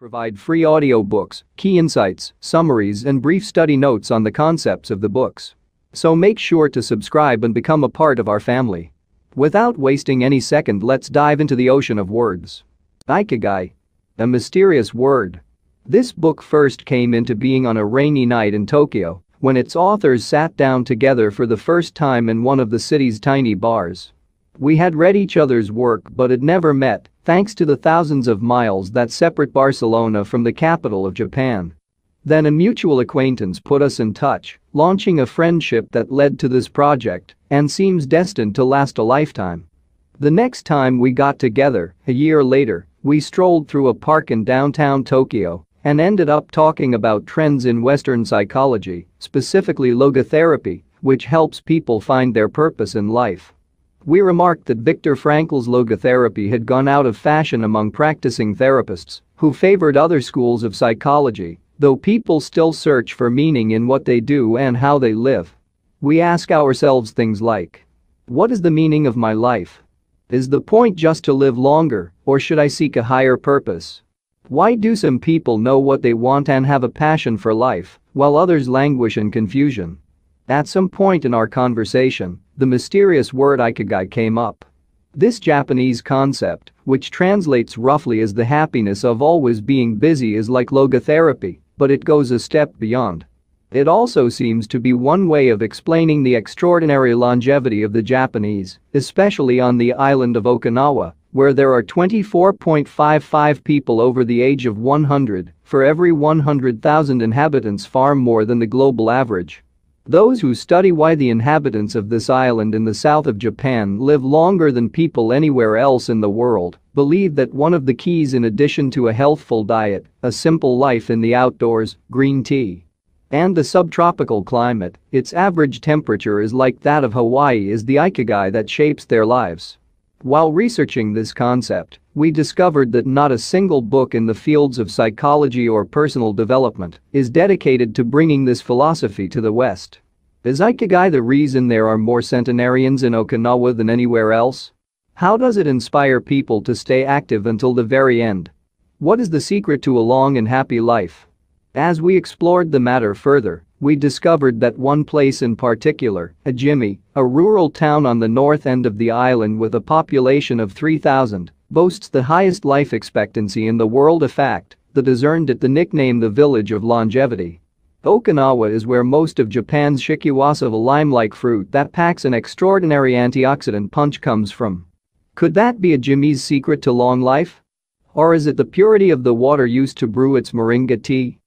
Provide free audiobooks, key insights, summaries, and brief study notes on the concepts of the books. So make sure to subscribe and become a part of our family. Without wasting any second, let's dive into the ocean of words. Ikigai. A mysterious word. This book first came into being on a rainy night in Tokyo when its authors sat down together for the first time in one of the city's tiny bars. We had read each other's work but had never met, thanks to the thousands of miles that separate Barcelona from the capital of Japan. Then a mutual acquaintance put us in touch, launching a friendship that led to this project and seems destined to last a lifetime. The next time we got together, a year later, we strolled through a park in downtown Tokyo and ended up talking about trends in Western psychology, specifically logotherapy, which helps people find their purpose in life. We remarked that Viktor Frankl's logotherapy had gone out of fashion among practicing therapists who favored other schools of psychology, though people still search for meaning in what they do and how they live. We ask ourselves things like, what is the meaning of my life? Is the point just to live longer, or should I seek a higher purpose? Why do some people know what they want and have a passion for life, while others languish in confusion? At some point in our conversation, the mysterious word Ikigai came up. This Japanese concept, which translates roughly as the happiness of always being busy, is like logotherapy, but it goes a step beyond. It also seems to be one way of explaining the extraordinary longevity of the Japanese, especially on the island of Okinawa, where there are 24.55 people over the age of 100 for every 100,000 inhabitants, far more than the global average. Those who study why the inhabitants of this island in the south of Japan live longer than people anywhere else in the world believe that one of the keys, in addition to a healthful diet, a simple life in the outdoors, green tea, and the subtropical climate, its average temperature is like that of Hawaii, is the Ikigai that shapes their lives. While researching this concept, we discovered that not a single book in the fields of psychology or personal development is dedicated to bringing this philosophy to the West. Is Ikigai the reason there are more centenarians in Okinawa than anywhere else? How does it inspire people to stay active until the very end? What is the secret to a long and happy life? As we explored the matter further, we discovered that one place in particular, Hygge, a rural town on the north end of the island with a population of 3,000, boasts the highest life expectancy in the world, a fact that has earned it the nickname the Village of Longevity. Okinawa is where most of Japan's shikiwasa, a lime-like fruit that packs an extraordinary antioxidant punch, comes from. Could that be Hygge's secret to long life? Or is it the purity of the water used to brew its moringa tea?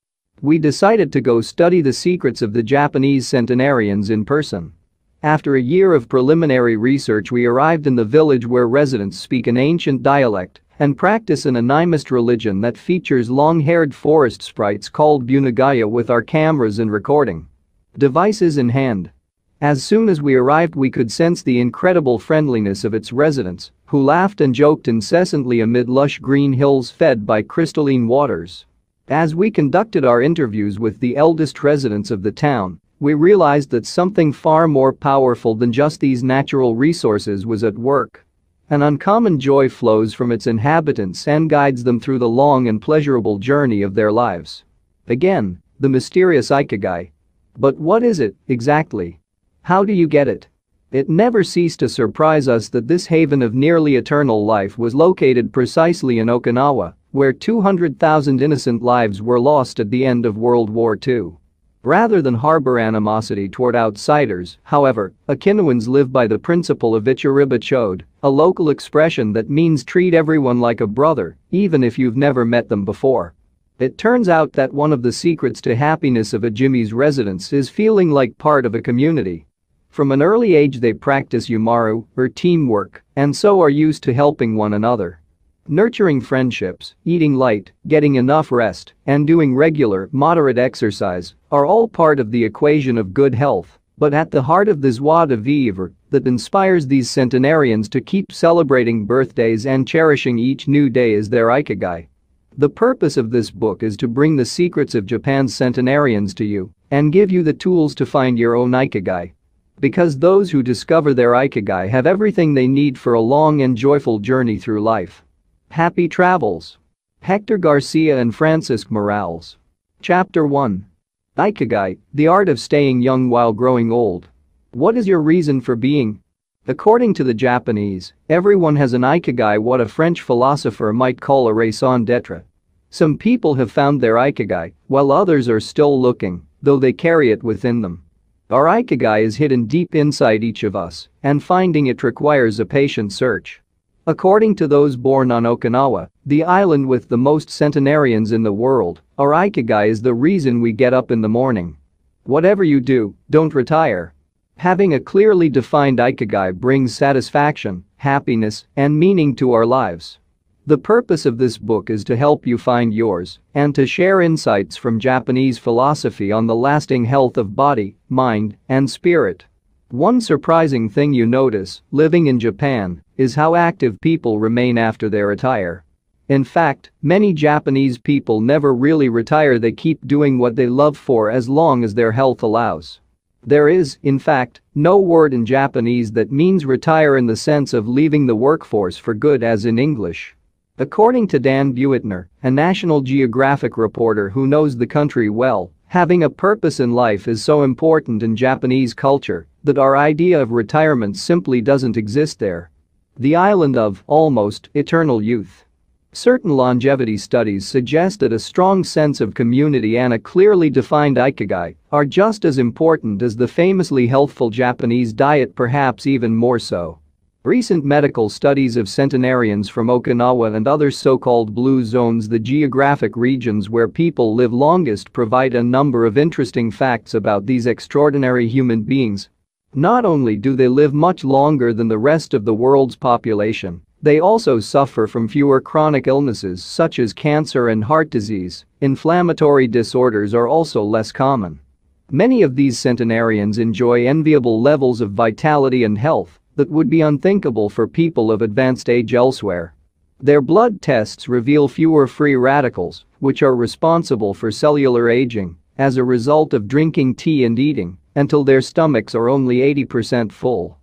We decided to go study the secrets of the Japanese centenarians in person. After a year of preliminary research, we arrived in the village where residents speak an ancient dialect and practice an animist religion that features long-haired forest sprites called bunagaya, with our cameras and recording devices in hand. As soon as we arrived, we could sense the incredible friendliness of its residents, who laughed and joked incessantly amid lush green hills fed by crystalline waters. As we conducted our interviews with the eldest residents of the town, we realized that something far more powerful than just these natural resources was at work. An uncommon joy flows from its inhabitants and guides them through the long and pleasurable journey of their lives. Again, the mysterious Ikigai. But what is it, exactly? How do you get it? It never ceased to surprise us that this haven of nearly eternal life was located precisely in Okinawa, where 200,000 innocent lives were lost at the end of World War II. Rather than harbor animosity toward outsiders, however, Okinawans live by the principle of Ichiriba Chode, a local expression that means treat everyone like a brother, even if you've never met them before. It turns out that one of the secrets to happiness of Hygge's residents is feeling like part of a community. From an early age they practice yumaru, or teamwork, and so are used to helping one another. Nurturing friendships, eating light, getting enough rest, and doing regular, moderate exercise are all part of the equation of good health, but at the heart of the joie de vivre that inspires these centenarians to keep celebrating birthdays and cherishing each new day is their Ikigai. The purpose of this book is to bring the secrets of Japan's centenarians to you and give you the tools to find your own Ikigai. Because those who discover their Ikigai have everything they need for a long and joyful journey through life. Happy travels! Hector Garcia and Francisco Morales. Chapter 1. Ikigai, the art of staying young while growing old. What is your reason for being? According to the Japanese, everyone has an ikigai, what a French philosopher might call a raison d'être. Some people have found their ikigai, while others are still looking, though they carry it within them. Our ikigai is hidden deep inside each of us, and finding it requires a patient search. According to those born on Okinawa, the island with the most centenarians in the world, our ikigai is the reason we get up in the morning. Whatever you do, don't retire. Having a clearly defined ikigai brings satisfaction, happiness, and meaning to our lives. The purpose of this book is to help you find yours and to share insights from Japanese philosophy on the lasting health of body, mind, and spirit. One surprising thing you notice, living in Japan, is how active people remain after they retire. In fact, many Japanese people never really retire, they keep doing what they love for as long as their health allows. There is, in fact, no word in Japanese that means retire in the sense of leaving the workforce for good as in English. According to Dan Buettner, a National Geographic reporter who knows the country well, having a purpose in life is so important in Japanese culture that our idea of retirement simply doesn't exist there. The island of almost eternal youth. Certain longevity studies suggest that a strong sense of community and a clearly defined ikigai are just as important as the famously healthful Japanese diet, perhaps even more so. Recent medical studies of centenarians from Okinawa and other so-called blue zones, the geographic regions where people live longest, provide a number of interesting facts about these extraordinary human beings. Not only do they live much longer than the rest of the world's population, they also suffer from fewer chronic illnesses such as cancer and heart disease. Inflammatory disorders are also less common. Many of these centenarians enjoy enviable levels of vitality and health that would be unthinkable for people of advanced age elsewhere. Their blood tests reveal fewer free radicals, which are responsible for cellular aging, as a result of drinking tea and eating until their stomachs are only 80% full.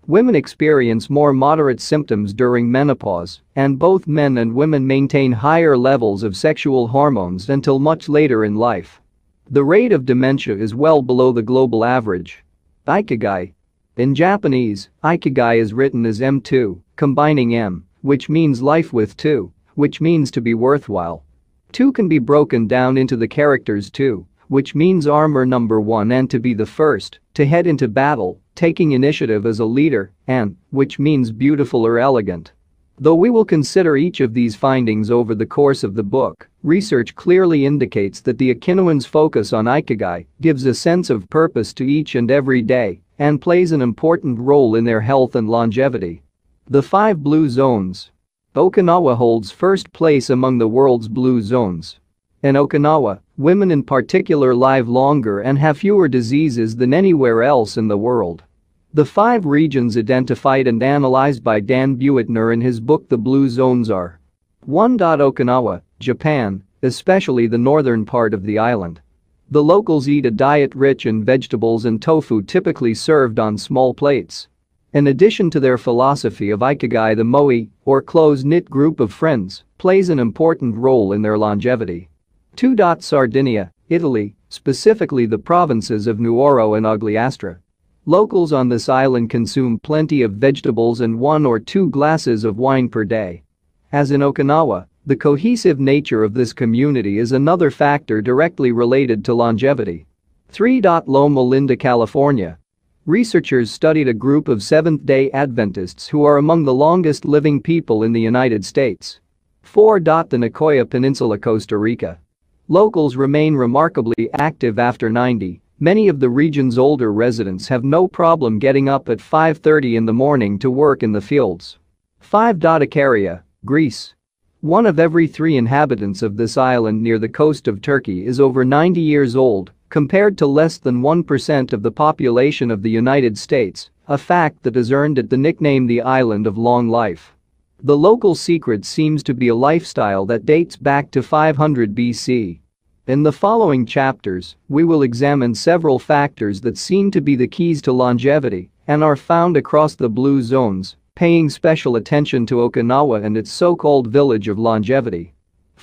Women experience more moderate symptoms during menopause, and both men and women maintain higher levels of sexual hormones until much later in life. The rate of dementia is well below the global average. Ikigai. In Japanese, ikigai is written as M2, combining M, which means life, with 2, which means to be worthwhile. 2 can be broken down into the characters 2, which means armor number 1, and to be the first, to head into battle, taking initiative as a leader, and, which means beautiful or elegant. Though we will consider each of these findings over the course of the book, research clearly indicates that the Okinawan's focus on ikigai gives a sense of purpose to each and every day and plays an important role in their health and longevity. The 5 blue zones. Okinawa holds first place among the world's blue zones. In Okinawa, women in particular live longer and have fewer diseases than anywhere else in the world. The 5 regions identified and analyzed by Dan Buettner in his book The Blue Zones are 1. Okinawa, Japan, especially the northern part of the island. The locals eat a diet rich in vegetables and tofu, typically served on small plates. In addition to their philosophy of ikigai, the moi, or close-knit group of friends, plays an important role in their longevity. 2. Sardinia, Italy, specifically the provinces of Nuoro and Ogliastra. Locals on this island consume plenty of vegetables and 1 or 2 glasses of wine per day. As in Okinawa, the cohesive nature of this community is another factor directly related to longevity. 3. Loma Linda, California. Researchers studied a group of Seventh-day Adventists who are among the longest living people in the United States. 4. The Nicoya Peninsula, Costa Rica. Locals remain remarkably active after 90. Many of the region's older residents have no problem getting up at 5:30 in the morning to work in the fields. 5. Icaria, Greece. 1 of every 3 inhabitants of this island near the coast of Turkey is over 90 years old, compared to less than 1% of the population of the United States, a fact that has earned it the nickname the Island of Long Life. The local secret seems to be a lifestyle that dates back to 500 BC. In the following chapters, we will examine several factors that seem to be the keys to longevity and are found across the blue zones, paying special attention to Okinawa and its so-called village of longevity.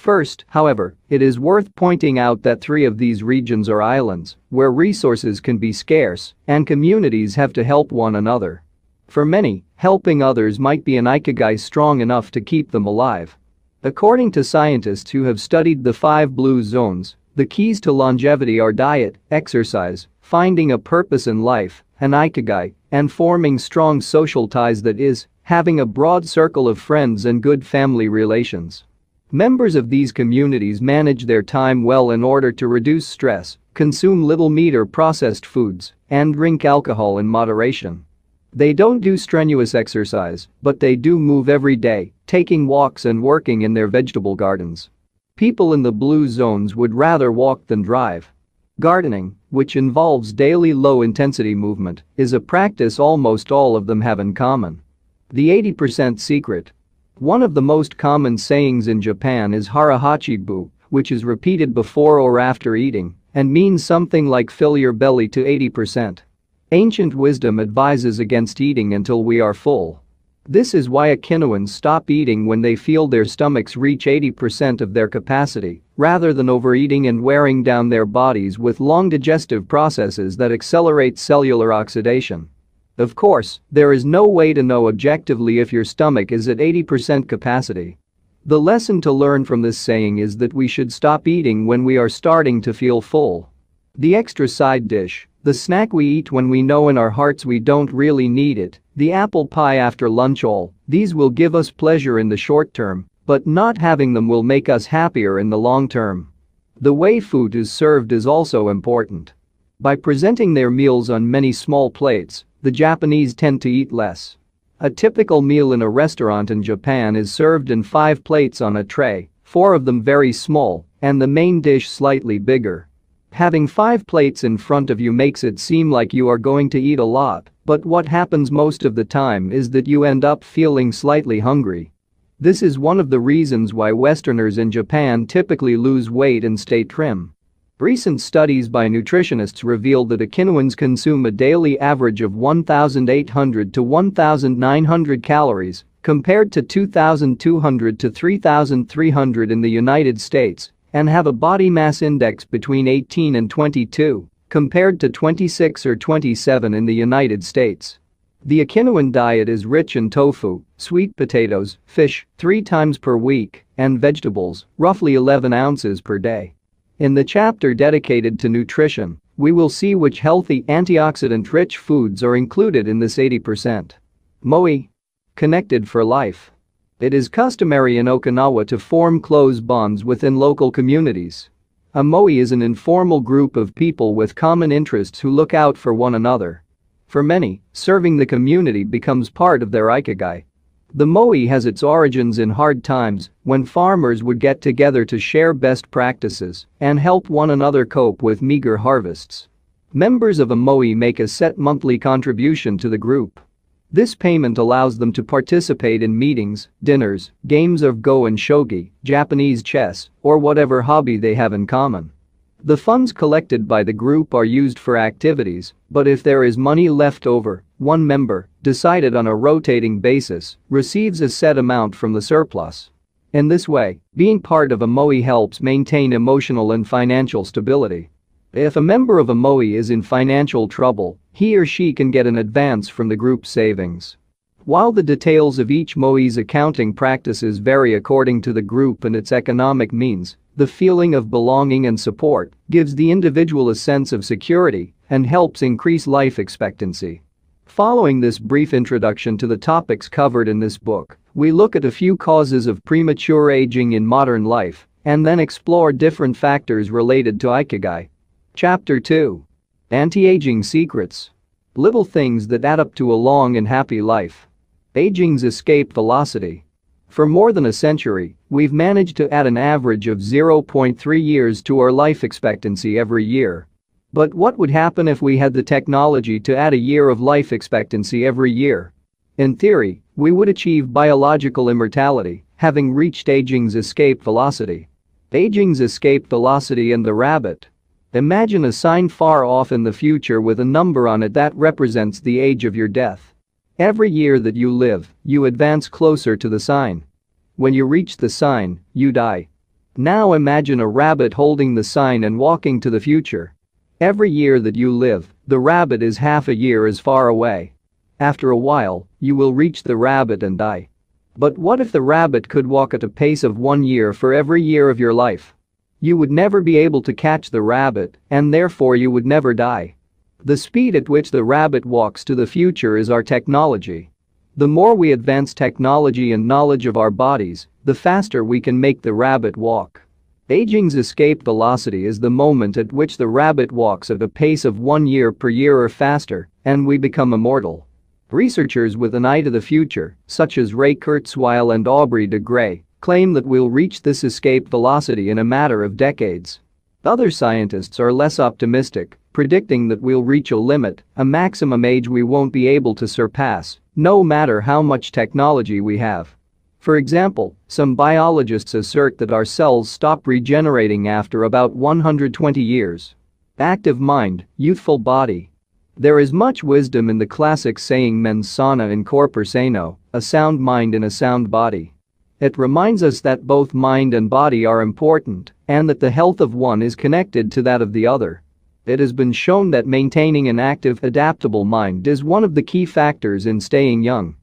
First, however, it is worth pointing out that 3 of these regions are islands, where resources can be scarce and communities have to help one another. For many, helping others might be an ikigai strong enough to keep them alive. According to scientists who have studied the 5 blue zones, the keys to longevity are diet, exercise, finding a purpose in life, an ikigai, and forming strong social ties, that is, having a broad circle of friends and good family relations. Members of these communities manage their time well in order to reduce stress, consume little meat or processed foods, and drink alcohol in moderation. They don't do strenuous exercise, but they do move every day, taking walks and working in their vegetable gardens. People in the blue zones would rather walk than drive. Gardening, which involves daily low-intensity movement, is a practice almost all of them have in common. The 80% secret. One of the most common sayings in Japan is hara hachibu, which is repeated before or after eating and means something like fill your belly to 80%. Ancient wisdom advises against eating until we are full. This is why Okinawan's stop eating when they feel their stomachs reach 80% of their capacity, rather than overeating and wearing down their bodies with long digestive processes that accelerate cellular oxidation. Of course, there is no way to know objectively if your stomach is at 80% capacity. The lesson to learn from this saying is that we should stop eating when we are starting to feel full. The extra side dish, the snack we eat when we know in our hearts we don't really need it, the apple pie after lunch, all these will give us pleasure in the short term, but not having them will make us happier in the long term. The way food is served is also important. By presenting their meals on many small plates, the Japanese tend to eat less. A typical meal in a restaurant in Japan is served in 5 plates on a tray, 4 of them very small, and the main dish slightly bigger. Having 5 plates in front of you makes it seem like you are going to eat a lot, but what happens most of the time is that you end up feeling slightly hungry. This is one of the reasons why Westerners in Japan typically lose weight and stay trim. Recent studies by nutritionists reveal that Okinawans consume a daily average of 1,800 to 1,900 calories, compared to 2,200 to 3,300 in the United States, and have a body mass index between 18 and 22, compared to 26 or 27 in the United States. The Okinawan diet is rich in tofu, sweet potatoes, fish 3 times per week, and vegetables, roughly 11 ounces per day. In the chapter dedicated to nutrition, we will see which healthy antioxidant-rich foods are included in this 80%. Moe. Connected for life. It is customary in Okinawa to form close bonds within local communities. A moe is an informal group of people with common interests who look out for one another. For many, serving the community becomes part of their ikigai. The moe has its origins in hard times, when farmers would get together to share best practices and help one another cope with meager harvests. Members of a moe make a set monthly contribution to the group. This payment allows them to participate in meetings, dinners, games of go and shogi, Japanese chess, or whatever hobby they have in common. The funds collected by the group are used for activities, but if there is money left over, one member, decided on a rotating basis, receives a set amount from the surplus. In this way, being part of a moe helps maintain emotional and financial stability. If a member of a moe is in financial trouble, he or she can get an advance from the group's savings. While the details of each moe's accounting practices vary according to the group and its economic means, the feeling of belonging and support gives the individual a sense of security and helps increase life expectancy. Following this brief introduction to the topics covered in this book, we look at a few causes of premature aging in modern life and then explore different factors related to Ikigai. Chapter 2. Anti-aging secrets. Little things that add up to a long and happy life. Aging's escape velocity. For more than a century, we've managed to add an average of 0.3 years to our life expectancy every year. But what would happen if we had the technology to add a year of life expectancy every year? In theory, we would achieve biological immortality, having reached aging's escape velocity. Aging's escape velocity and the rabbit. Imagine a sign far off in the future with a number on it that represents the age of your death. Every year that you live, you advance closer to the sign. When you reach the sign, you die. Now imagine a rabbit holding the sign and walking to the future. Every year that you live, the rabbit is half a year as far away. After a while, you will reach the rabbit and die. But what if the rabbit could walk at a pace of 1 year for every year of your life? You would never be able to catch the rabbit, and therefore you would never die. The speed at which the rabbit walks to the future is our technology. The more we advance technology and knowledge of our bodies, the faster we can make the rabbit walk. Aging's escape velocity is the moment at which the rabbit walks at a pace of 1 year per year or faster, and we become immortal. Researchers with an eye to the future, such as Ray Kurzweil and Aubrey de Grey, claim that we'll reach this escape velocity in a matter of decades. Other scientists are less optimistic, predicting that we'll reach a limit, a maximum age we won't be able to surpass, no matter how much technology we have. For example, some biologists assert that our cells stop regenerating after about 120 years. Active mind, youthful body. There is much wisdom in the classic saying mens sana in corpore sano, a sound mind in a sound body. It reminds us that both mind and body are important and that the health of one is connected to that of the other. It has been shown that maintaining an active, adaptable mind is one of the key factors in staying young.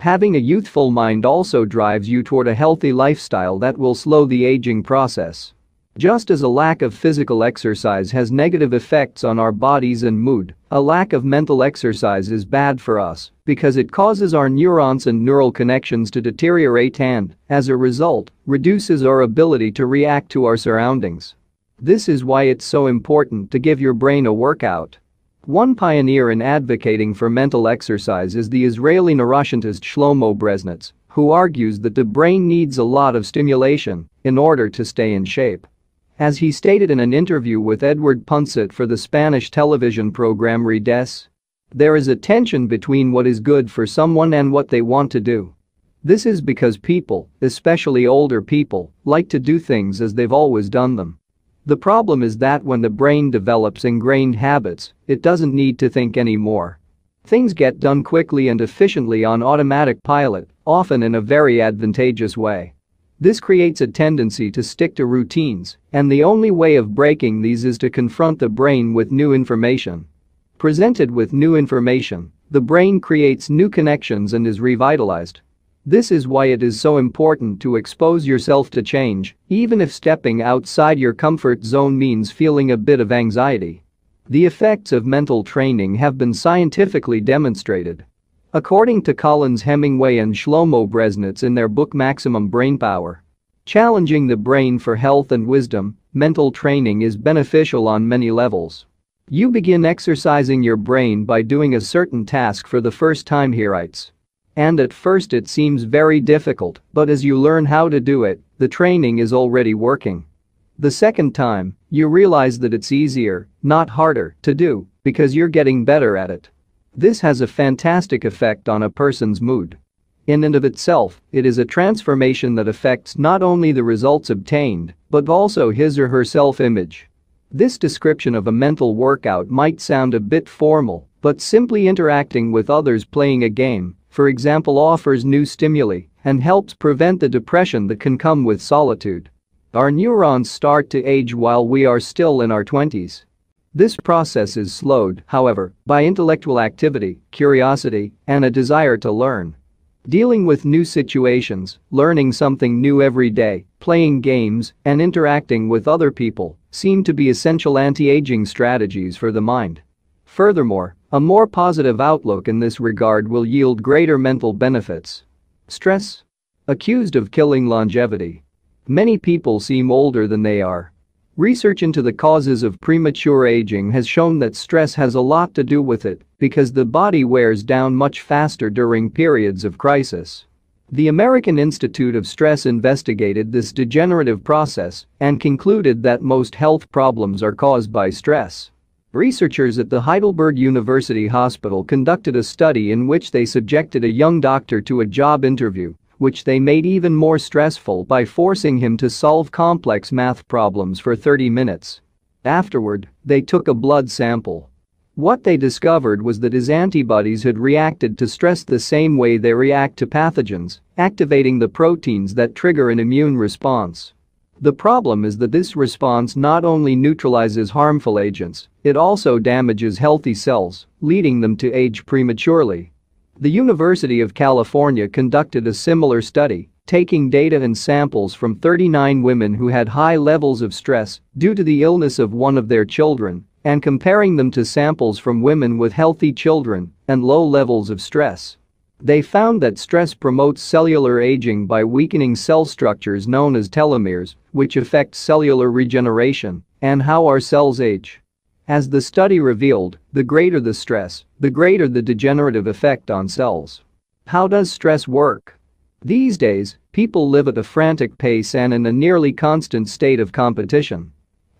Having a youthful mind also drives you toward a healthy lifestyle that will slow the aging process. Just as a lack of physical exercise has negative effects on our bodies and mood, a lack of mental exercise is bad for us because it causes our neurons and neural connections to deteriorate and, as a result, reduces our ability to react to our surroundings. This is why it's so important to give your brain a workout. One pioneer in advocating for mental exercise is the Israeli neuroscientist Shlomo Brezhnitz, who argues that the brain needs a lot of stimulation in order to stay in shape. As he stated in an interview with Edward Punset for the Spanish television program Redes, there is a tension between what is good for someone and what they want to do. This is because people, especially older people, like to do things as they've always done them. The problem is that when the brain develops ingrained habits, it doesn't need to think anymore. Things get done quickly and efficiently on automatic pilot, often in a very advantageous way. This creates a tendency to stick to routines, and the only way of breaking these is to confront the brain with new information. Presented with new information, the brain creates new connections and is revitalized. This is why it is so important to expose yourself to change, even if stepping outside your comfort zone means feeling a bit of anxiety. The effects of mental training have been scientifically demonstrated. According to Collins Hemingway and Shlomo Brezhnitz in their book Maximum Brainpower, challenging the brain for health and wisdom, mental training is beneficial on many levels. You begin exercising your brain by doing a certain task for the first time, he writes. And at first it seems very difficult, but as you learn how to do it, the training is already working. The second time, you realize that it's easier, not harder, to do because you're getting better at it. This has a fantastic effect on a person's mood. In and of itself, it is a transformation that affects not only the results obtained, but also his or her self-image. This description of a mental workout might sound a bit formal, but simply interacting with others, playing a game, for example, offers new stimuli and helps prevent the depression that can come with solitude. Our neurons start to age while we are still in our 20s. This process is slowed, however, by intellectual activity, curiosity, and a desire to learn. Dealing with new situations, learning something new every day, playing games, and interacting with other people seem to be essential anti-aging strategies for the mind. Furthermore, a more positive outlook in this regard will yield greater mental benefits. Stress. Accused of killing longevity. Many people seem older than they are. Research into the causes of premature aging has shown that stress has a lot to do with it because the body wears down much faster during periods of crisis. The American Institute of Stress investigated this degenerative process and concluded that most health problems are caused by stress. Researchers at the Heidelberg University Hospital conducted a study in which they subjected a young doctor to a job interview, which they made even more stressful by forcing him to solve complex math problems for 30 minutes. Afterward, they took a blood sample. What they discovered was that his antibodies had reacted to stress the same way they react to pathogens, activating the proteins that trigger an immune response. The problem is that this response not only neutralizes harmful agents, it also damages healthy cells, leading them to age prematurely. The University of California conducted a similar study, taking data and samples from 39 women who had high levels of stress due to the illness of one of their children and comparing them to samples from women with healthy children and low levels of stress. They found that stress promotes cellular aging by weakening cell structures known as telomeres, which affect cellular regeneration and how our cells age. As the study revealed, the greater the stress, the greater the degenerative effect on cells. How does stress work? These days, people live at a frantic pace and in a nearly constant state of competition.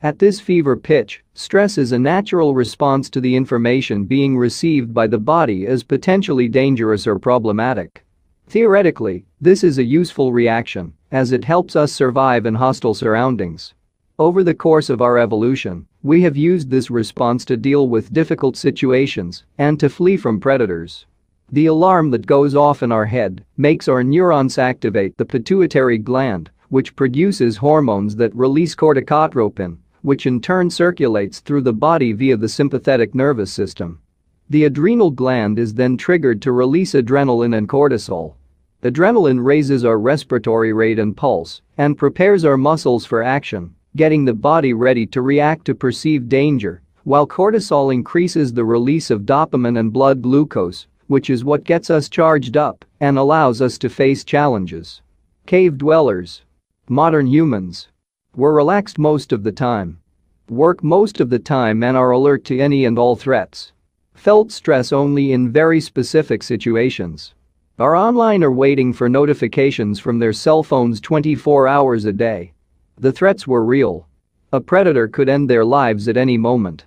At this fever pitch, stress is a natural response to the information being received by the body as potentially dangerous or problematic. Theoretically, this is a useful reaction, as it helps us survive in hostile surroundings. Over the course of our evolution, we have used this response to deal with difficult situations and to flee from predators. The alarm that goes off in our head makes our neurons activate the pituitary gland, which produces hormones that release corticotropin, which in turn circulates through the body via the sympathetic nervous system. The adrenal gland is then triggered to release adrenaline and cortisol. Adrenaline raises our respiratory rate and pulse and prepares our muscles for action, getting the body ready to react to perceived danger, while cortisol increases the release of dopamine and blood glucose, which is what gets us charged up and allows us to face challenges. Cave dwellers. Modern humans. We're relaxed most of the time. Work most of the time and are alert to any and all threats. Felt stress only in very specific situations. Are online or waiting for notifications from their cell phones 24 hours a day. The threats were real. A predator could end their lives at any moment.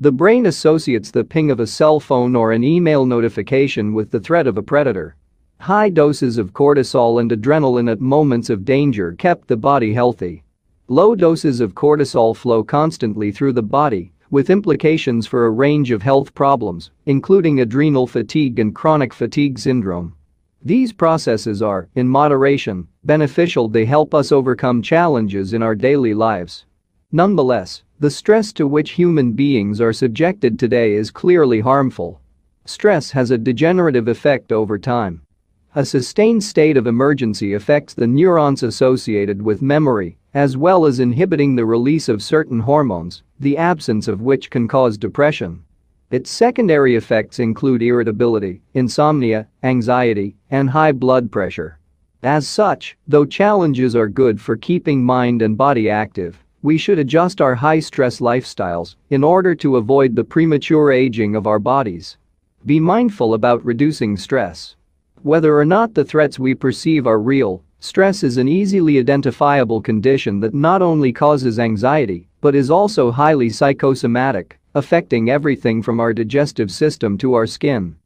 The brain associates the ping of a cell phone or an email notification with the threat of a predator. High doses of cortisol and adrenaline at moments of danger kept the body healthy. Low doses of cortisol flow constantly through the body, with implications for a range of health problems, including adrenal fatigue and chronic fatigue syndrome. These processes are, in moderation, beneficial. They help us overcome challenges in our daily lives. Nonetheless, the stress to which human beings are subjected today is clearly harmful. Stress has a degenerative effect over time. A sustained state of emergency affects the neurons associated with memory, as well as inhibiting the release of certain hormones, the absence of which can cause depression. Its secondary effects include irritability, insomnia, anxiety, and high blood pressure. As such, though challenges are good for keeping mind and body active, we should adjust our high-stress lifestyles in order to avoid the premature aging of our bodies. Be mindful about reducing stress. Whether or not the threats we perceive are real, stress is an easily identifiable condition that not only causes anxiety but is also highly psychosomatic, affecting everything from our digestive system to our skin.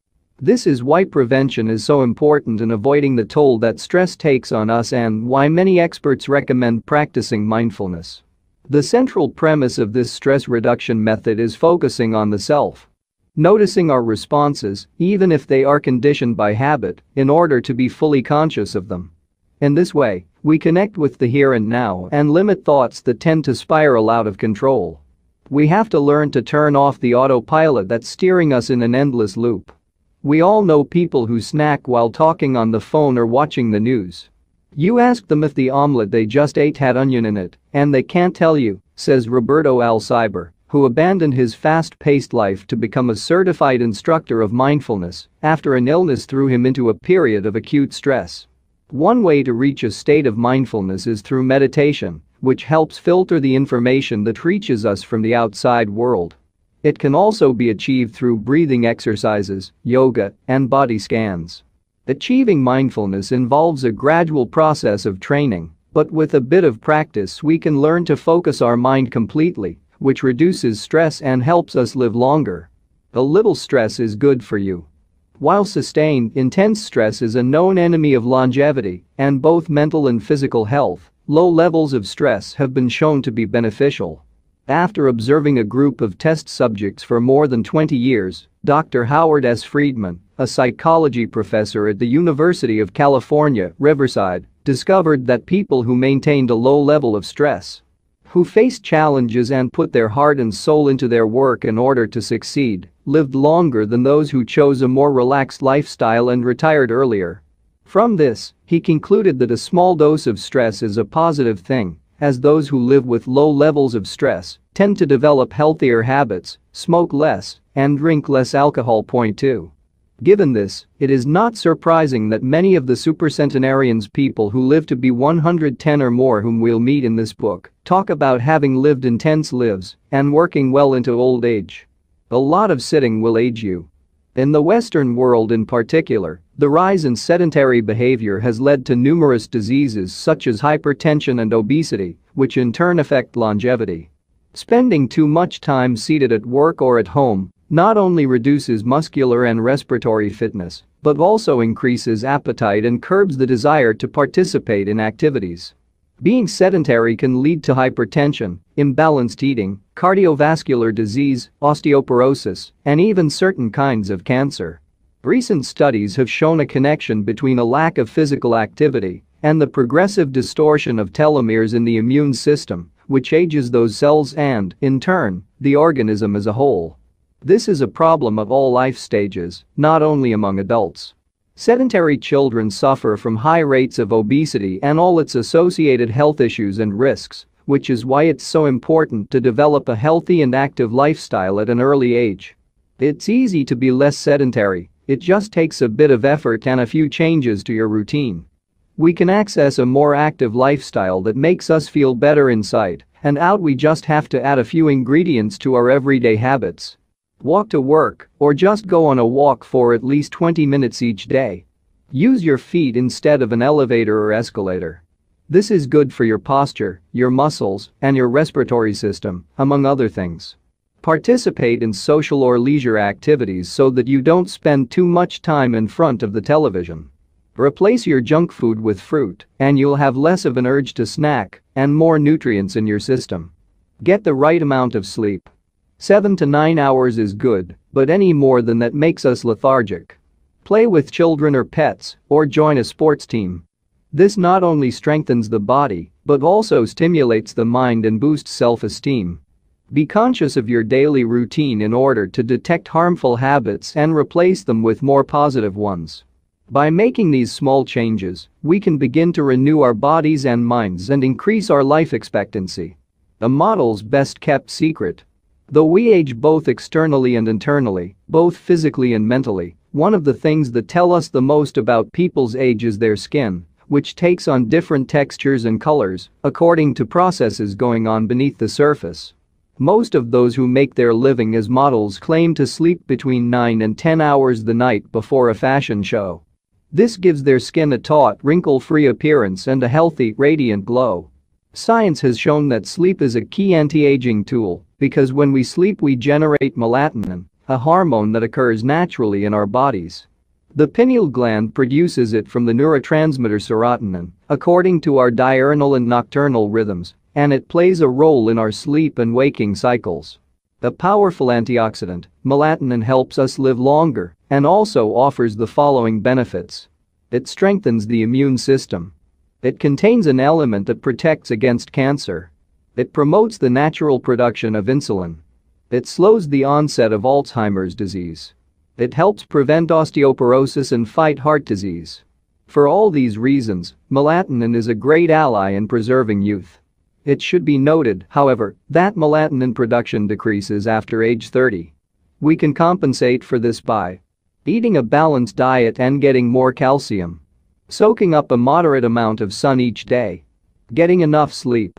This is why prevention is so important in avoiding the toll that stress takes on us and why many experts recommend practicing mindfulness. The central premise of this stress reduction method is focusing on the self. Noticing our responses, even if they are conditioned by habit, in order to be fully conscious of them. In this way, we connect with the here and now and limit thoughts that tend to spiral out of control. We have to learn to turn off the autopilot that's steering us in an endless loop. We all know people who snack while talking on the phone or watching the news. You ask them if the omelet they just ate had onion in it, and they can't tell you, says Roberto Alcibar, who abandoned his fast-paced life to become a certified instructor of mindfulness after an illness threw him into a period of acute stress. One way to reach a state of mindfulness is through meditation, which helps filter the information that reaches us from the outside world. It can also be achieved through breathing exercises, yoga, and body scans. Achieving mindfulness involves a gradual process of training, but with a bit of practice we can learn to focus our mind completely, which reduces stress and helps us live longer. A little stress is good for you. While sustained, intense stress is a known enemy of longevity and both mental and physical health, low levels of stress have been shown to be beneficial. After observing a group of test subjects for more than 20 years, Dr. Howard S. Friedman, a psychology professor at the University of California, Riverside, discovered that people who maintained a low level of stress, who faced challenges and put their heart and soul into their work in order to succeed, lived longer than those who chose a more relaxed lifestyle and retired earlier. From this, he concluded that a small dose of stress is a positive thing, as those who live with low levels of stress tend to develop healthier habits, smoke less, and drink less alcohol. Point 2. Given this, it is not surprising that many of the supercentenarians, people who live to be 110 or more whom we'll meet in this book, talk about having lived intense lives and working well into old age. A lot of sitting will age you. In the Western world in particular, the rise in sedentary behavior has led to numerous diseases such as hypertension and obesity, which in turn affect longevity. Spending too much time seated at work or at home not only reduces muscular and respiratory fitness, but also increases appetite and curbs the desire to participate in activities. Being sedentary can lead to hypertension, imbalanced eating, cardiovascular disease, osteoporosis, and even certain kinds of cancer. Recent studies have shown a connection between a lack of physical activity and the progressive distortion of telomeres in the immune system, which ages those cells and, in turn, the organism as a whole. This is a problem of all life stages, not only among adults. Sedentary children suffer from high rates of obesity and all its associated health issues and risks, which is why it's so important to develop a healthy and active lifestyle at an early age. It's easy to be less sedentary, it just takes a bit of effort and a few changes to your routine. We can access a more active lifestyle that makes us feel better inside and out. We just have to add a few ingredients to our everyday habits. Walk to work, or just go on a walk for at least 20 minutes each day. Use your feet instead of an elevator or escalator. This is good for your posture, your muscles, and your respiratory system, among other things. Participate in social or leisure activities so that you don't spend too much time in front of the television. Replace your junk food with fruit, and you'll have less of an urge to snack and more nutrients in your system. Get the right amount of sleep. 7 to 9 hours is good, but any more than that makes us lethargic. Play with children or pets, or join a sports team. This not only strengthens the body, but also stimulates the mind and boosts self-esteem. Be conscious of your daily routine in order to detect harmful habits and replace them with more positive ones. By making these small changes, we can begin to renew our bodies and minds and increase our life expectancy. A model's best kept secret. Though we age both externally and internally, both physically and mentally, one of the things that tell us the most about people's age is their skin, which takes on different textures and colors according to processes going on beneath the surface. Most of those who make their living as models claim to sleep between 9 and 10 hours the night before a fashion show. This gives their skin a taut, wrinkle-free appearance and a healthy, radiant glow. Science has shown that sleep is a key anti-aging tool because when we sleep we generate melatonin, a hormone that occurs naturally in our bodies. The pineal gland produces it from the neurotransmitter serotonin, according to our diurnal and nocturnal rhythms, and it plays a role in our sleep and waking cycles. A powerful antioxidant, melatonin helps us live longer and also offers the following benefits. It strengthens the immune system. It contains an element that protects against cancer. It promotes the natural production of insulin. It slows the onset of Alzheimer's disease. It helps prevent osteoporosis and fight heart disease. For all these reasons, melatonin is a great ally in preserving youth. It should be noted, however, that melatonin production decreases after age 30. We can compensate for this by eating a balanced diet and getting more calcium, soaking up a moderate amount of sun each day, getting enough sleep,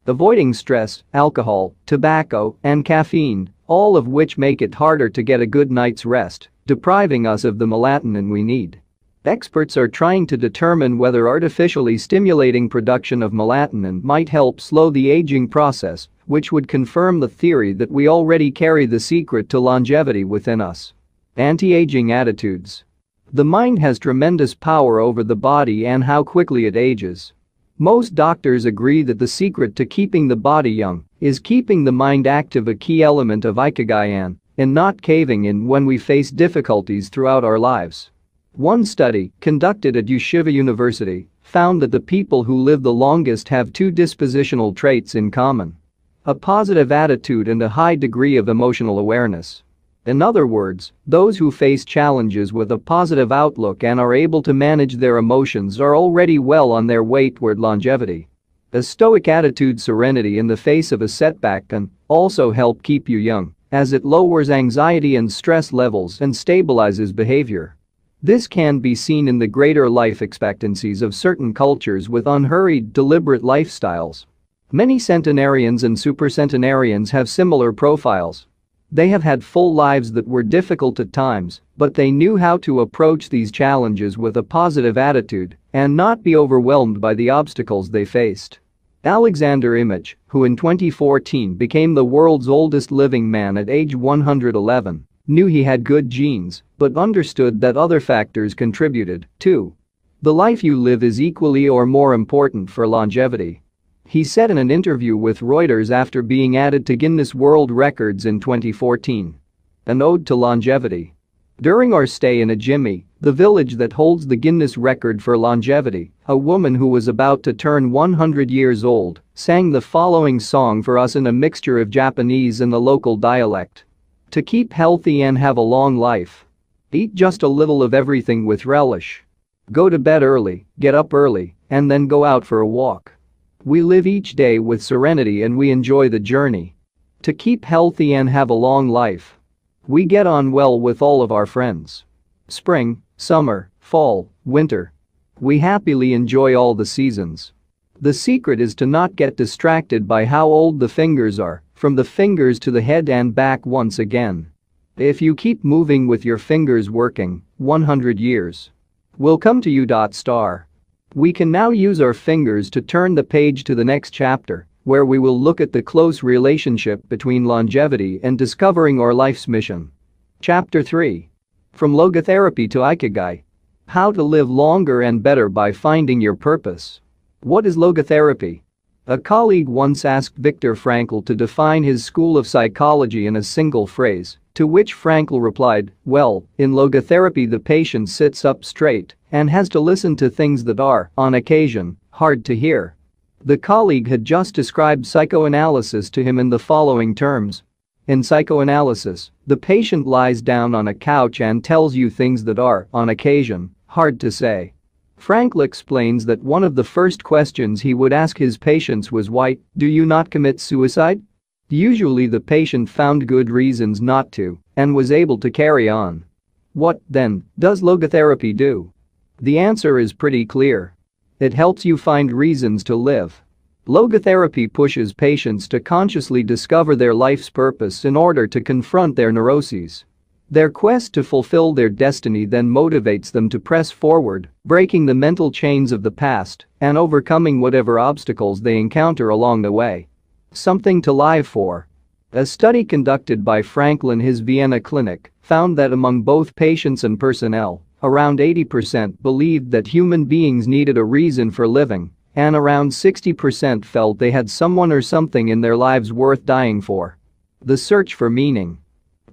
avoiding stress, alcohol, tobacco, and caffeine, all of which make it harder to get a good night's rest, depriving us of the melatonin we need. Experts are trying to determine whether artificially stimulating production of melatonin might help slow the aging process, which would confirm the theory that we already carry the secret to longevity within us. Anti-aging attitudes. The mind has tremendous power over the body and how quickly it ages. Most doctors agree that the secret to keeping the body young is keeping the mind active, a key element of Ikigai and not caving in when we face difficulties throughout our lives. One study, conducted at Yeshiva University, found that the people who live the longest have two dispositional traits in common: a positive attitude and a high degree of emotional awareness. In other words, those who face challenges with a positive outlook and are able to manage their emotions are already well on their way toward longevity. A stoic attitude, serenity in the face of a setback, can also help keep you young, as it lowers anxiety and stress levels and stabilizes behavior. This can be seen in the greater life expectancies of certain cultures with unhurried, deliberate lifestyles. Many centenarians and supercentenarians have similar profiles. They have had full lives that were difficult at times, but they knew how to approach these challenges with a positive attitude and not be overwhelmed by the obstacles they faced. Alexander Image, who in 2014 became the world's oldest living man at age 111, knew he had good genes, but understood that other factors contributed, too. The life you live is equally or more important for longevity. He said in an interview with Reuters after being added to Guinness World Records in 2014. An ode to longevity. During our stay in Ajimi, the village that holds the Guinness record for longevity, a woman who was about to turn 100 years old sang the following song for us in a mixture of Japanese and the local dialect. To keep healthy and have a long life. Eat just a little of everything with relish. Go to bed early, get up early, and then go out for a walk. We live each day with serenity and we enjoy the journey. To keep healthy and have a long life. We get on well with all of our friends. Spring, summer, fall, winter. We happily enjoy all the seasons. The secret is to not get distracted by how old the fingers are, from the fingers to the head and back once again. If you keep moving with your fingers working, 100 years will come to you. We can now use our fingers to turn the page to the next chapter, where we will look at the close relationship between longevity and discovering our life's mission. Chapter 3. From logotherapy to Ikigai. How to live longer and better by finding your purpose. What is logotherapy? A colleague once asked Viktor Frankl to define his school of psychology in a single phrase, to which Frankl replied, "Well, in logotherapy the patient sits up straight and has to listen to things that are, on occasion, hard to hear." The colleague had just described psychoanalysis to him in the following terms. In psychoanalysis, the patient lies down on a couch and tells you things that are, on occasion, hard to say. Frankl explains that one of the first questions he would ask his patients was, "Why do you not commit suicide?" Usually the patient found good reasons not to and was able to carry on. What, then, does logotherapy do? The answer is pretty clear. It helps you find reasons to live. Logotherapy pushes patients to consciously discover their life's purpose in order to confront their neuroses. Their quest to fulfill their destiny then motivates them to press forward, breaking the mental chains of the past and overcoming whatever obstacles they encounter along the way. Something to live for. A study conducted by Frankl in his Vienna clinic found that among both patients and personnel, around 80% believed that human beings needed a reason for living, and around 60% felt they had someone or something in their lives worth dying for. The search for meaning.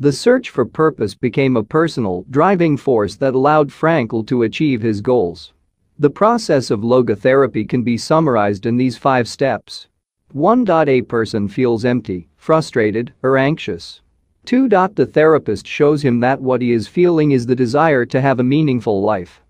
The search for purpose became a personal, driving force that allowed Frankl to achieve his goals. The process of logotherapy can be summarized in these 5 steps. 1. A person feels empty, frustrated, or anxious. 2. The therapist shows him that what he is feeling is the desire to have a meaningful life.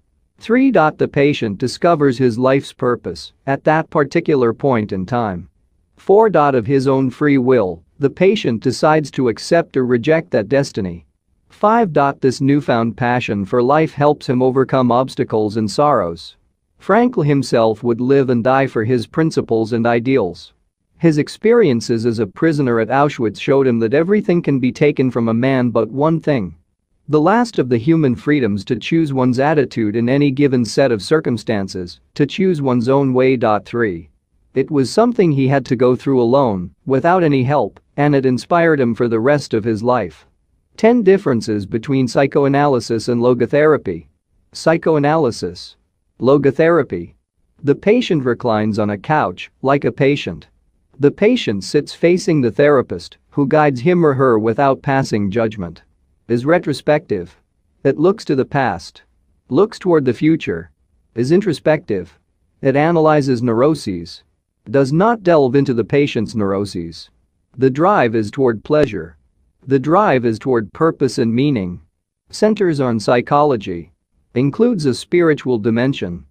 3. The patient discovers his life's purpose at that particular point in time. 4. Of his own free will, the patient decides to accept or reject that destiny. 5. This newfound passion for life helps him overcome obstacles and sorrows. Frankl himself would live and die for his principles and ideals. His experiences as a prisoner at Auschwitz showed him that everything can be taken from a man but one thing. The last of the human freedoms to choose one's attitude in any given set of circumstances, to choose one's own way. 3. It was something he had to go through alone, without any help, and it inspired him for the rest of his life. 10 differences between psychoanalysis and logotherapy. Psychoanalysis. Logotherapy. The patient reclines on a couch, like a patient. The patient sits facing the therapist, who guides him or her without passing judgment. Is retrospective. It looks to the past. looks toward the future, is introspective. It analyzes neuroses, does not delve into the patient's neuroses. The drive is toward pleasure. The drive is toward purpose and meaning. Centers on psychology. Includes a spiritual dimension.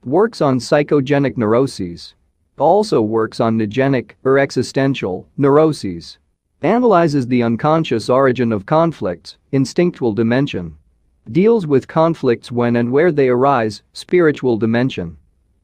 Works on psychogenic neuroses. Also works on neurogenic or existential neuroses. Analyzes the unconscious origin of conflicts, instinctual dimension. Deals with conflicts when and where they arise, spiritual dimension.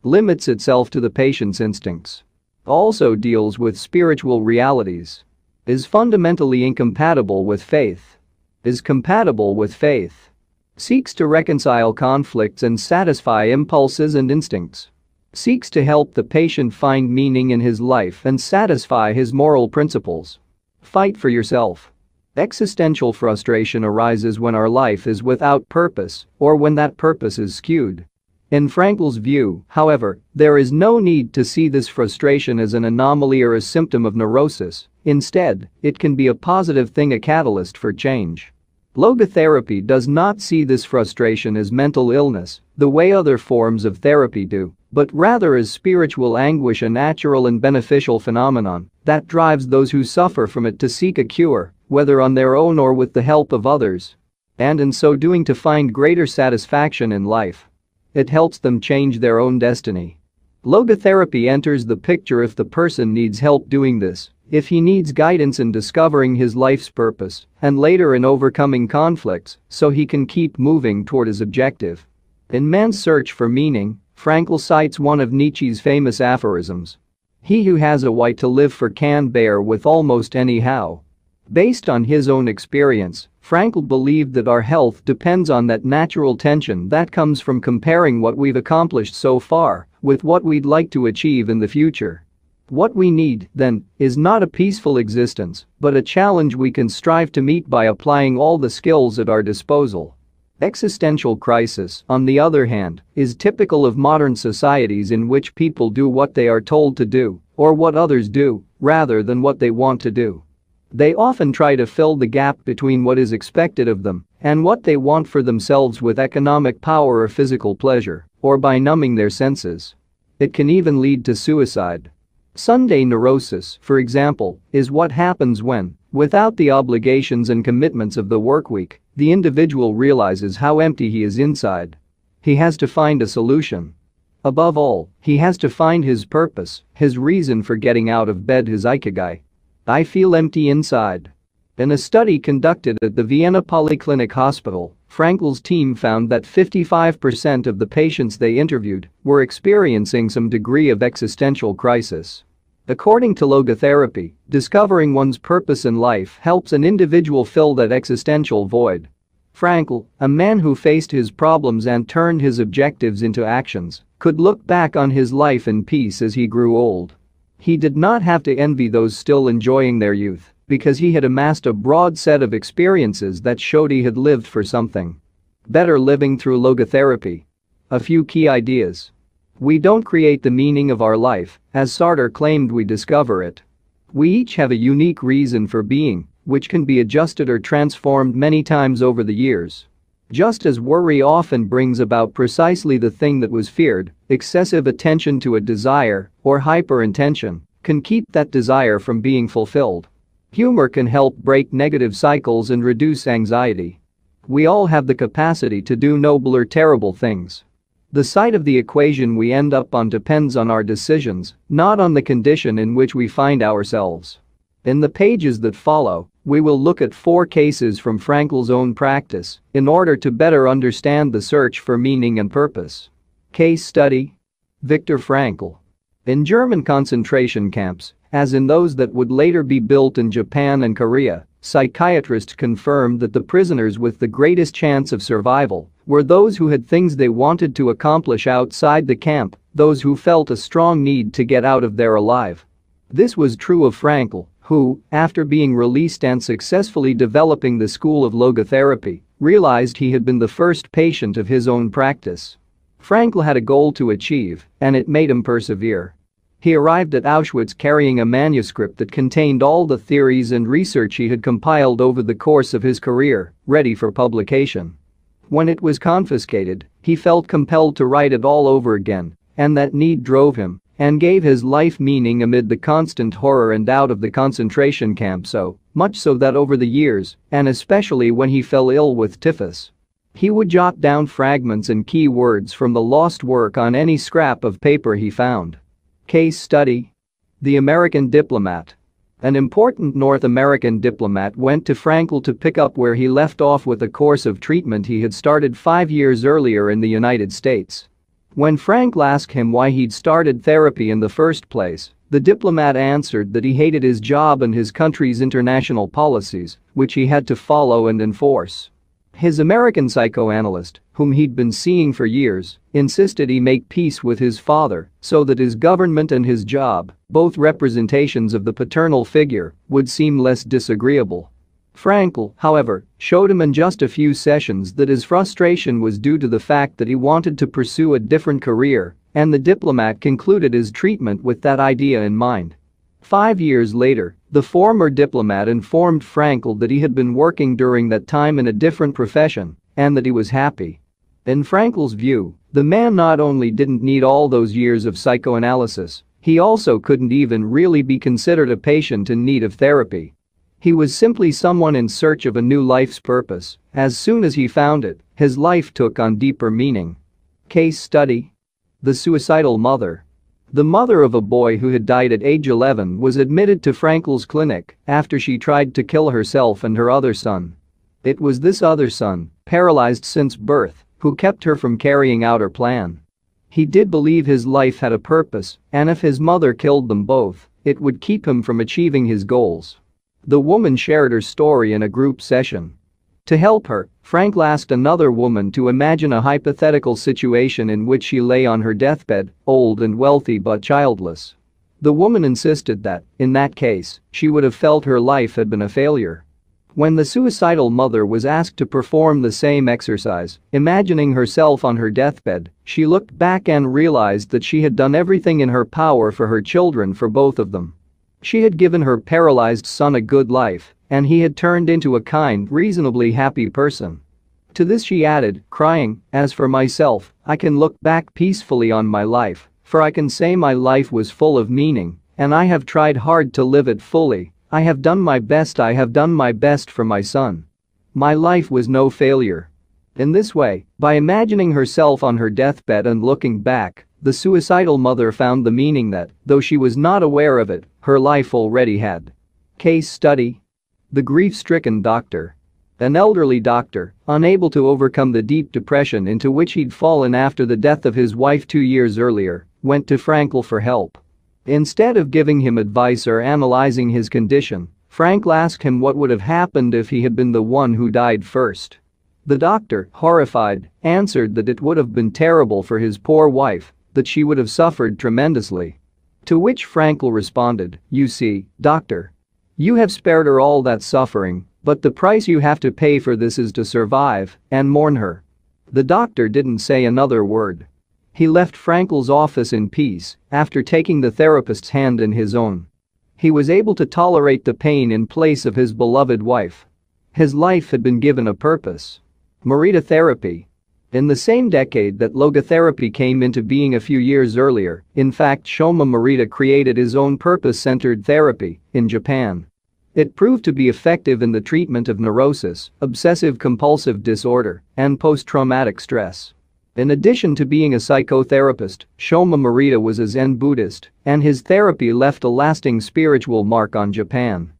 Limits itself to the patient's instincts. Also deals with spiritual realities. Is fundamentally incompatible with faith. Is compatible with faith. Seeks to reconcile conflicts and satisfy impulses and instincts. Seeks to help the patient find meaning in his life and satisfy his moral principles. Fight for yourself. Existential frustration arises when our life is without purpose or when that purpose is skewed. In Frankl's view, however, there is no need to see this frustration as an anomaly or a symptom of neurosis. Instead, it can be a positive thing, a catalyst for change. Logotherapy does not see this frustration as mental illness, the way other forms of therapy do, but rather as spiritual anguish, a natural and beneficial phenomenon that drives those who suffer from it to seek a cure, whether on their own or with the help of others. And in so doing to find greater satisfaction in life. It helps them change their own destiny. Logotherapy enters the picture if the person needs help doing this, if he needs guidance in discovering his life's purpose, and later in overcoming conflicts so he can keep moving toward his objective. In Man's Search for Meaning, Frankl cites one of Nietzsche's famous aphorisms. He who has a why to live for can bear with almost any how. Based on his own experience, Frankl believed that our health depends on that natural tension that comes from comparing what we've accomplished so far with what we'd like to achieve in the future. What we need, then, is not a peaceful existence, but a challenge we can strive to meet by applying all the skills at our disposal. Existential crisis, on the other hand, is typical of modern societies in which people do what they are told to do, or what others do, rather than what they want to do. They often try to fill the gap between what is expected of them and what they want for themselves with economic power or physical pleasure, or by numbing their senses. It can even lead to suicide. Sunday neurosis, for example, is what happens when, without the obligations and commitments of the workweek, the individual realizes how empty he is inside. He has to find a solution. Above all, he has to find his purpose, his reason for getting out of bed, his Ikigai. I feel empty inside. In a study conducted at the Vienna Polyclinic Hospital, Frankl's team found that 55% of the patients they interviewed were experiencing some degree of existential crisis. According to logotherapy, discovering one's purpose in life helps an individual fill that existential void. Frankl, a man who faced his problems and turned his objectives into actions, could look back on his life in peace as he grew old. He did not have to envy those still enjoying their youth, because he had amassed a broad set of experiences that showed he had lived for something. Better living through logotherapy. A few key ideas. We don't create the meaning of our life, as Sartre claimed, we discover it. We each have a unique reason for being, which can be adjusted or transformed many times over the years. Just as worry often brings about precisely the thing that was feared, excessive attention to a desire, or hyper-intention, can keep that desire from being fulfilled. Humor can help break negative cycles and reduce anxiety. We all have the capacity to do noble or terrible things. The side of the equation we end up on depends on our decisions, not on the condition in which we find ourselves. In the pages that follow, we will look at 4 cases from Frankl's own practice in order to better understand the search for meaning and purpose. Case study: Viktor Frankl. In German concentration camps, as in those that would later be built in Japan and Korea, psychiatrists confirmed that the prisoners with the greatest chance of survival were those who had things they wanted to accomplish outside the camp, those who felt a strong need to get out of there alive. This was true of Frankl, who, after being released and successfully developing the school of logotherapy, realized he had been the first patient of his own practice. Frankl had a goal to achieve, and it made him persevere. He arrived at Auschwitz carrying a manuscript that contained all the theories and research he had compiled over the course of his career, ready for publication. When it was confiscated, he felt compelled to write it all over again, and that need drove him and gave his life meaning amid the constant horror and doubt of the concentration camp, so much so that over the years, and especially when he fell ill with typhus, he would jot down fragments and key words from the lost work on any scrap of paper he found. Case study: the American diplomat. An important North American diplomat went to Frankl to pick up where he left off with a course of treatment he had started 5 years earlier in the United States. When Frankl asked him why he'd started therapy in the first place, the diplomat answered that he hated his job and his country's international policies, which he had to follow and enforce. His American psychoanalyst, whom he'd been seeing for years, insisted he make peace with his father so that his government and his job, both representations of the paternal figure, would seem less disagreeable. Frankl, however, showed him in just a few sessions that his frustration was due to the fact that he wanted to pursue a different career, and the diplomat concluded his treatment with that idea in mind. 5 years later, the former diplomat informed Frankl that he had been working during that time in a different profession and that he was happy. In Frankl's view, the man not only didn't need all those years of psychoanalysis, he also couldn't even really be considered a patient in need of therapy. He was simply someone in search of a new life's purpose. As soon as he found it, his life took on deeper meaning. Case study: the suicidal mother. The mother of a boy who had died at age 11 was admitted to Frankl's clinic after she tried to kill herself and her other son. It was this other son, paralyzed since birth, who kept her from carrying out her plan. He did believe his life had a purpose, and if his mother killed them both, it would keep him from achieving his goals. The woman shared her story in a group session. To help her, Frankl asked another woman to imagine a hypothetical situation in which she lay on her deathbed, old and wealthy but childless. The woman insisted that, in that case, she would have felt her life had been a failure. When the suicidal mother was asked to perform the same exercise, imagining herself on her deathbed, she looked back and realized that she had done everything in her power for her children, for both of them. She had given her paralyzed son a good life, and he had turned into a kind, reasonably happy person. To this she added, crying, "As for myself, I can look back peacefully on my life, for I can say my life was full of meaning, and I have tried hard to live it fully. I have done my best for my son. My life was no failure." In this way, by imagining herself on her deathbed and looking back, the suicidal mother found the meaning that, though she was not aware of it, her life already had. Case study: the grief-stricken doctor. An elderly doctor, unable to overcome the deep depression into which he'd fallen after the death of his wife 2 years earlier, went to Frankl for help. Instead of giving him advice or analyzing his condition, Frankl asked him what would have happened if he had been the one who died first. The doctor, horrified, answered that it would have been terrible for his poor wife, that she would have suffered tremendously. To which Frankl responded, "You see, doctor, you have spared her all that suffering, but the price you have to pay for this is to survive and mourn her." The doctor didn't say another word. He left Frankl's office in peace after taking the therapist's hand in his own. He was able to tolerate the pain in place of his beloved wife. His life had been given a purpose. Morita therapy. In the same decade that logotherapy came into being a few years earlier, in fact, Shoma Morita created his own purpose-centered therapy in Japan. It proved to be effective in the treatment of neurosis, obsessive-compulsive disorder, and post-traumatic stress. In addition to being a psychotherapist, Shoma Morita was a Zen Buddhist, and his therapy left a lasting spiritual mark on Japan.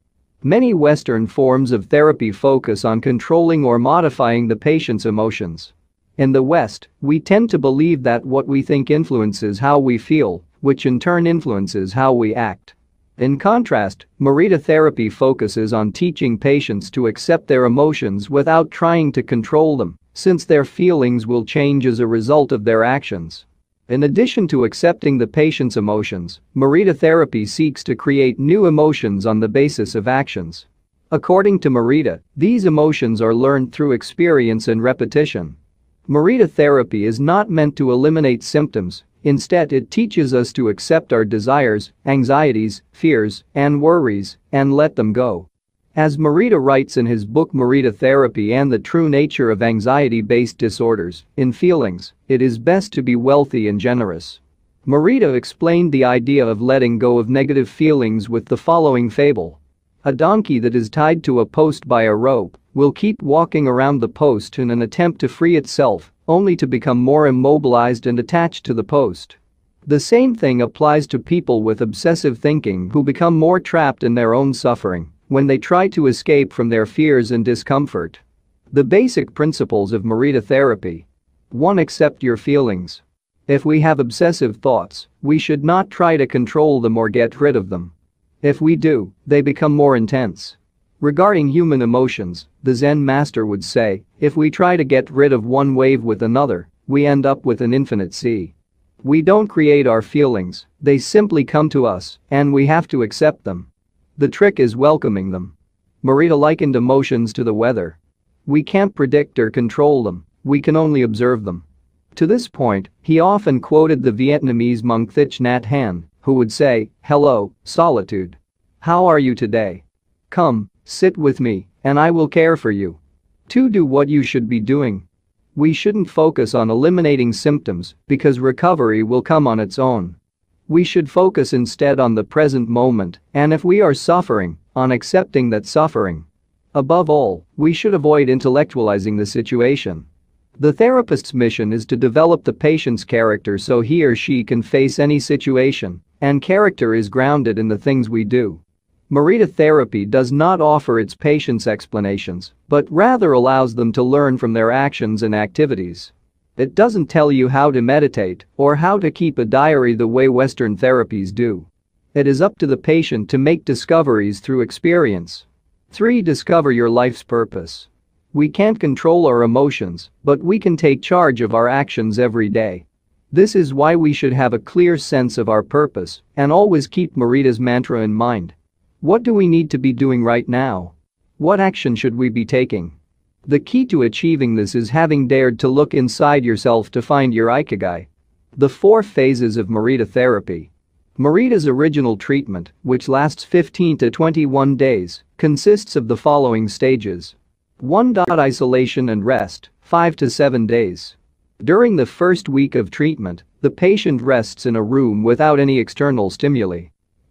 Many Western forms of therapy focus on controlling or modifying the patient's emotions. In the West, we tend to believe that what we think influences how we feel, which in turn influences how we act. In contrast, Morita therapy focuses on teaching patients to accept their emotions without trying to control them, since their feelings will change as a result of their actions. In addition to accepting the patient's emotions, Morita therapy seeks to create new emotions on the basis of actions. According to Morita, these emotions are learned through experience and repetition. Morita therapy is not meant to eliminate symptoms. Instead, it teaches us to accept our desires, anxieties, fears, and worries and let them go. As Morita writes in his book Morita Therapy and the True Nature of Anxiety-Based Disorders, in Feelings, it is best to be wealthy and generous. Morita explained the idea of letting go of negative feelings with the following fable. A donkey that is tied to a post by a rope will keep walking around the post in an attempt to free itself, only to become more immobilized and attached to the post. The same thing applies to people with obsessive thinking who become more trapped in their own suffering when they try to escape from their fears and discomfort. The basic principles of Morita Therapy. 1. Accept your feelings. If we have obsessive thoughts, we should not try to control them or get rid of them. If we do, they become more intense. Regarding human emotions, the Zen master would say, if we try to get rid of one wave with another, we end up with an infinite sea. We don't create our feelings, they simply come to us, and we have to accept them. The trick is welcoming them. Morita likened emotions to the weather. We can't predict or control them, we can only observe them. To this point, he often quoted the Vietnamese monk Thich Nhat Hanh, who would say, "Hello, solitude. How are you today? Come, sit with me, and I will care for you." 2. Do what you should be doing. We shouldn't focus on eliminating symptoms because recovery will come on its own. We should focus instead on the present moment, and if we are suffering, on accepting that suffering. Above all, we should avoid intellectualizing the situation. The therapist's mission is to develop the patient's character so he or she can face any situation, and character is grounded in the things we do. Morita Therapy does not offer its patients explanations, but rather allows them to learn from their actions and activities. It doesn't tell you how to meditate or how to keep a diary the way Western therapies do. It is up to the patient to make discoveries through experience. 3. Discover your life's purpose. We can't control our emotions, but we can take charge of our actions every day. This is why we should have a clear sense of our purpose and always keep Morita's mantra in mind. What do we need to be doing right now? What action should we be taking? The key to achieving this is having dared to look inside yourself to find your Ikigai. The 4 phases of Morita Therapy. Morita's original treatment, which lasts 15 to 21 days, consists of the following stages. 1. Isolation and rest, 5 to 7 days. During the first week of treatment, the patient rests in a room without any external stimuli.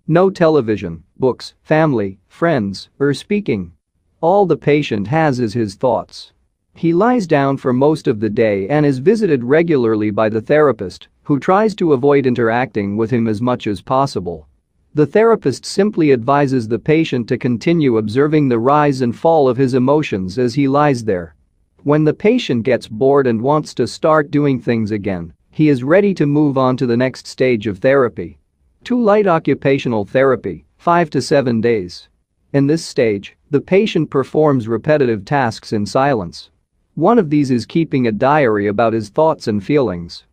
No television, books, family, friends, or speaking. All the patient has is his thoughts. He lies down for most of the day and is visited regularly by the therapist, who tries to avoid interacting with him as much as possible. The therapist simply advises the patient to continue observing the rise and fall of his emotions as he lies there. When the patient gets bored and wants to start doing things again, he is ready to move on to the next stage of therapy. 2. Light occupational therapy, 5 to 7 days. In this stage, the patient performs repetitive tasks in silence. One of these is keeping a diary about his thoughts and feelings.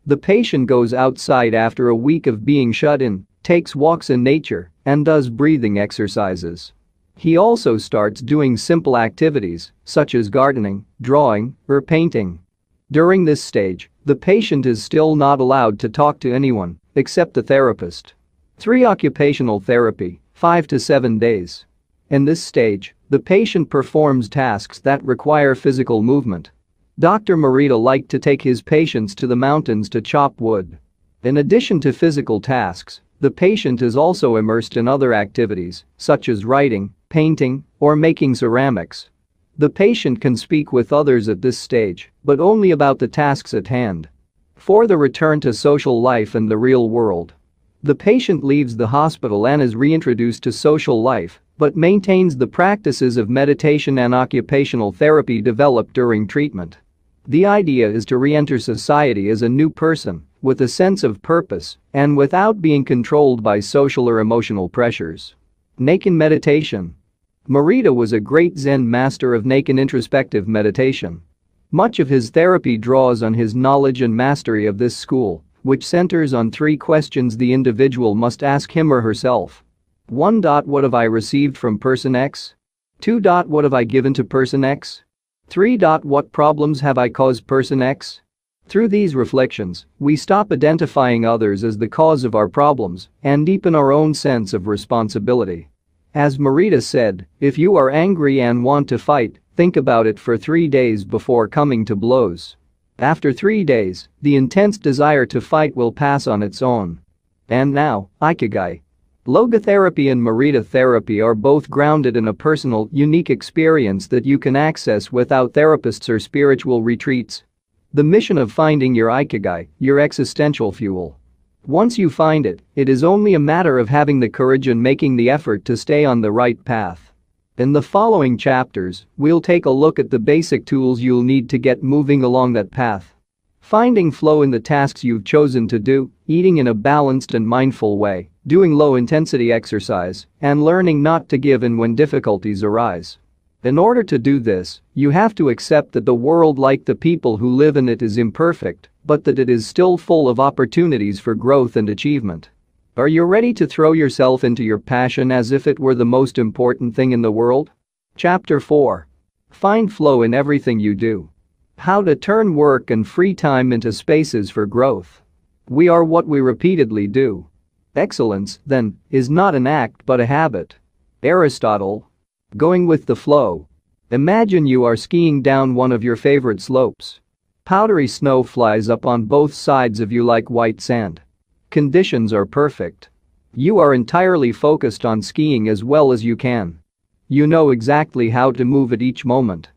The patient goes outside after a week of being shut in, takes walks in nature, and does breathing exercises. He also starts doing simple activities, such as gardening, drawing, or painting. During this stage, the patient is still not allowed to talk to anyone, except the therapist. 3. Occupational therapy, 5 to 7 days. In this stage, the patient performs tasks that require physical movement. Dr. Morita liked to take his patients to the mountains to chop wood. In addition to physical tasks, the patient is also immersed in other activities, such as writing, painting, or making ceramics. The patient can speak with others at this stage, but only about the tasks at hand. 4. The return to social life and the real world. The patient leaves the hospital and is reintroduced to social life, but maintains the practices of meditation and occupational therapy developed during treatment. The idea is to re-enter society as a new person, with a sense of purpose, and without being controlled by social or emotional pressures. Naiken meditation. Morita was a great Zen master of Naiken introspective meditation. Much of his therapy draws on his knowledge and mastery of this school, which centers on 3 questions the individual must ask him or herself. 1. What have I received from person X? 2. What have I given to person X? 3. What problems have I caused person X? Through these reflections, we stop identifying others as the cause of our problems and deepen our own sense of responsibility. As Marita said, if you are angry and want to fight, think about it for 3 days before coming to blows. After 3 days, the intense desire to fight will pass on its own. And now, Ikigai. Logotherapy and Marita therapy are both grounded in a personal, unique experience that you can access without therapists or spiritual retreats. The mission of finding your Ikigai, your existential fuel. Once you find it, it is only a matter of having the courage and making the effort to stay on the right path. In the following chapters, we'll take a look at the basic tools you'll need to get moving along that path. Finding flow in the tasks you've chosen to do, eating in a balanced and mindful way, doing low-intensity exercise, and learning not to give in when difficulties arise. In order to do this, you have to accept that the world, like the people who live in it, is imperfect, but that it is still full of opportunities for growth and achievement. Are you ready to throw yourself into your passion as if it were the most important thing in the world? Chapter 4. Find flow in everything you do. How to turn work and free time into spaces for growth. We are what we repeatedly do. Excellence, then, is not an act but a habit. Aristotle. Going with the flow. Imagine you are skiing down one of your favorite slopes. Powdery snow flies up on both sides of you like white sand. Conditions are perfect. You are entirely focused on skiing as well as you can. You know exactly how to move at each moment.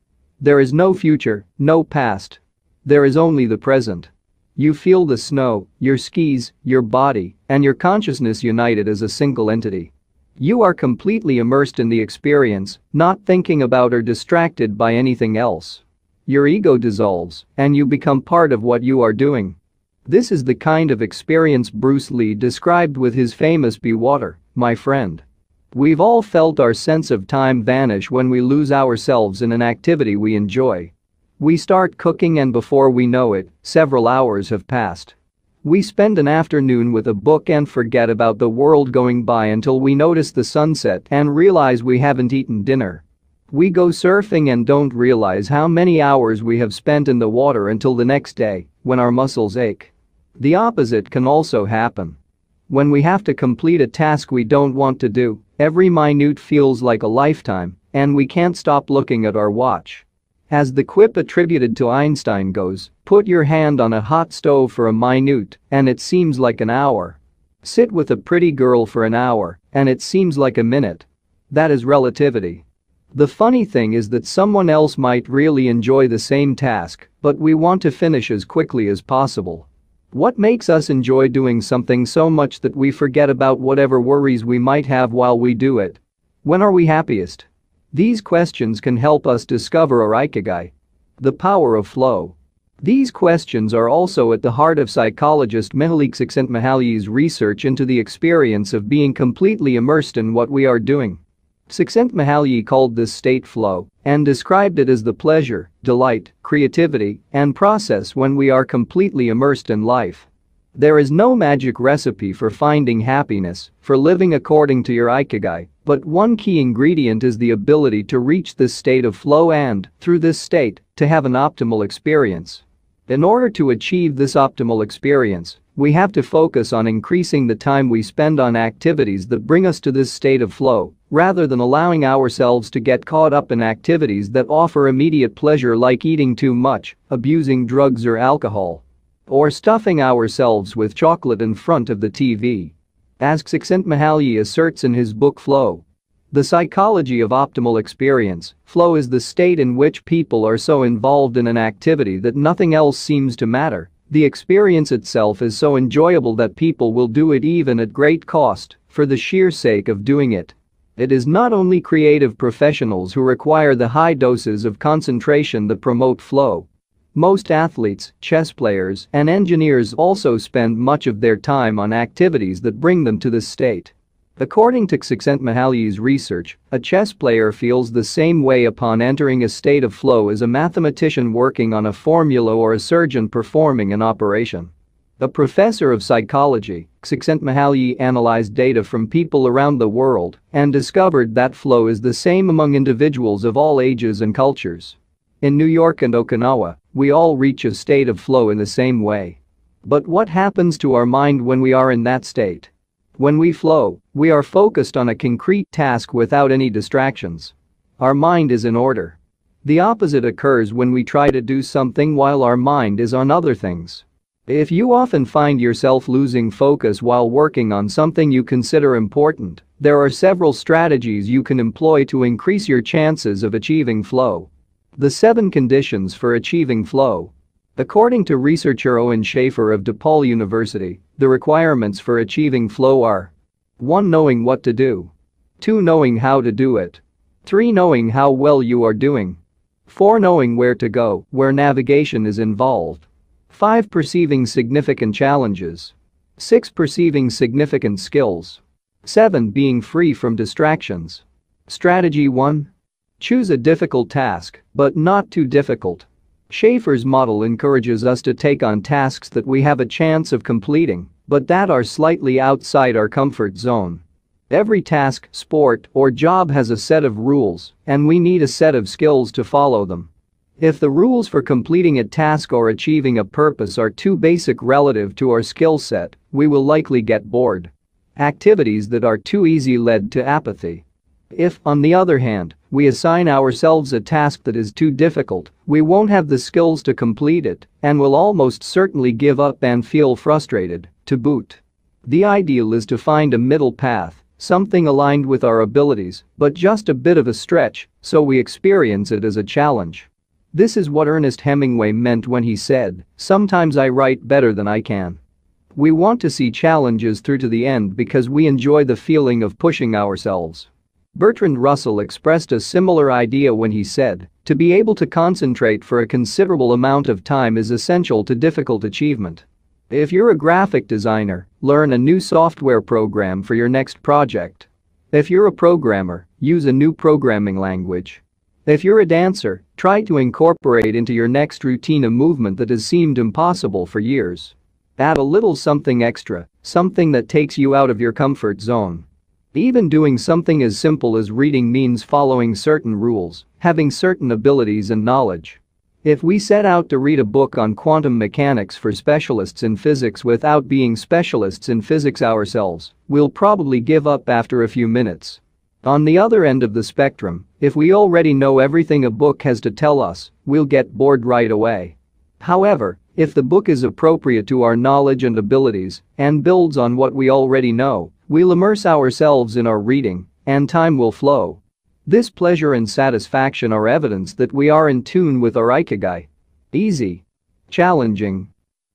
There is no future, no past. There is only the present. You feel the snow, your skis, your body, and your consciousness united as a single entity. You are completely immersed in the experience, not thinking about or distracted by anything else. Your ego dissolves, and you become part of what you are doing. This is the kind of experience Bruce Lee described with his famous "Be water, my friend." We've all felt our sense of time vanish when we lose ourselves in an activity we enjoy. We start cooking and before we know it, several hours have passed. We spend an afternoon with a book and forget about the world going by until we notice the sunset and realize we haven't eaten dinner. We go surfing and don't realize how many hours we have spent in the water until the next day, when our muscles ache. The opposite can also happen. When we have to complete a task we don't want to do, every minute feels like a lifetime, and we can't stop looking at our watch. As the quip attributed to Einstein goes, put your hand on a hot stove for a minute, and it seems like an hour. Sit with a pretty girl for an hour, and it seems like a minute. That is relativity. The funny thing is that someone else might really enjoy the same task, but we want to finish as quickly as possible. What makes us enjoy doing something so much that we forget about whatever worries we might have while we do it? When are we happiest? These questions can help us discover our Ikigai. The power of flow. These questions are also at the heart of psychologist Mihaly Csikszentmihalyi's research into the experience of being completely immersed in what we are doing. Csikszentmihalyi called this state flow and described it as the pleasure, delight, creativity, and process when we are completely immersed in life. There is no magic recipe for finding happiness, for living according to your Ikigai, but one key ingredient is the ability to reach this state of flow and, through this state, to have an optimal experience. In order to achieve this optimal experience, we have to focus on increasing the time we spend on activities that bring us to this state of flow, rather than allowing ourselves to get caught up in activities that offer immediate pleasure like eating too much, abusing drugs or alcohol, or stuffing ourselves with chocolate in front of the TV. As Csikszentmihalyi asserts in his book Flow, The Psychology of Optimal Experience, flow is the state in which people are so involved in an activity that nothing else seems to matter. The experience itself is so enjoyable that people will do it even at great cost, for the sheer sake of doing it. It is not only creative professionals who require the high doses of concentration that promote flow. Most athletes, chess players, and engineers also spend much of their time on activities that bring them to this state. According to Csikszentmihalyi's research, a chess player feels the same way upon entering a state of flow as a mathematician working on a formula or a surgeon performing an operation. A professor of psychology, Csikszentmihalyi analyzed data from people around the world and discovered that flow is the same among individuals of all ages and cultures. In New York and Okinawa, we all reach a state of flow in the same way. But what happens to our mind when we are in that state? When we flow, we are focused on a concrete task without any distractions. Our mind is in order. The opposite occurs when we try to do something while our mind is on other things. If you often find yourself losing focus while working on something you consider important, there are several strategies you can employ to increase your chances of achieving flow. The 7 conditions for achieving flow. According to researcher Owen Schaefer of DePaul University, the requirements for achieving flow are: 1. Knowing what to do. 2. Knowing how to do it. 3. Knowing how well you are doing. 4. Knowing where to go, where navigation is involved. 5. Perceiving significant challenges. 6. Perceiving significant skills. 7. Being free from distractions. Strategy 1. Choose a difficult task, but not too difficult. Schaefer's model encourages us to take on tasks that we have a chance of completing, but that are slightly outside our comfort zone. Every task, sport, or job has a set of rules, and we need a set of skills to follow them. If the rules for completing a task or achieving a purpose are too basic relative to our skill set, we will likely get bored. Activities that are too easy lead to apathy. If, on the other hand, we assign ourselves a task that is too difficult, we won't have the skills to complete it and will almost certainly give up and feel frustrated, to boot. The ideal is to find a middle path, something aligned with our abilities, but just a bit of a stretch, so we experience it as a challenge. This is what Ernest Hemingway meant when he said, "Sometimes I write better than I can." We want to see challenges through to the end because we enjoy the feeling of pushing ourselves. Bertrand Russell expressed a similar idea when he said, "To be able to concentrate for a considerable amount of time is essential to difficult achievement." If you're a graphic designer, learn a new software program for your next project. If you're a programmer, use a new programming language. If you're a dancer, try to incorporate into your next routine a movement that has seemed impossible for years. Add a little something extra, something that takes you out of your comfort zone. Even doing something as simple as reading means following certain rules, having certain abilities and knowledge. If we set out to read a book on quantum mechanics for specialists in physics without being specialists in physics ourselves, we'll probably give up after a few minutes. On the other end of the spectrum, if we already know everything a book has to tell us, we'll get bored right away. However, if the book is appropriate to our knowledge and abilities and builds on what we already know, we'll immerse ourselves in our reading, and time will flow. This pleasure and satisfaction are evidence that we are in tune with our Ikigai. Easy. Challenging.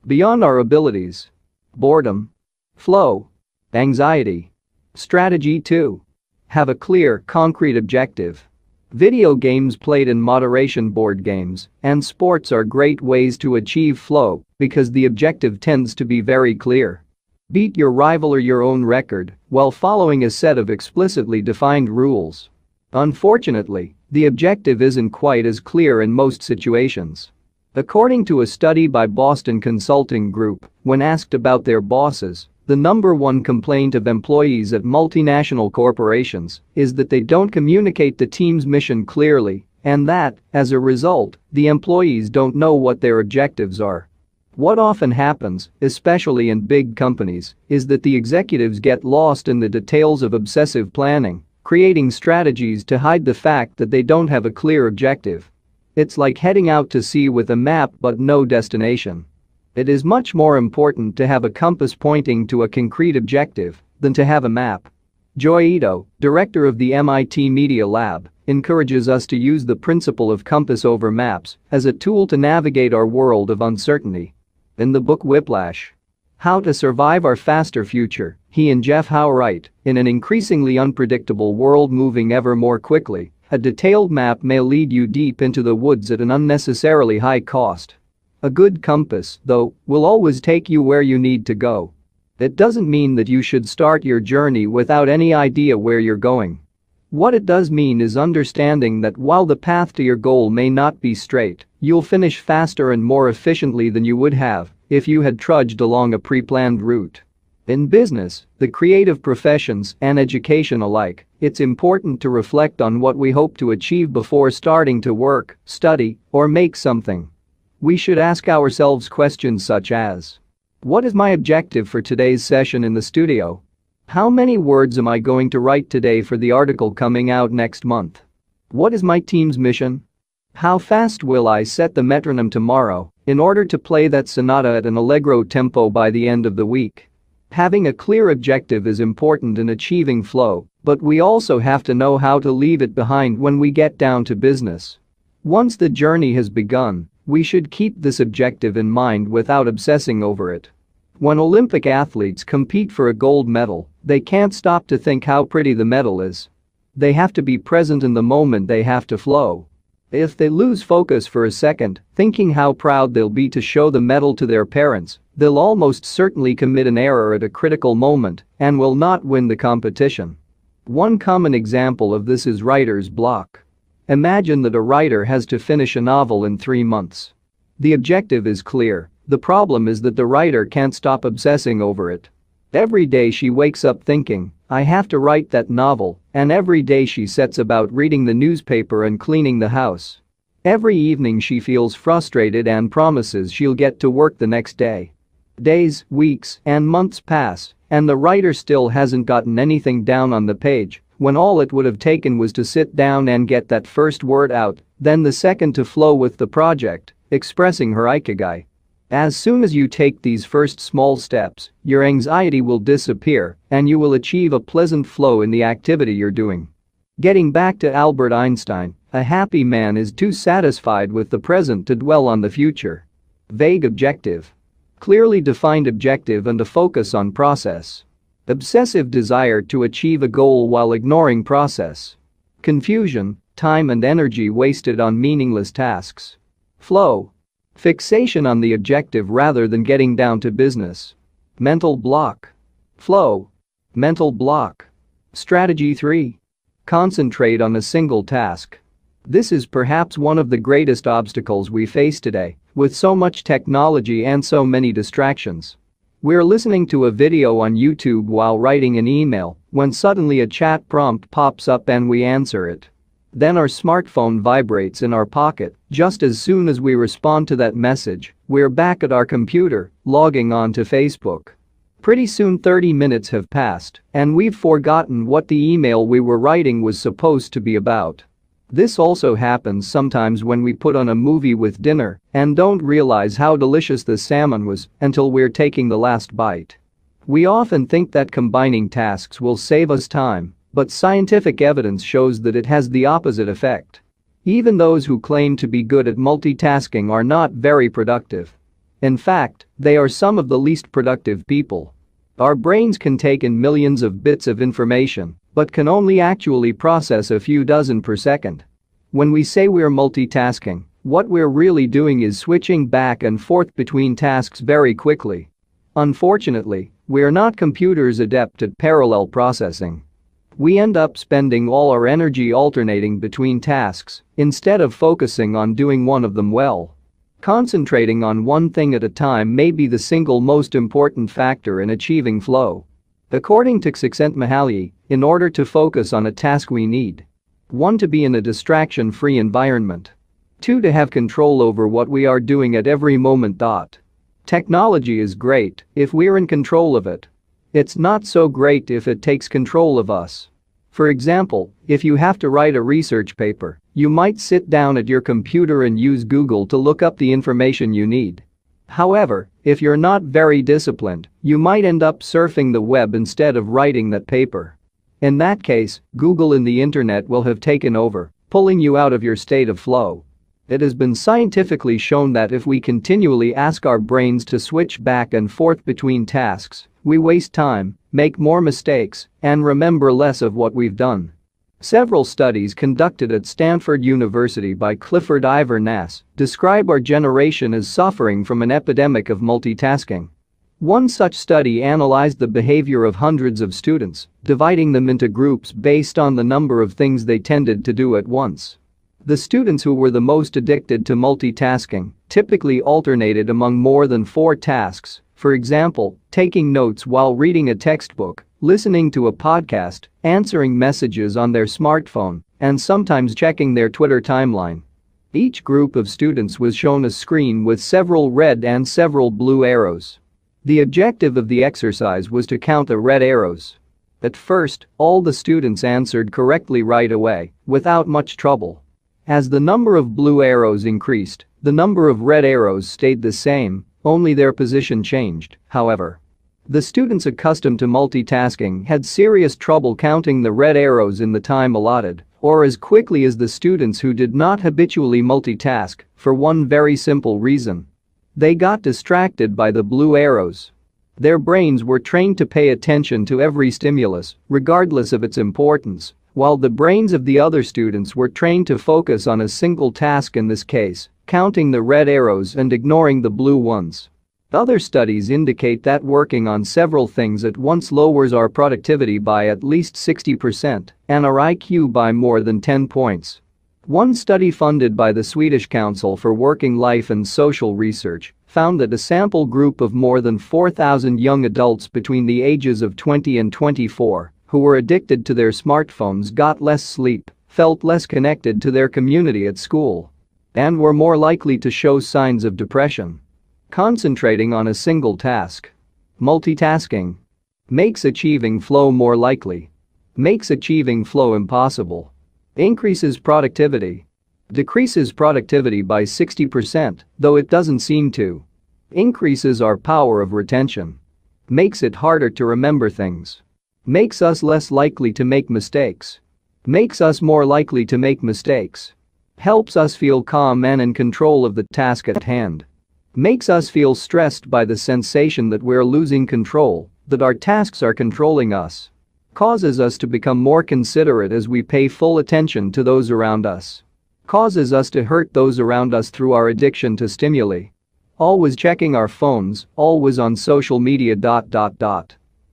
Beyond our abilities. Boredom. Flow. Anxiety. Strategy 2. Have a clear, concrete objective. Video games played in moderation, board games, and sports are great ways to achieve flow because the objective tends to be very clear. Beat your rival or your own record while following a set of explicitly defined rules. Unfortunately, the objective isn't quite as clear in most situations. According to a study by Boston Consulting Group, when asked about their bosses, the number one complaint of employees at multinational corporations is that they don't communicate the team's mission clearly and that, as a result, the employees don't know what their objectives are. What often happens, especially in big companies, is that the executives get lost in the details of obsessive planning, creating strategies to hide the fact that they don't have a clear objective. It's like heading out to sea with a map but no destination. It is much more important to have a compass pointing to a concrete objective than to have a map. Joy Ito, director of the MIT Media Lab, encourages us to use the principle of compass over maps as a tool to navigate our world of uncertainty. In the book Whiplash: How to Survive Our Faster Future, he and Jeff Howe write, in an increasingly unpredictable world moving ever more quickly, a detailed map may lead you deep into the woods at an unnecessarily high cost. A good compass, though, will always take you where you need to go. It doesn't mean that you should start your journey without any idea where you're going. What it does mean is understanding that while the path to your goal may not be straight, you'll finish faster and more efficiently than you would have if you had trudged along a pre-planned route. In business, the creative professions, and education alike, it's important to reflect on what we hope to achieve before starting to work, study, or make something. We should ask ourselves questions such as: what is my objective for today's session in the studio? How many words am I going to write today for the article coming out next month? What is my team's mission? How fast will I set the metronome tomorrow in order to play that sonata at an allegro tempo by the end of the week? Having a clear objective is important in achieving flow, but we also have to know how to leave it behind when we get down to business. Once the journey has begun, we should keep this objective in mind without obsessing over it. When Olympic athletes compete for a gold medal, they can't stop to think how pretty the medal is. They have to be present in the moment, they have to flow. If they lose focus for a second, thinking how proud they'll be to show the medal to their parents, they'll almost certainly commit an error at a critical moment and will not win the competition. One common example of this is writer's block. Imagine that a writer has to finish a novel in 3 months. The objective is clear. The problem is that the writer can't stop obsessing over it. Every day she wakes up thinking, I have to write that novel, and every day she sets about reading the newspaper and cleaning the house. Every evening she feels frustrated and promises she'll get to work the next day. Days, weeks, and months pass, and the writer still hasn't gotten anything down on the page, when all it would have taken was to sit down and get that first word out, then the second to flow with the project, expressing her Ikigai. As soon as you take these first small steps, your anxiety will disappear and you will achieve a pleasant flow in the activity you're doing. Getting back to Albert Einstein, a happy man is too satisfied with the present to dwell on the future. Vague objective. Clearly defined objective and a focus on process. Obsessive desire to achieve a goal while ignoring process. Confusion, time and energy wasted on meaningless tasks. Flow. Fixation on the objective rather than getting down to business. Mental block. Flow. Mental block. Strategy 3. Concentrate on a single task. This is perhaps one of the greatest obstacles we face today, with so much technology and so many distractions. We're listening to a video on YouTube while writing an email when suddenly a chat prompt pops up and we answer it. Then our smartphone vibrates in our pocket. Just as soon as we respond to that message, we're back at our computer, logging on to Facebook. Pretty soon 30 minutes have passed, and we've forgotten what the email we were writing was supposed to be about. This also happens sometimes when we put on a movie with dinner and don't realize how delicious the salmon was until we're taking the last bite. We often think that combining tasks will save us time, but scientific evidence shows that it has the opposite effect. Even those who claim to be good at multitasking are not very productive. In fact, they are some of the least productive people. Our brains can take in millions of bits of information, but can only actually process a few dozen per second. When we say we're multitasking, what we're really doing is switching back and forth between tasks very quickly. Unfortunately, we're not computers adept at parallel processing. We end up spending all our energy alternating between tasks instead of focusing on doing one of them well. Concentrating on one thing at a time may be the single most important factor in achieving flow. According to Csikszentmihalyi, in order to focus on a task we need 1. To be in a distraction-free environment. 2. To have control over what we are doing at every moment. Technology is great if we're in control of it. It's not so great if it takes control of us. For example, if you have to write a research paper, you might sit down at your computer and use Google to look up the information you need. However, if you're not very disciplined, you might end up surfing the web instead of writing that paper. In that case, Google and the internet will have taken over, pulling you out of your state of flow. It has been scientifically shown that if we continually ask our brains to switch back and forth between tasks, we waste time, make more mistakes, and remember less of what we've done. Several studies conducted at Stanford University by Clifford Ivor Nass describe our generation as suffering from an epidemic of multitasking. One such study analyzed the behavior of hundreds of students, dividing them into groups based on the number of things they tended to do at once. The students who were the most addicted to multitasking typically alternated among more than 4 tasks, for example, taking notes while reading a textbook, listening to a podcast, answering messages on their smartphone, and sometimes checking their Twitter timeline. Each group of students was shown a screen with several red and several blue arrows. The objective of the exercise was to count the red arrows. At first, all the students answered correctly right away, without much trouble. As the number of blue arrows increased, the number of red arrows stayed the same, only their position changed, however. The students accustomed to multitasking had serious trouble counting the red arrows in the time allotted, or as quickly as the students who did not habitually multitask, for one very simple reason. They got distracted by the blue arrows. Their brains were trained to pay attention to every stimulus, regardless of its importance, while the brains of the other students were trained to focus on a single task, in this case, counting the red arrows and ignoring the blue ones. Other studies indicate that working on several things at once lowers our productivity by at least 60% and our IQ by more than 10 points. One study funded by the Swedish Council for Working Life and Social Research found that a sample group of more than 4,000 young adults between the ages of 20 and 24 who were addicted to their smartphones got less sleep, felt less connected to their community at school, and were more likely to show signs of depression. Concentrating on a single task. Multitasking makes achieving flow more likely. Makes achieving flow impossible. Increases productivity. Decreases productivity by 60%, though it doesn't seem to. Increases our power of retention. Makes it harder to remember things. Makes us less likely to make mistakes. Makes us more likely to make mistakes. Helps us feel calm and in control of the task at hand. Makes us feel stressed by the sensation that we're losing control, that our tasks are controlling us. Causes us to become more considerate as we pay full attention to those around us. Causes us to hurt those around us through our addiction to stimuli. Always checking our phones, always on social media.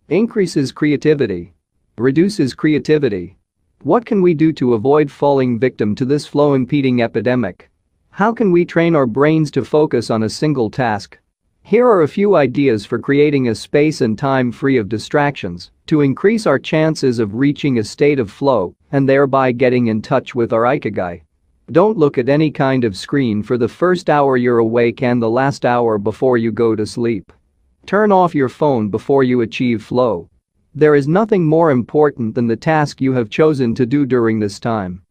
Increases creativity. Reduces creativity. What can we do to avoid falling victim to this flow-impeding epidemic? How can we train our brains to focus on a single task? Here are a few ideas for creating a space and time free of distractions to increase our chances of reaching a state of flow and thereby getting in touch with our Ikigai. Don't look at any kind of screen for the first hour you're awake and the last hour before you go to sleep. Turn off your phone before you achieve flow. There is nothing more important than the task you have chosen to do during this time.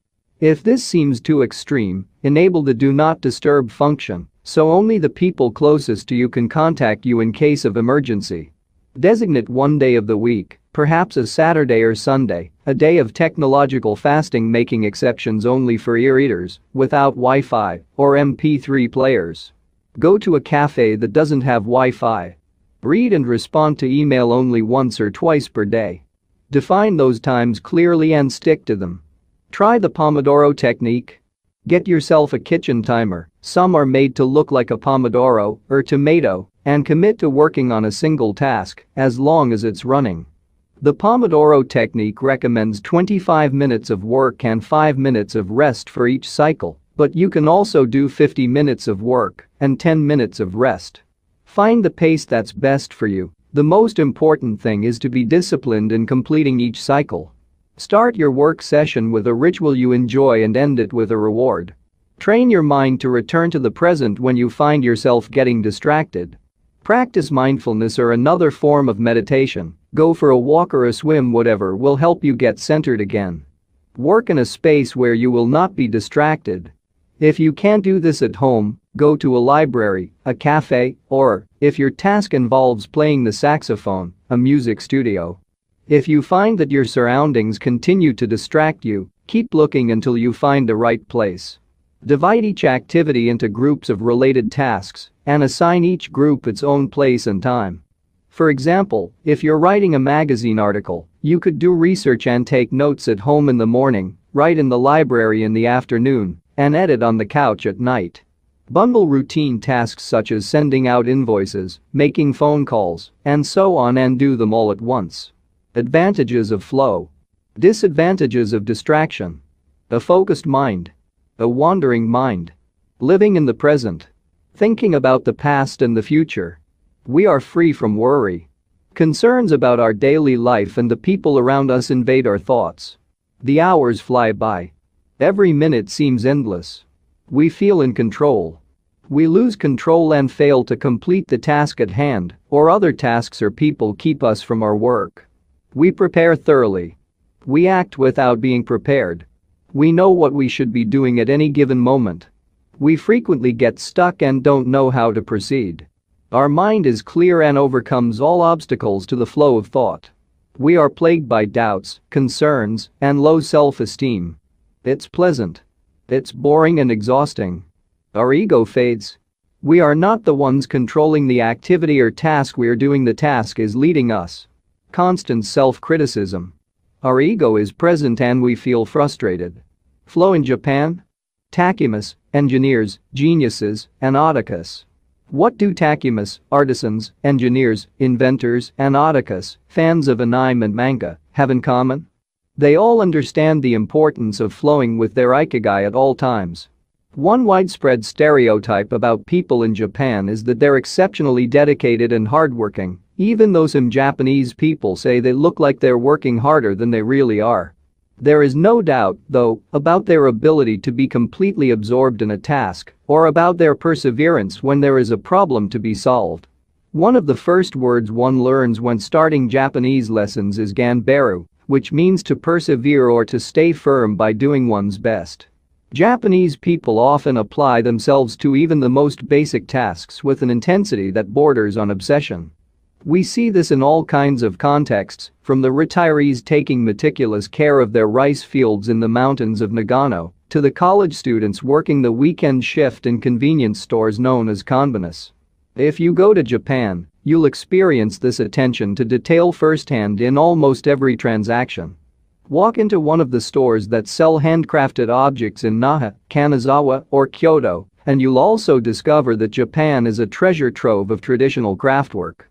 If this seems too extreme, enable the Do Not Disturb function, so only the people closest to you can contact you in case of emergency. Designate one day of the week, perhaps a Saturday or Sunday, a day of technological fasting, making exceptions only for ear-eaters, without Wi-Fi or MP3 players. Go to a cafe that doesn't have Wi-Fi. Read and respond to email only once or twice per day. Define those times clearly and stick to them. Try the Pomodoro technique. Get yourself a kitchen timer, some are made to look like a pomodoro or tomato, and commit to working on a single task as long as it's running. The Pomodoro technique recommends 25 minutes of work and 5 minutes of rest for each cycle, but you can also do 50 minutes of work and 10 minutes of rest. Find the pace that's best for you. The most important thing is to be disciplined in completing each cycle. Start your work session with a ritual you enjoy and end it with a reward. Train your mind to return to the present when you find yourself getting distracted. Practice mindfulness or another form of meditation. Go for a walk or a swim, whatever will help you get centered again. Work in a space where you will not be distracted. If you can't do this at home, go to a library, a cafe, or, if your task involves playing the saxophone, a music studio. If you find that your surroundings continue to distract you, keep looking until you find the right place. Divide each activity into groups of related tasks and assign each group its own place and time. For example, if you're writing a magazine article, you could do research and take notes at home in the morning, write in the library in the afternoon, and edit on the couch at night. Bundle routine tasks such as sending out invoices, making phone calls, and so on, and do them all at once. Advantages of flow. Disadvantages of distraction. A focused mind. A wandering mind. Living in the present. Thinking about the past and the future. We are free from worry. Concerns about our daily life and the people around us invade our thoughts. The hours fly by. Every minute seems endless. We feel in control. We lose control and fail to complete the task at hand, or other tasks or people keep us from our work. We prepare thoroughly. We act without being prepared. We know what we should be doing at any given moment. We frequently get stuck and don't know how to proceed. Our mind is clear and overcomes all obstacles to the flow of thought. We are plagued by doubts, concerns, and low self-esteem. It's pleasant. It's boring and exhausting. Our ego fades. We are not the ones controlling the activity or task we are doing, the task is leading us. Constant self-criticism. Our ego is present and we feel frustrated. Flow in Japan? Tachyimas, engineers, geniuses, and otakus. What do tachyimas, artisans, engineers, inventors, and otakus, fans of anime and manga, have in common? They all understand the importance of flowing with their ikigai at all times. One widespread stereotype about people in Japan is that they're exceptionally dedicated and hardworking, even though some Japanese people say they look like they're working harder than they really are. There is no doubt, though, about their ability to be completely absorbed in a task or about their perseverance when there is a problem to be solved. One of the first words one learns when starting Japanese lessons is ganbaru, which means to persevere or to stay firm by doing one's best. Japanese people often apply themselves to even the most basic tasks with an intensity that borders on obsession. We see this in all kinds of contexts, from the retirees taking meticulous care of their rice fields in the mountains of Nagano to the college students working the weekend shift in convenience stores known as konbinus. If you go to Japan, you'll experience this attention to detail firsthand in almost every transaction. Walk into one of the stores that sell handcrafted objects in Naha, Kanazawa, or Kyoto, and you'll also discover that Japan is a treasure trove of traditional craftwork.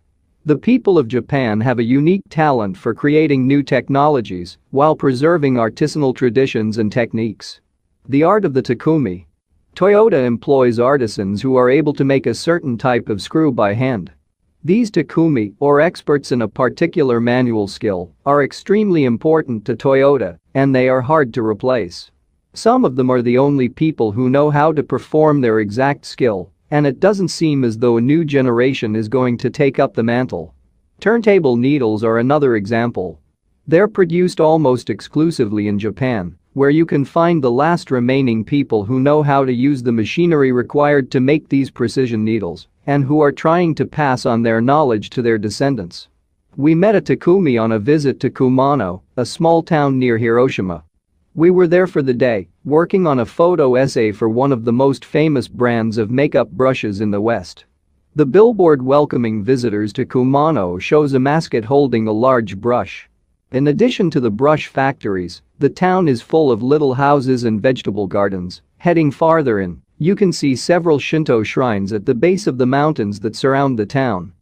The people of Japan have a unique talent for creating new technologies while preserving artisanal traditions and techniques. The art of the takumi. Toyota employs artisans who are able to make a certain type of screw by hand. These takumi, or experts in a particular manual skill, are extremely important to Toyota, and they are hard to replace. Some of them are the only people who know how to perform their exact skill, and it doesn't seem as though a new generation is going to take up the mantle. Turntable needles are another example. They're produced almost exclusively in Japan, where you can find the last remaining people who know how to use the machinery required to make these precision needles and who are trying to pass on their knowledge to their descendants. We met a takumi on a visit to Kumano, a small town near Hiroshima. We were there for the day, working on a photo essay for one of the most famous brands of makeup brushes in the West. The billboard welcoming visitors to Kumano shows a mascot holding a large brush. In addition to the brush factories, the town is full of little houses and vegetable gardens. Heading farther in, you can see several Shinto shrines at the base of the mountains that surround the town.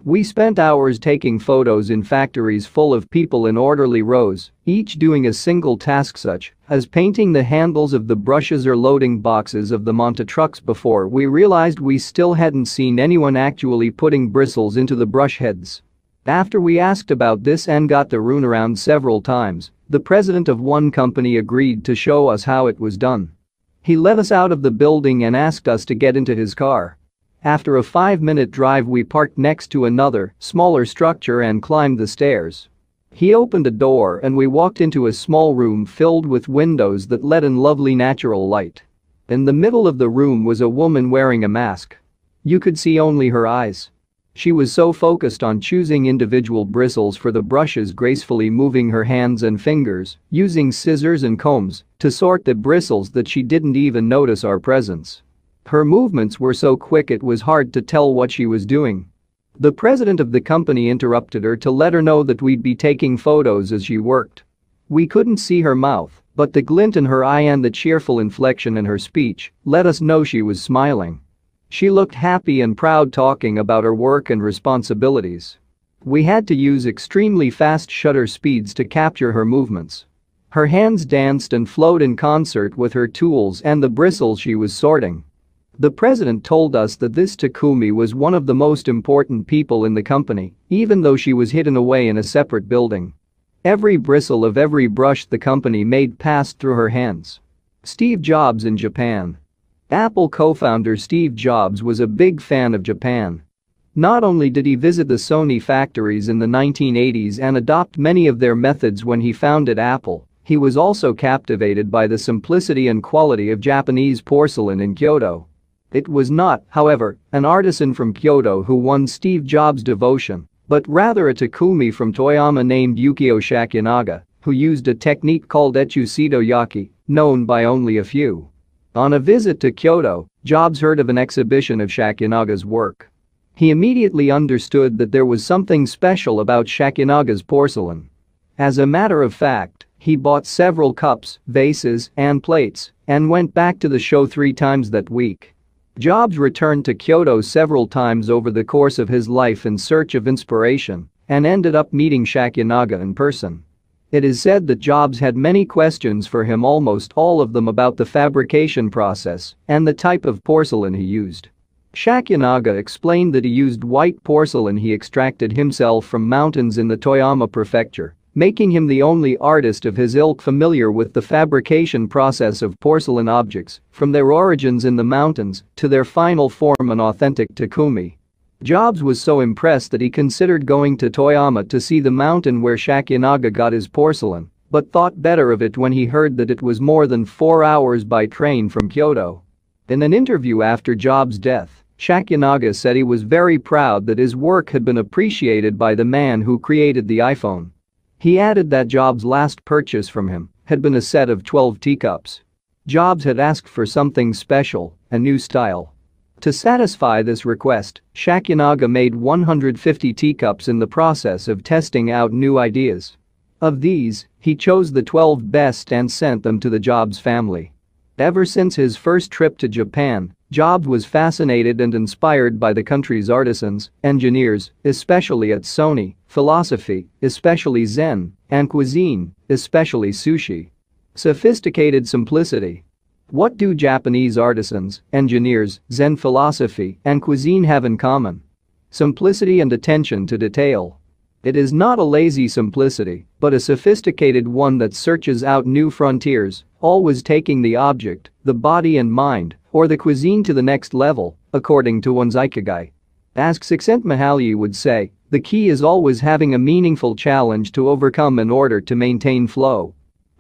We spent hours taking photos in factories full of people in orderly rows, each doing a single task such as painting the handles of the brushes or loading boxes of the Monta trucks before we realized we still hadn't seen anyone actually putting bristles into the brush heads. After we asked about this and got the runaround several times, the president of one company agreed to show us how it was done. He let us out of the building and asked us to get into his car. After a 5-minute drive we parked next to another, smaller structure and climbed the stairs. He opened a door and we walked into a small room filled with windows that let in lovely natural light. In the middle of the room was a woman wearing a mask. You could see only her eyes. She was so focused on choosing individual bristles for the brushes, gracefully moving her hands and fingers, using scissors and combs to sort the bristles, that she didn't even notice our presence. Her movements were so quick it was hard to tell what she was doing. The president of the company interrupted her to let her know that we'd be taking photos as she worked. We couldn't see her mouth, but the glint in her eye and the cheerful inflection in her speech let us know she was smiling. She looked happy and proud, talking about her work and responsibilities. We had to use extremely fast shutter speeds to capture her movements. Her hands danced and flowed in concert with her tools and the bristles she was sorting. The president told us that this takumi was one of the most important people in the company, even though she was hidden away in a separate building. Every bristle of every brush the company made passed through her hands. Steve Jobs in Japan. Apple co-founder Steve Jobs was a big fan of Japan. Not only did he visit the Sony factories in the 1980s and adopt many of their methods when he founded Apple, he was also captivated by the simplicity and quality of Japanese porcelain in Kyoto. It was not, however, an artisan from Kyoto who won Steve Jobs' devotion, but rather a Takumi from Toyama named Yukio Shakyanaga, who used a technique called Etsusido Yaki, known by only a few. On a visit to Kyoto, Jobs heard of an exhibition of Shakyanaga's work. He immediately understood that there was something special about Shakyanaga's porcelain. As a matter of fact, he bought several cups, vases, and plates and went back to the show 3 times that week. Jobs returned to Kyoto several times over the course of his life in search of inspiration and ended up meeting Shakyanaga in person. It is said that Jobs had many questions for him, almost all of them about the fabrication process and the type of porcelain he used. Shakyanaga explained that he used white porcelain he extracted himself from mountains in the Toyama prefecture, making him the only artist of his ilk familiar with the fabrication process of porcelain objects, from their origins in the mountains to their final form, an authentic Takumi. Jobs was so impressed that he considered going to Toyama to see the mountain where Shakyanaga got his porcelain, but thought better of it when he heard that it was more than 4 hours by train from Kyoto. In an interview after Jobs' death, Shakyanaga said he was very proud that his work had been appreciated by the man who created the iPhone. He added that Jobs' last purchase from him had been a set of 12 teacups. Jobs had asked for something special, a new style. To satisfy this request, Shakyanaga made 150 teacups in the process of testing out new ideas. Of these, he chose the 12 best and sent them to the Jobs family. Ever since his first trip to Japan, Jobs was fascinated and inspired by the country's artisans, engineers, especially at Sony, philosophy, especially Zen, and cuisine, especially sushi. Sophisticated simplicity. What do Japanese artisans, engineers, Zen philosophy, and cuisine have in common? Simplicity and attention to detail. It is not a lazy simplicity, but a sophisticated one that searches out new frontiers, always taking the object, the body and mind, or the cuisine to the next level, according to one's Ikigai. As Csikszentmihalyi would say, the key is always having a meaningful challenge to overcome in order to maintain flow.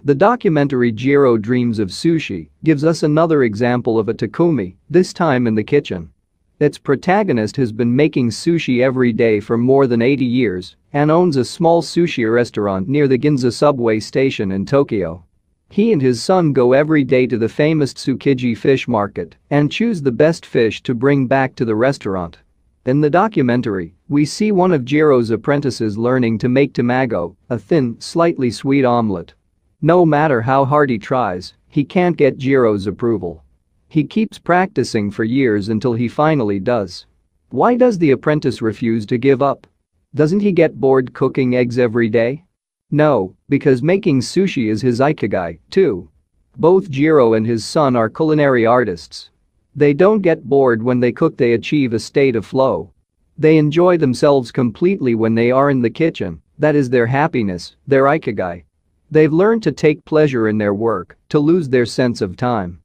The documentary Jiro Dreams of Sushi gives us another example of a Takumi, this time in the kitchen. Its protagonist has been making sushi every day for more than 80 years and owns a small sushi restaurant near the Ginza subway station in Tokyo. He and his son go every day to the famous Tsukiji fish market and choose the best fish to bring back to the restaurant. In the documentary, we see one of Jiro's apprentices learning to make tamago, a thin, slightly sweet omelette. No matter how hard he tries, he can't get Jiro's approval. He keeps practicing for years until he finally does. Why does the apprentice refuse to give up? Doesn't he get bored cooking eggs every day? No, because making sushi is his Ikigai, too. Both Jiro and his son are culinary artists. They don't get bored when they cook, they achieve a state of flow. They enjoy themselves completely when they are in the kitchen, that is their happiness, their Ikigai. They've learned to take pleasure in their work, to lose their sense of time.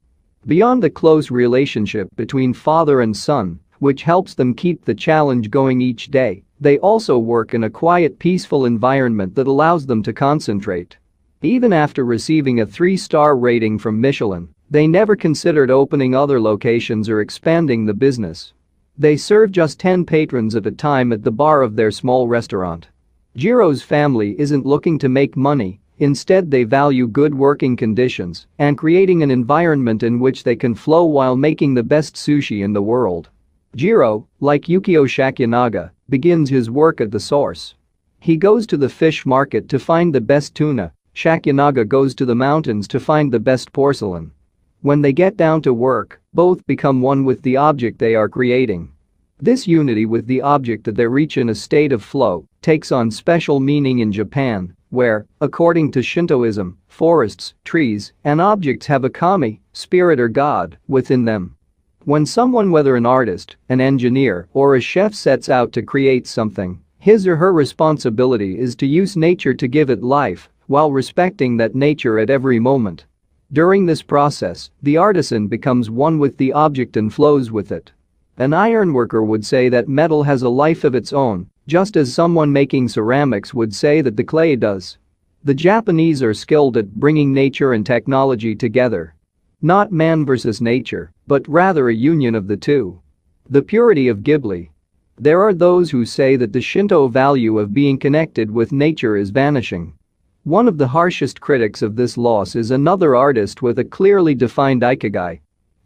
Beyond the close relationship between father and son, which helps them keep the challenge going each day, they also work in a quiet, peaceful environment that allows them to concentrate. Even after receiving a 3-star rating from Michelin, they never considered opening other locations or expanding the business. They serve just 10 patrons at a time at the bar of their small restaurant. Jiro's family isn't looking to make money. Instead, they value good working conditions and creating an environment in which they can flow while making the best sushi in the world. Jiro, like Yukio Shakyanaga, begins his work at the source. He goes to the fish market to find the best tuna. Shakyanaga goes to the mountains to find the best porcelain. When they get down to work, both become one with the object they are creating. This unity with the object that they reach in a state of flow takes on special meaning in Japan, where, according to Shintoism, forests, trees, and objects have a kami, spirit or god, within them. When someone, whether an artist, an engineer, or a chef, sets out to create something, his or her responsibility is to use nature to give it life, while respecting that nature at every moment. During this process, the artisan becomes one with the object and flows with it. An ironworker would say that metal has a life of its own, just as someone making ceramics would say that the clay does. The Japanese are skilled at bringing nature and technology together. Not man versus nature, but rather a union of the two. The purity of Ghibli. There are those who say that the Shinto value of being connected with nature is vanishing. One of the harshest critics of this loss is another artist with a clearly defined Ikigai.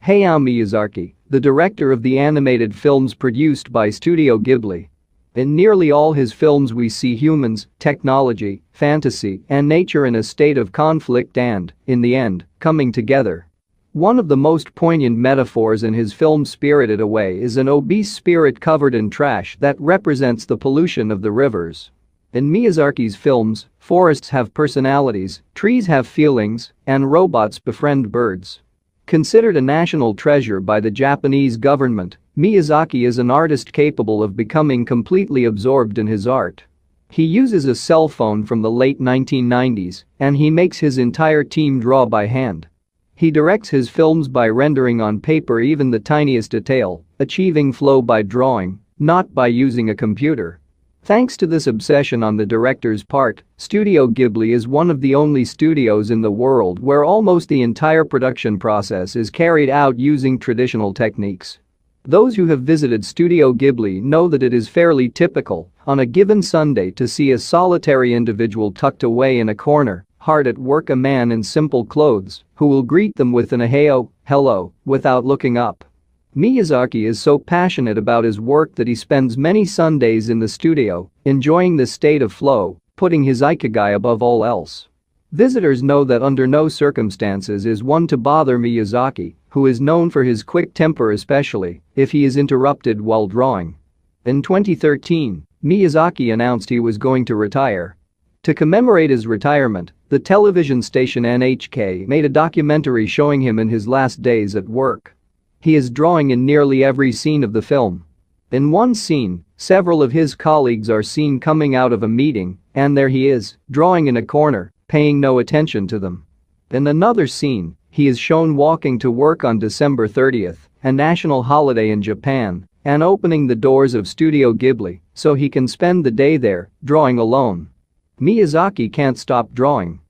Hayao Miyazaki, the director of the animated films produced by Studio Ghibli. In nearly all his films we see humans, technology, fantasy, and nature in a state of conflict and, in the end, coming together. One of the most poignant metaphors in his film Spirited Away is an obese spirit covered in trash that represents the pollution of the rivers. In Miyazaki's films, forests have personalities, trees have feelings, and robots befriend birds. Considered a national treasure by the Japanese government, Miyazaki is an artist capable of becoming completely absorbed in his art. He uses a cell phone from the late 1990s, and he makes his entire team draw by hand. He directs his films by rendering on paper even the tiniest detail, achieving flow by drawing, not by using a computer. Thanks to this obsession on the director's part, Studio Ghibli is one of the only studios in the world where almost the entire production process is carried out using traditional techniques. Those who have visited Studio Ghibli know that it is fairly typical, on a given Sunday, to see a solitary individual tucked away in a corner, hard at work, a man in simple clothes, who will greet them with an "Aheo, hello," without looking up. Miyazaki is so passionate about his work that he spends many Sundays in the studio, enjoying the state of flow, putting his Ikigai above all else. Visitors know that under no circumstances is one to bother Miyazaki, who is known for his quick temper, especially if he is interrupted while drawing. In 2013, Miyazaki announced he was going to retire. To commemorate his retirement, the television station NHK made a documentary showing him in his last days at work. He is drawing in nearly every scene of the film. In one scene, several of his colleagues are seen coming out of a meeting, and there he is, drawing in a corner, paying no attention to them. In another scene, he is shown walking to work on December 30th, a national holiday in Japan, and opening the doors of Studio Ghibli so he can spend the day there, drawing alone. Miyazaki can't stop drawing.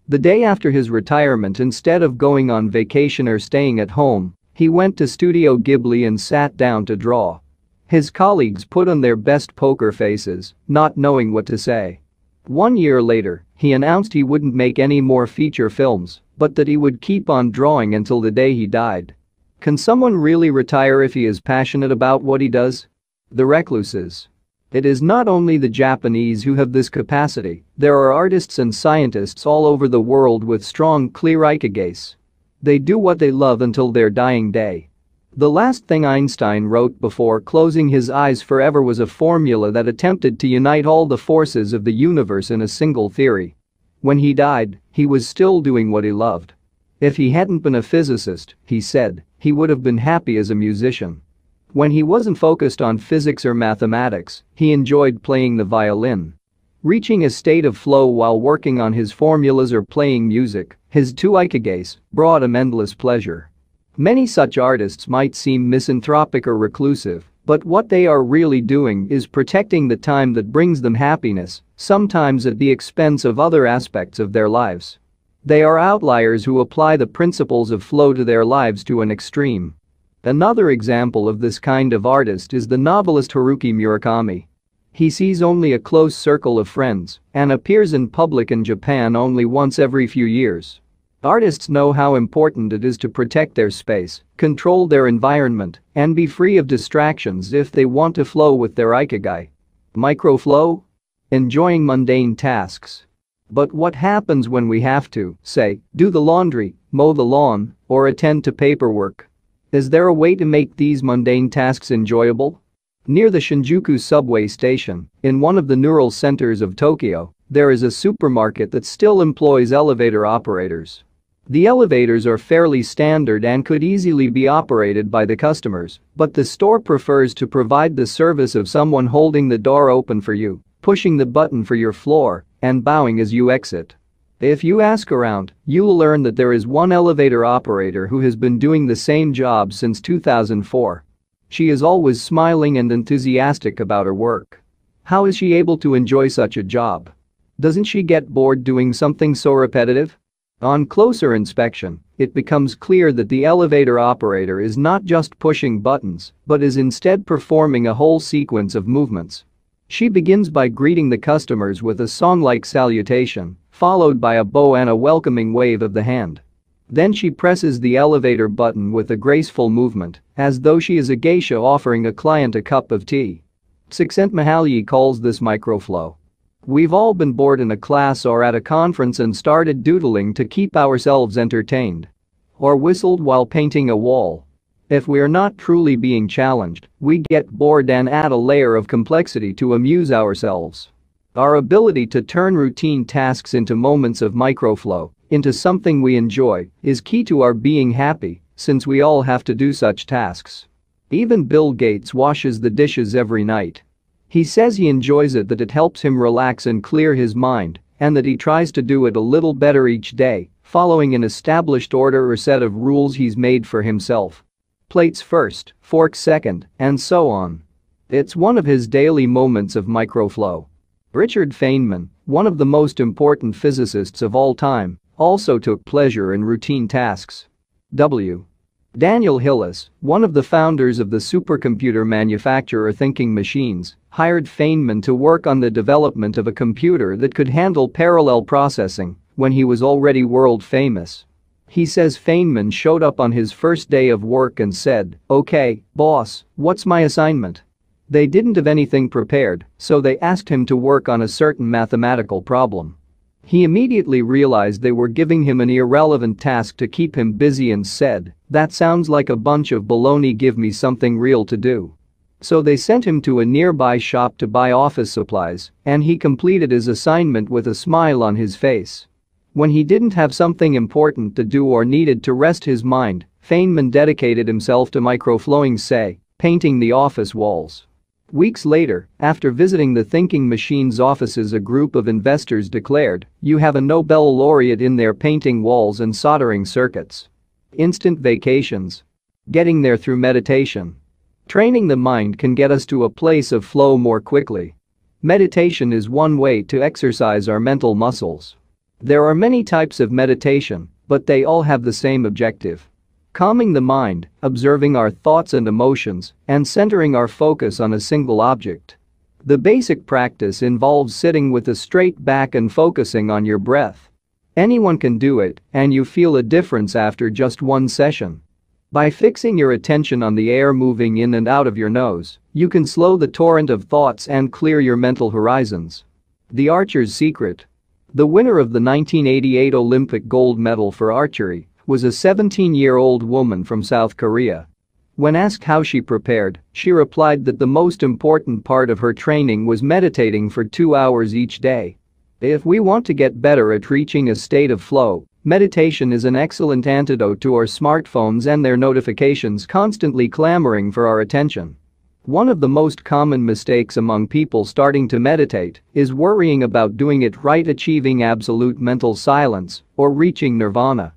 The day after his retirement, instead of going on vacation or staying at home, he went to Studio Ghibli and sat down to draw. His colleagues put on their best poker faces, not knowing what to say. 1 year later, he announced he wouldn't make any more feature films, but that he would keep on drawing until the day he died. Can someone really retire if he is passionate about what he does? The recluses. It is not only the Japanese who have this capacity, there are artists and scientists all over the world with strong, clear ikigais. They do what they love until their dying day. The last thing Einstein wrote before closing his eyes forever was a formula that attempted to unite all the forces of the universe in a single theory. When he died, he was still doing what he loved. If he hadn't been a physicist, he said, he would have been happy as a musician. When he wasn't focused on physics or mathematics, he enjoyed playing the violin. Reaching a state of flow while working on his formulas or playing music, his two ikigais, brought him endless pleasure. Many such artists might seem misanthropic or reclusive, but what they are really doing is protecting the time that brings them happiness, sometimes at the expense of other aspects of their lives. They are outliers who apply the principles of flow to their lives to an extreme. Another example of this kind of artist is the novelist Haruki Murakami. He sees only a close circle of friends and appears in public in Japan only once every few years. Artists know how important it is to protect their space, control their environment, and be free of distractions if they want to flow with their ikigai. Microflow? Enjoying mundane tasks. But what happens when we have to, say, do the laundry, mow the lawn, or attend to paperwork? Is there a way to make these mundane tasks enjoyable? Near the Shinjuku subway station, in one of the neural centers of Tokyo, there is a supermarket that still employs elevator operators. The elevators are fairly standard and could easily be operated by the customers, but the store prefers to provide the service of someone holding the door open for you, pushing the button for your floor, and bowing as you exit. If you ask around, you'll learn that there is one elevator operator who has been doing the same job since 2004. She is always smiling and enthusiastic about her work. How is she able to enjoy such a job? Doesn't she get bored doing something so repetitive? On closer inspection, it becomes clear that the elevator operator is not just pushing buttons, but is instead performing a whole sequence of movements. She begins by greeting the customers with a song-like salutation, followed by a bow and a welcoming wave of the hand. Then she presses the elevator button with a graceful movement, as though she is a geisha offering a client a cup of tea. Csikszentmihalyi calls this microflow. We've all been bored in a class or at a conference and started doodling to keep ourselves entertained. Or whistled while painting a wall. If we're not truly being challenged, we get bored and add a layer of complexity to amuse ourselves. Our ability to turn routine tasks into moments of microflow, into something we enjoy, is key to our being happy, since we all have to do such tasks. Even Bill Gates washes the dishes every night. He says he enjoys it, that it helps him relax and clear his mind, and that he tries to do it a little better each day, following an established order or set of rules he's made for himself. Plates first, forks second, and so on. It's one of his daily moments of microflow. Richard Feynman, one of the most important physicists of all time, also took pleasure in routine tasks. W. Daniel Hillis, one of the founders of the supercomputer manufacturer Thinking Machines, hired Feynman to work on the development of a computer that could handle parallel processing when he was already world famous. He says Feynman showed up on his first day of work and said, "Okay, boss, what's my assignment?" They didn't have anything prepared, so they asked him to work on a certain mathematical problem. He immediately realized they were giving him an irrelevant task to keep him busy and said, "That sounds like a bunch of baloney, give me something real to do." So they sent him to a nearby shop to buy office supplies, and he completed his assignment with a smile on his face. When he didn't have something important to do or needed to rest his mind, Feynman dedicated himself to microflowing, say, painting the office walls. Weeks later, after visiting the Thinking Machines offices, a group of investors declared, "You have a Nobel laureate in there painting walls and soldering circuits." Instant vacations. Getting there through meditation. Training the mind can get us to a place of flow more quickly. Meditation is one way to exercise our mental muscles. There are many types of meditation, but they all have the same objective: calming the mind, observing our thoughts and emotions, and centering our focus on a single object. The basic practice involves sitting with a straight back and focusing on your breath. Anyone can do it, and you feel a difference after just one session. By fixing your attention on the air moving in and out of your nose, you can slow the torrent of thoughts and clear your mental horizons. The Archer's Secret. The winner of the 1988 Olympic gold medal for archery was a 17-year-old woman from South Korea. When asked how she prepared, she replied that the most important part of her training was meditating for 2 hours each day. If we want to get better at reaching a state of flow, meditation is an excellent antidote to our smartphones and their notifications constantly clamoring for our attention. One of the most common mistakes among people starting to meditate is worrying about doing it right, achieving absolute mental silence, or reaching nirvana.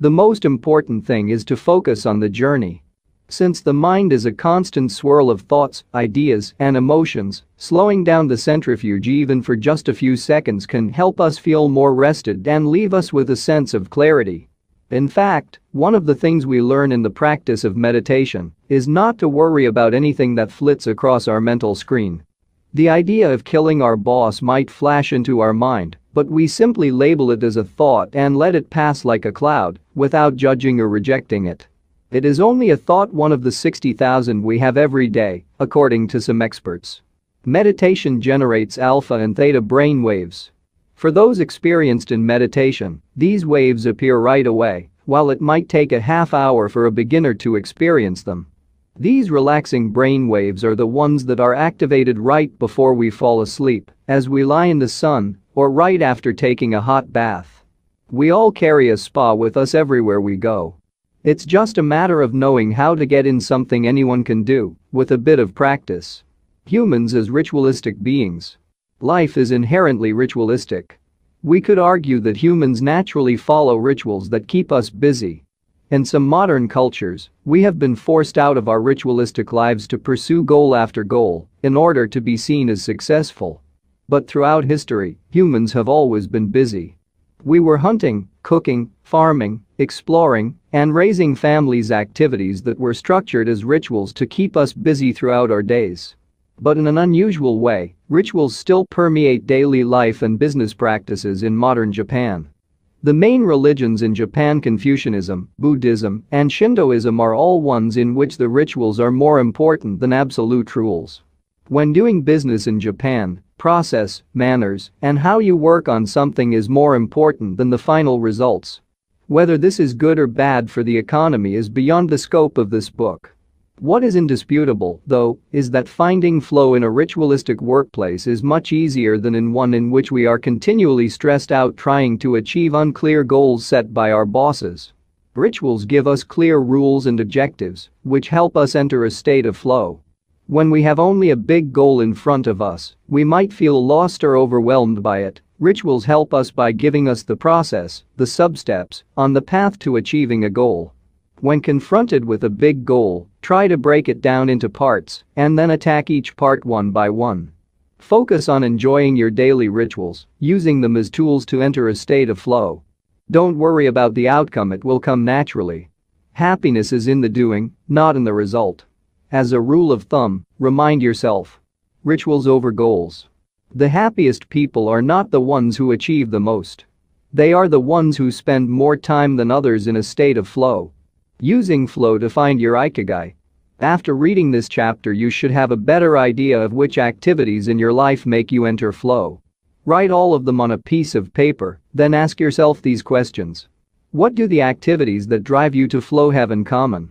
The most important thing is to focus on the journey. Since the mind is a constant swirl of thoughts, ideas, and emotions, slowing down the centrifuge even for just a few seconds can help us feel more rested and leave us with a sense of clarity. In fact, one of the things we learn in the practice of meditation is not to worry about anything that flits across our mental screen. The idea of killing our boss might flash into our mind, but we simply label it as a thought and let it pass like a cloud, without judging or rejecting it. It is only a thought, one of the 60,000 we have every day, according to some experts. Meditation generates alpha and theta brain waves. For those experienced in meditation, these waves appear right away, while it might take a half hour for a beginner to experience them. These relaxing brain waves are the ones that are activated right before we fall asleep, as we lie in the sun, or right after taking a hot bath. We all carry a spa with us everywhere we go. It's just a matter of knowing how to get in, something anyone can do, with a bit of practice. Humans as ritualistic beings. Life is inherently ritualistic. We could argue that humans naturally follow rituals that keep us busy. In some modern cultures, we have been forced out of our ritualistic lives to pursue goal after goal in order to be seen as successful. But throughout history, humans have always been busy. We were hunting, cooking, farming, exploring, and raising families, activities that were structured as rituals to keep us busy throughout our days. But in an unusual way, rituals still permeate daily life and business practices in modern Japan. The main religions in Japan, Confucianism, Buddhism, and Shintoism, are all ones in which the rituals are more important than absolute rules. When doing business in Japan, process, manners, and how you work on something is more important than the final results. Whether this is good or bad for the economy is beyond the scope of this book. What is indisputable, though, is that finding flow in a ritualistic workplace is much easier than in one in which we are continually stressed out trying to achieve unclear goals set by our bosses. Rituals give us clear rules and objectives, which help us enter a state of flow. When we have only a big goal in front of us, we might feel lost or overwhelmed by it. Rituals help us by giving us the process, the sub-steps, on the path to achieving a goal. When confronted with a big goal, try to break it down into parts and then attack each part one by one. Focus on enjoying your daily rituals, using them as tools to enter a state of flow. Don't worry about the outcome, it will come naturally. Happiness is in the doing, not in the result. As a rule of thumb, remind yourself: rituals over goals. The happiest people are not the ones who achieve the most. They are the ones who spend more time than others in a state of flow. Using flow to find your Ikigai. After reading this chapter, you should have a better idea of which activities in your life make you enter flow. Write all of them on a piece of paper, then ask yourself these questions. What do the activities that drive you to flow have in common?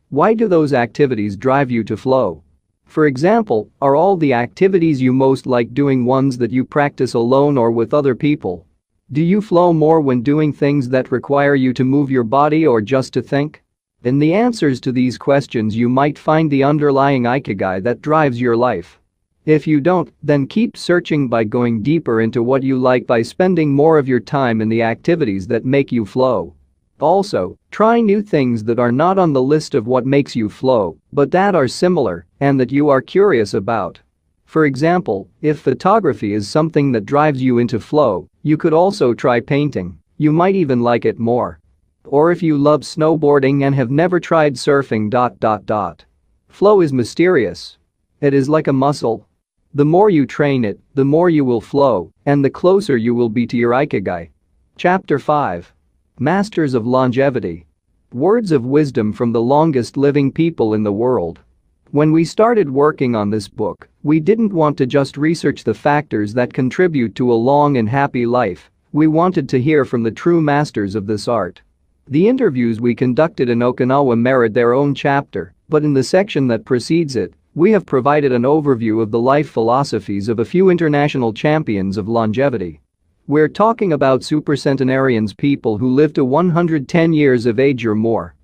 Why do those activities drive you to flow? For example, are all the activities you most like doing ones that you practice alone or with other people? Do you flow more when doing things that require you to move your body or just to think? In the answers to these questions, you might find the underlying Ikigai that drives your life. If you don't, then keep searching by going deeper into what you like, by spending more of your time in the activities that make you flow. Also, try new things that are not on the list of what makes you flow, but that are similar and that you are curious about. For example, if photography is something that drives you into flow, you could also try painting. You might even like it more. Or if you love snowboarding and have never tried surfing. Flow is mysterious. It is like a muscle. The more you train it, the more you will flow, and the closer you will be to your Ikigai. Chapter 5. Masters of Longevity. Words of wisdom from the longest living people in the world. When we started working on this book, we didn't want to just research the factors that contribute to a long and happy life. We wanted to hear from the true masters of this art. The interviews we conducted in Okinawa merit their own chapter, but in the section that precedes it, we have provided an overview of the life philosophies of a few international champions of longevity. We're talking about supercentenarians, people who live to 110 years of age or more.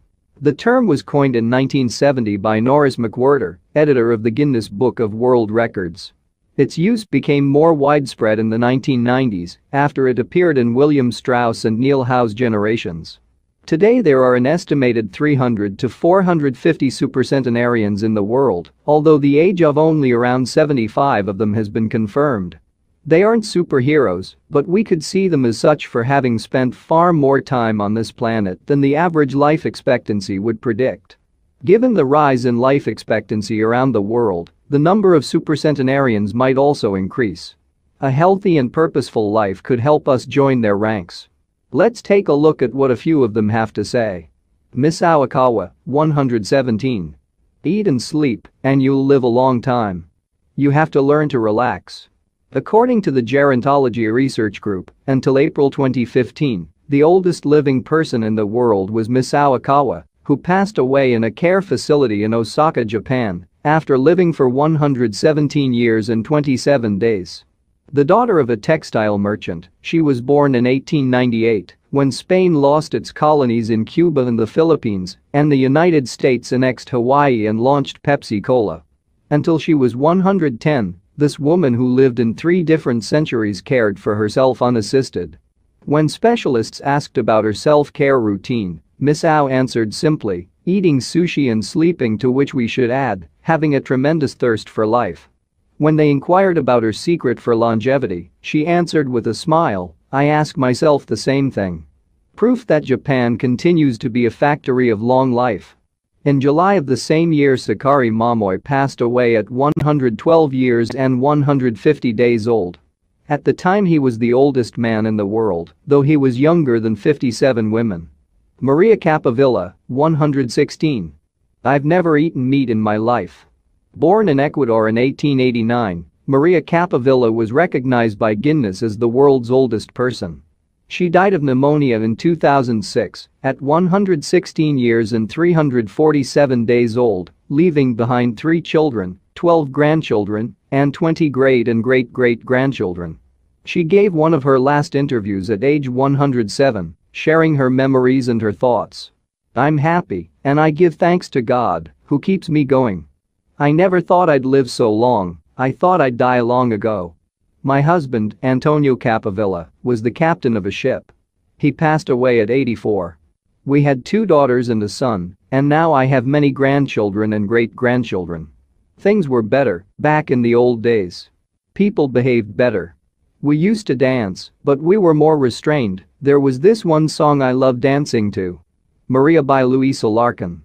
The term was coined in 1970 by Norris McWhirter, editor of the Guinness Book of World Records. Its use became more widespread in the 1990s after it appeared in William Strauss and Neil Howe's Generations. Today there are an estimated 300 to 450 supercentenarians in the world, although the age of only around 75 of them has been confirmed. They aren't superheroes, but we could see them as such for having spent far more time on this planet than the average life expectancy would predict. Given the rise in life expectancy around the world, the number of supercentenarians might also increase. A healthy and purposeful life could help us join their ranks. Let's take a look at what a few of them have to say. Miss Awakawa, 117. Eat and sleep, and you'll live a long time. You have to learn to relax. According to the Gerontology Research Group, until April 2015, the oldest living person in the world was Miss Awakawa, who passed away in a care facility in Osaka, Japan, after living for 117 years and 27 days. The daughter of a textile merchant, she was born in 1898 when Spain lost its colonies in Cuba and the Philippines, and the United States annexed Hawaii and launched Pepsi-Cola. Until she was 110, this woman who lived in 3 different centuries cared for herself unassisted. When specialists asked about her self-care routine, Miss Ao answered simply, eating sushi and sleeping, to which we should add, having a tremendous thirst for life. When they inquired about her secret for longevity, she answered with a smile, I ask myself the same thing. Proof that Japan continues to be a factory of long life. In July of the same year, Sakari Momoi passed away at 112 years and 150 days old. At the time, he was the oldest man in the world, though he was younger than 57 women. Maria Capavilla, 116. I've never eaten meat in my life. Born in Ecuador in 1889, Maria Capavilla was recognized by Guinness as the world's oldest person. She died of pneumonia in 2006 at 116 years and 347 days old, leaving behind 3 children, 12 grandchildren, and 20 great and great-great-grandchildren. She gave one of her last interviews at age 107, sharing her memories and her thoughts. I'm happy, and I give thanks to God, who keeps me going. I never thought I'd live so long, I thought I'd die long ago. My husband, Antonio Capavilla, was the captain of a ship. He passed away at 84. We had 2 daughters and a son, and now I have many grandchildren and great-grandchildren. Things were better back in the old days. People behaved better. We used to dance, but we were more restrained. There was this one song I loved dancing to. Maria by Louisa Larkin.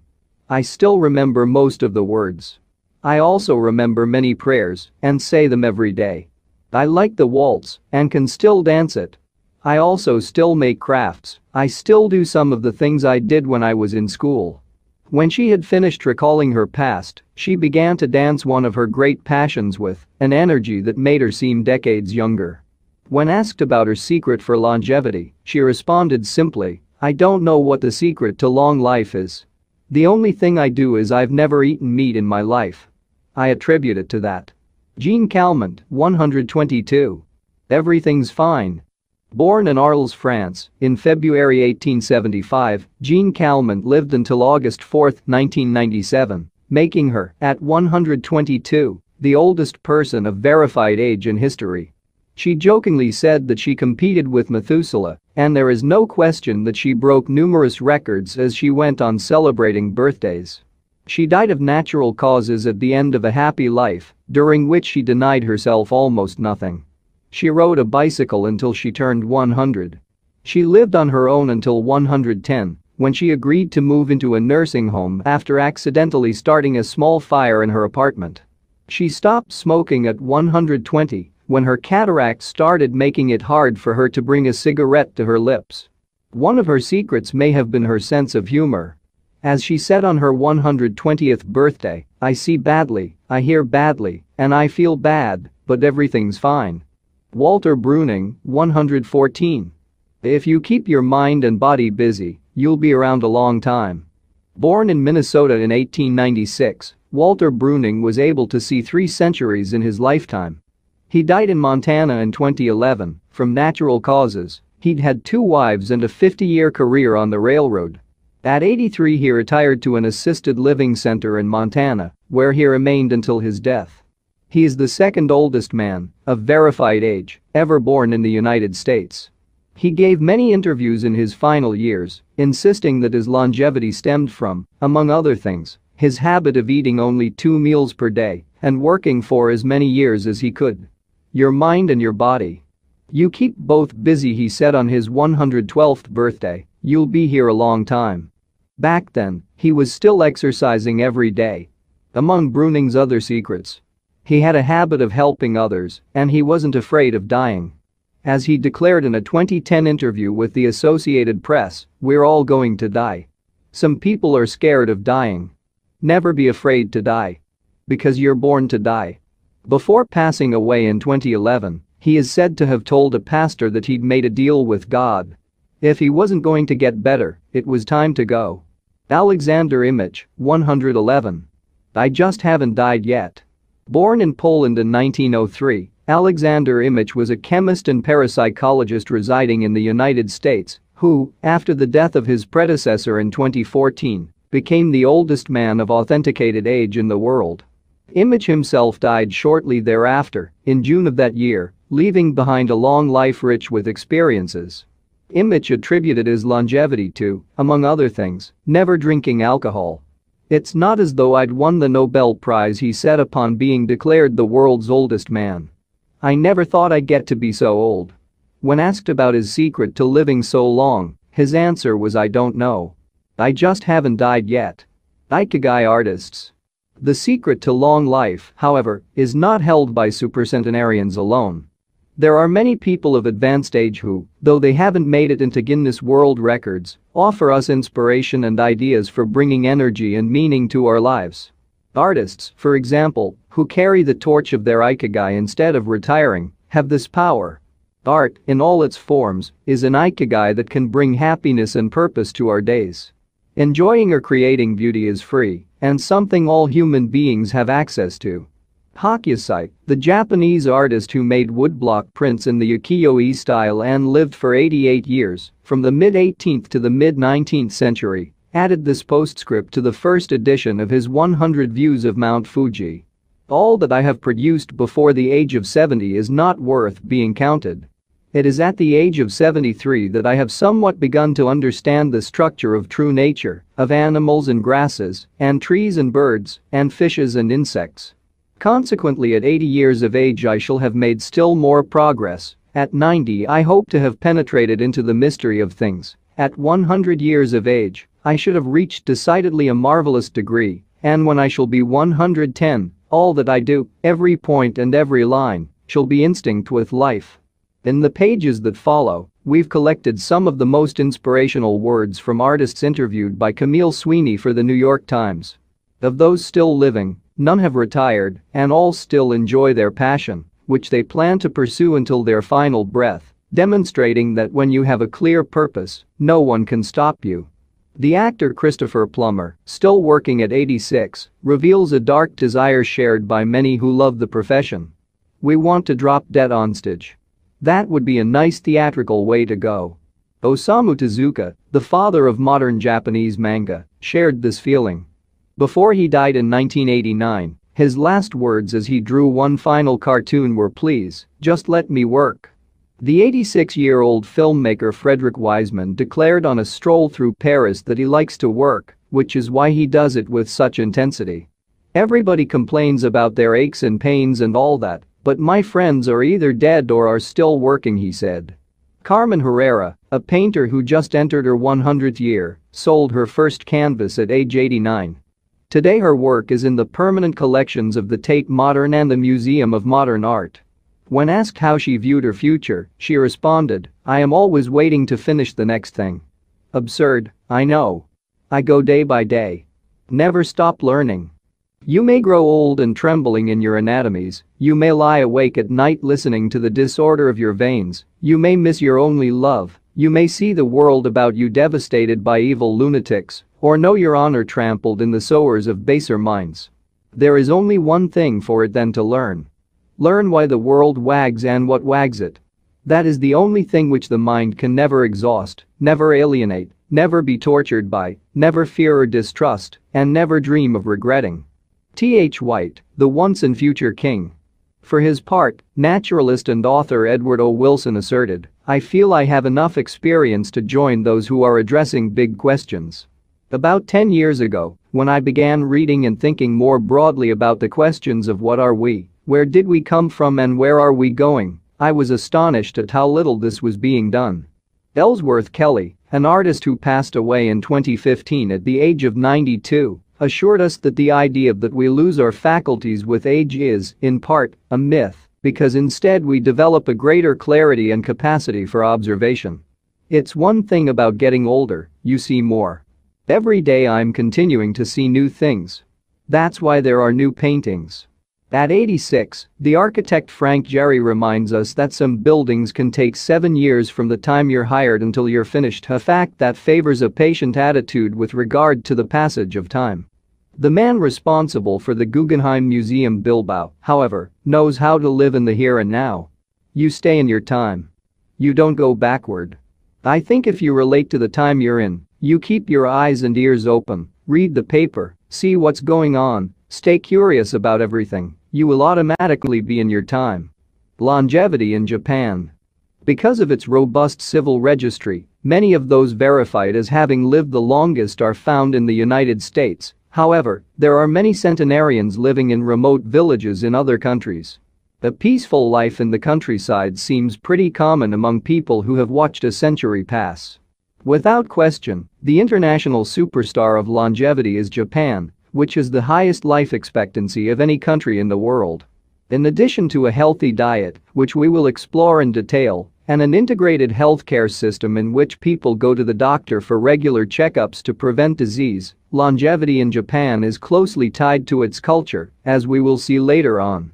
I still remember most of the words. I also remember many prayers and say them every day. I like the waltz and can still dance it. I also still make crafts. I still do some of the things I did when I was in school. When she had finished recalling her past, she began to dance one of her great passions with an energy that made her seem decades younger. When asked about her secret for longevity, she responded simply, I don't know what the secret to long life is. The only thing I do is I've never eaten meat in my life. I attribute it to that. Jean Calment, 122. Everything's fine. Born in Arles, France, in February 1875, Jean Calment lived until August 4, 1997, making her, at 122, the oldest person of verified age in history. She jokingly said that she competed with Methuselah, and there is no question that she broke numerous records as she went on celebrating birthdays. She died of natural causes at the end of a happy life, during which she denied herself almost nothing. She rode a bicycle until she turned 100. She lived on her own until 110, when she agreed to move into a nursing home after accidentally starting a small fire in her apartment. She stopped smoking at 120, when her cataracts started making it hard for her to bring a cigarette to her lips. One of her secrets may have been her sense of humor. As she said on her 120th birthday, I see badly, I hear badly, and I feel bad, but everything's fine. Walter Bruning, 114. If you keep your mind and body busy, you'll be around a long time. Born in Minnesota in 1896, Walter Bruning was able to see 3 centuries in his lifetime. He died in Montana in 2011 from natural causes. He'd had 2 wives and a 50-year career on the railroad. At 83, he retired to an assisted living center in Montana, where he remained until his death. He is the second oldest man, of verified age, ever born in the United States. He gave many interviews in his final years, insisting that his longevity stemmed from, among other things, his habit of eating only 2 meals per day and working for as many years as he could. Your mind and your body. You keep both busy, he said on his 112th birthday, you'll be here a long time. Back then, he was still exercising every day. Among Bruning's other secrets, he had a habit of helping others, and he wasn't afraid of dying. As he declared in a 2010 interview with the Associated Press, we're all going to die. Some people are scared of dying. Never be afraid to die. Because you're born to die. Before passing away in 2011, he is said to have told a pastor that he'd made a deal with God. If he wasn't going to get better, it was time to go. Alexander Imich, 111. I just haven't died yet. Born in Poland in 1903, Alexander Imich was a chemist and parapsychologist residing in the United States who, after the death of his predecessor in 2014, became the oldest man of authenticated age in the world. Imich himself died shortly thereafter, in June of that year, leaving behind a long life rich with experiences. Image attributed his longevity to, among other things, never drinking alcohol. It's not as though I'd won the Nobel Prize, he said upon being declared the world's oldest man. I never thought I'd get to be so old. When asked about his secret to living so long, his answer was, I don't know. I just haven't died yet. Ikigai artists. The secret to long life, however, is not held by supercentenarians alone. There are many people of advanced age who, though they haven't made it into Guinness World Records, offer us inspiration and ideas for bringing energy and meaning to our lives. Artists, for example, who carry the torch of their Ikigai instead of retiring, have this power. Art, in all its forms, is an Ikigai that can bring happiness and purpose to our days. Enjoying or creating beauty is free and something all human beings have access to. Hygge, the Japanese artist who made woodblock prints in the ukiyo-e style and lived for 88 years, from the mid-18th to the mid-19th century, added this postscript to the first edition of his 100 Views of Mount Fuji. All that I have produced before the age of 70 is not worth being counted. It is at the age of 73 that I have somewhat begun to understand the structure of true nature, of animals and grasses, and trees and birds, and fishes and insects. Consequently, at 80 years of age I shall have made still more progress. At 90 I hope to have penetrated into the mystery of things. At 100 years of age, I should have reached decidedly a marvelous degree, and when I shall be 110, all that I do, every point and every line, shall be instinct with life. In the pages that follow, we've collected some of the most inspirational words from artists interviewed by Camille Sweeney for the New York Times. Of those still living, none have retired, and all still enjoy their passion, which they plan to pursue until their final breath, demonstrating that when you have a clear purpose, no one can stop you. The actor Christopher Plummer, still working at 86, reveals a dark desire shared by many who love the profession. We want to drop dead on stage. That would be a nice theatrical way to go. Osamu Tezuka, the father of modern Japanese manga, shared this feeling. Before he died in 1989, his last words as he drew one final cartoon were, "Please, just let me work." The 86-year-old filmmaker Frederick Wiseman declared on a stroll through Paris that he likes to work, which is why he does it with such intensity. Everybody complains about their aches and pains and all that, but my friends are either dead or are still working, he said. Carmen Herrera, a painter who just entered her 100th year, sold her first canvas at age 89. Today her work is in the permanent collections of the Tate Modern and the Museum of Modern Art. When asked how she viewed her future, she responded, "I am always waiting to finish the next thing." Absurd, I know. I go day by day. Never stop learning. You may grow old and trembling in your anatomies, you may lie awake at night listening to the disorder of your veins, you may miss your only love, you may see the world about you devastated by evil lunatics, or know your honor trampled in the sowers of baser minds. There is only one thing for it then to learn. Learn why the world wags and what wags it. That is the only thing which the mind can never exhaust, never alienate, never be tortured by, never fear or distrust, and never dream of regretting. T.H. White, the once and future king. For his part, naturalist and author Edward O. Wilson asserted, "I feel I have enough experience to join those who are addressing big questions." About 10 years ago, when I began reading and thinking more broadly about the questions of what are we, where did we come from and where are we going, I was astonished at how little this was being done. Ellsworth Kelly, an artist who passed away in 2015 at the age of 92, assured us that the idea that we lose our faculties with age is, in part, a myth, because instead we develop a greater clarity and capacity for observation. It's one thing about getting older, you see more. Every day I'm continuing to see new things. That's why there are new paintings. At 86, the architect Frank Gehry reminds us that some buildings can take 7 years from the time you're hired until you're finished, a fact that favors a patient attitude with regard to the passage of time. The man responsible for the Guggenheim Museum Bilbao, however, knows how to live in the here and now. You stay in your time. You don't go backward. I think if you relate to the time you're in, you keep your eyes and ears open, read the paper, see what's going on, stay curious about everything, you will automatically be in your time. Longevity in Japan. Because of its robust civil registry, many of those verified as having lived the longest are found in the United States. However, there are many centenarians living in remote villages in other countries. A peaceful life in the countryside seems pretty common among people who have watched a century pass. Without question, the international superstar of longevity is Japan, which has the highest life expectancy of any country in the world. In addition to a healthy diet, which we will explore in detail, and an integrated healthcare system in which people go to the doctor for regular checkups to prevent disease, longevity in Japan is closely tied to its culture, as we will see later on.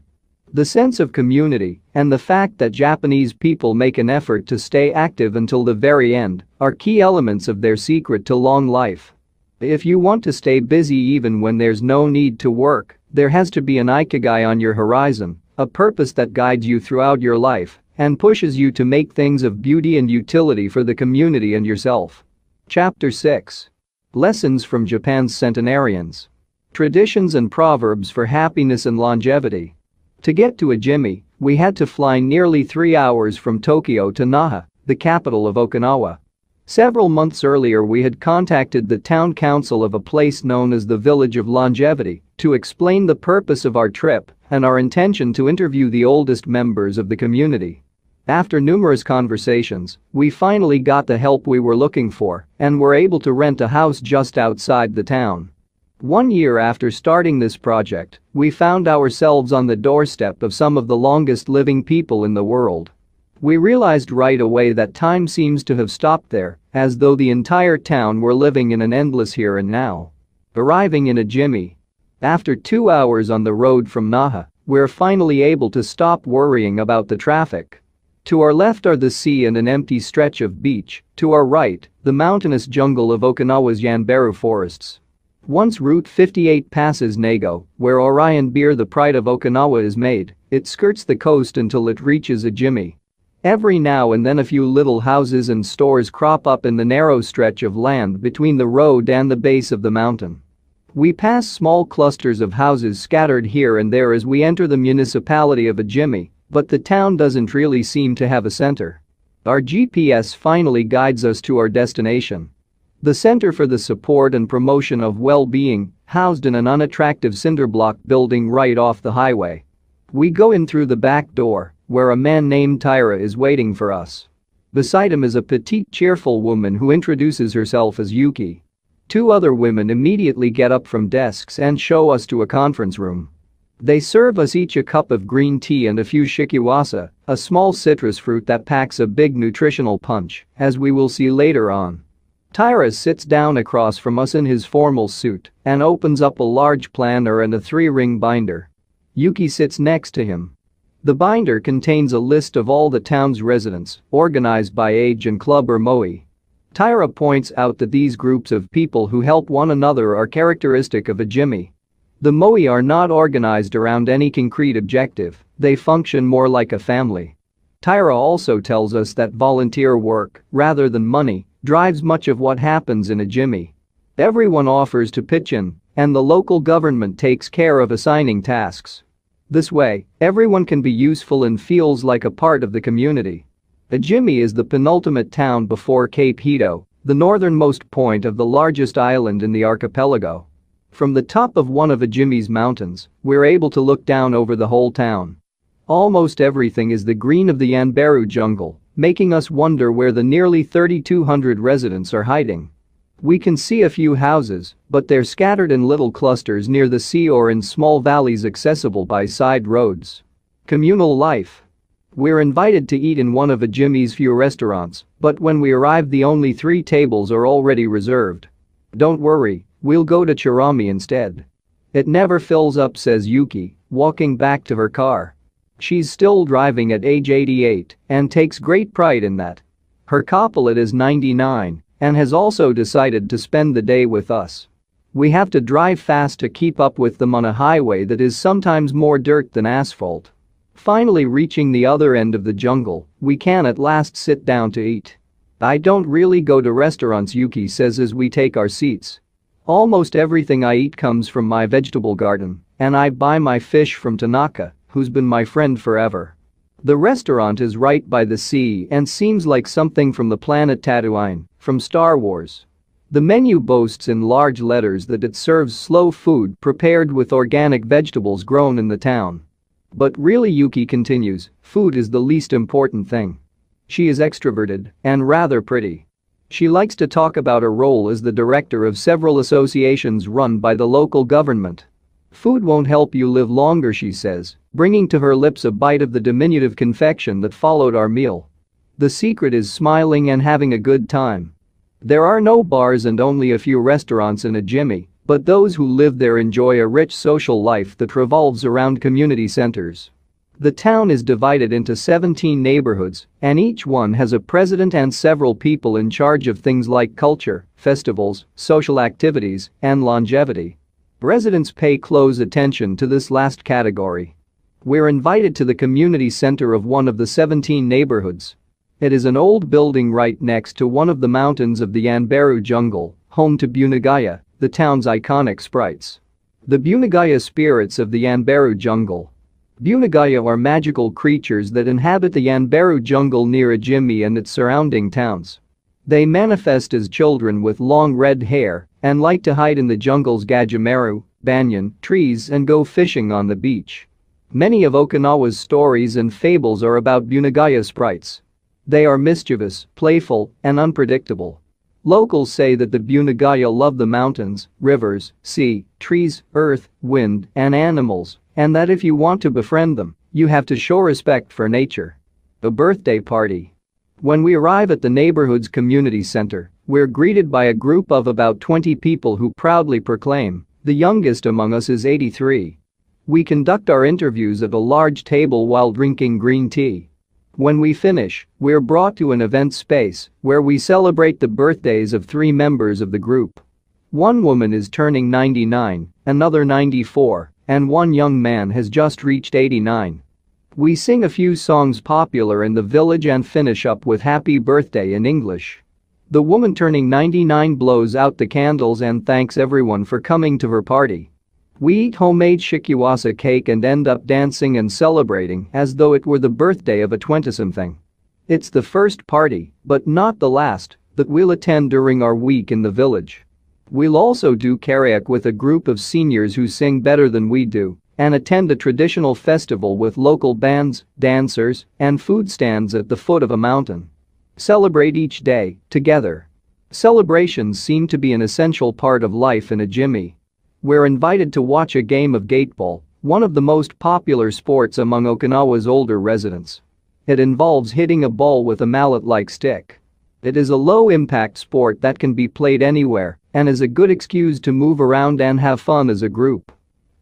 The sense of community and the fact that Japanese people make an effort to stay active until the very end are key elements of their secret to long life. If you want to stay busy even when there's no need to work, there has to be an Ikigai on your horizon, a purpose that guides you throughout your life and pushes you to make things of beauty and utility for the community and yourself. Chapter 6. Lessons from Japan's centenarians. Traditions and proverbs for happiness and longevity. To get to Ijimi, we had to fly nearly 3 hours from Tokyo to Naha, the capital of Okinawa. Several months earlier we had contacted the town council of a place known as the Village of Longevity to explain the purpose of our trip and our intention to interview the oldest members of the community. After numerous conversations, we finally got the help we were looking for and were able to rent a house just outside the town. 1 year after starting this project, we found ourselves on the doorstep of some of the longest living people in the world. We realized right away that time seems to have stopped there, as though the entire town were living in an endless here and now. Arriving in Ijimi. After 2 hours on the road from Naha, we're finally able to stop worrying about the traffic. To our left are the sea and an empty stretch of beach, to our right, the mountainous jungle of Okinawa's Yanbaru forests. Once Route 58 passes Nago, where Orion beer, the pride of Okinawa, is made, it skirts the coast until it reaches Ijimi. Every now and then a few little houses and stores crop up in the narrow stretch of land between the road and the base of the mountain. We pass small clusters of houses scattered here and there as we enter the municipality of Ijimi, but the town doesn't really seem to have a center. Our GPS finally guides us to our destination. The Center for the Support and Promotion of Well-Being, housed in an unattractive cinderblock building right off the highway. We go in through the back door, where a man named Tyra is waiting for us. Beside him is a petite, cheerful woman who introduces herself as Yuki. 2 other women immediately get up from desks and show us to a conference room. They serve us each a cup of green tea and a few shikiwasa, a small citrus fruit that packs a big nutritional punch, as we will see later on. Tyra sits down across from us in his formal suit and opens up a large planner and a 3-ring binder. Yuki sits next to him. The binder contains a list of all the town's residents, organized by age and club or moe. Tyra points out that these groups of people who help one another are characteristic of Ijimi. The moe are not organized around any concrete objective, they function more like a family. Tyra also tells us that volunteer work, rather than money, drives much of what happens in Ijimi. Everyone offers to pitch in, and the local government takes care of assigning tasks. This way, everyone can be useful and feels like a part of the community. Ijimi is the penultimate town before Cape Hito, the northernmost point of the largest island in the archipelago. From the top of one of Ijimi's mountains, we're able to look down over the whole town. Almost everything is the green of the Yanbaru jungle, making us wonder where the nearly 3,200 residents are hiding. We can see a few houses, but they're scattered in little clusters near the sea or in small valleys accessible by side roads. Communal life. We're invited to eat in one of Ijimi's few restaurants, but when we arrive the only 3 tables are already reserved. Don't worry, we'll go to Chirami instead. It never fills up, says Yuki, walking back to her car. She's still driving at age 88 and takes great pride in that. Her copilot is 99 and has also decided to spend the day with us. We have to drive fast to keep up with them on a highway that is sometimes more dirt than asphalt. Finally reaching the other end of the jungle, we can at last sit down to eat. I don't really go to restaurants, Yuki says as we take our seats. Almost everything I eat comes from my vegetable garden, and I buy my fish from Tanaka, who's been my friend forever. The restaurant is right by the sea and seems like something from the planet Tatooine, from Star Wars. The menu boasts in large letters that it serves slow food prepared with organic vegetables grown in the town. But really, Yuki continues, food is the least important thing. She is extroverted and rather pretty. She likes to talk about her role as the director of several associations run by the local government. Food won't help you live longer, she says, bringing to her lips a bite of the diminutive confection that followed our meal. The secret is smiling and having a good time. There are no bars and only a few restaurants and a Jimmy, but those who live there enjoy a rich social life that revolves around community centers. The town is divided into 17 neighborhoods, and each one has a president and several people in charge of things like culture, festivals, social activities, and longevity. Residents pay close attention to this last category. We're invited to the community center of one of the 17 neighborhoods. It is an old building right next to one of the mountains of the Yanbaru jungle, home to Bunagaya, the town's iconic sprites. The Bunagaya spirits of the Yanbaru jungle. Bunagaya are magical creatures that inhabit the Yanbaru jungle near Ajimi and its surrounding towns. They manifest as children with long red hair and like to hide in the jungle's gajimaru, banyan, trees and go fishing on the beach. Many of Okinawa's stories and fables are about Bunagaya sprites. They are mischievous, playful, and unpredictable. Locals say that the Bunagaya love the mountains, rivers, sea, trees, earth, wind, and animals, and that if you want to befriend them, you have to show respect for nature. A birthday party. When we arrive at the neighborhood's community center, we're greeted by a group of about 20 people who proudly proclaim, "The youngest among us is 83." We conduct our interviews at a large table while drinking green tea. When we finish, we're brought to an event space where we celebrate the birthdays of 3 members of the group. One woman is turning 99, another 94, and one young man has just reached 89. We sing a few songs popular in the village and finish up with happy birthday in English. The woman turning 99 blows out the candles and thanks everyone for coming to her party. We eat homemade shikiwasa cake and end up dancing and celebrating as though it were the birthday of a 20-something. It's the first party, but not the last, that we'll attend during our week in the village. We'll also do karaoke with a group of seniors who sing better than we do and attend a traditional festival with local bands, dancers, and food stands at the foot of a mountain. Celebrate each day, together. Celebrations seem to be an essential part of life in Ajimi. We're invited to watch a game of gateball, one of the most popular sports among Okinawa's older residents. It involves hitting a ball with a mallet-like stick. It is a low-impact sport that can be played anywhere and is a good excuse to move around and have fun as a group.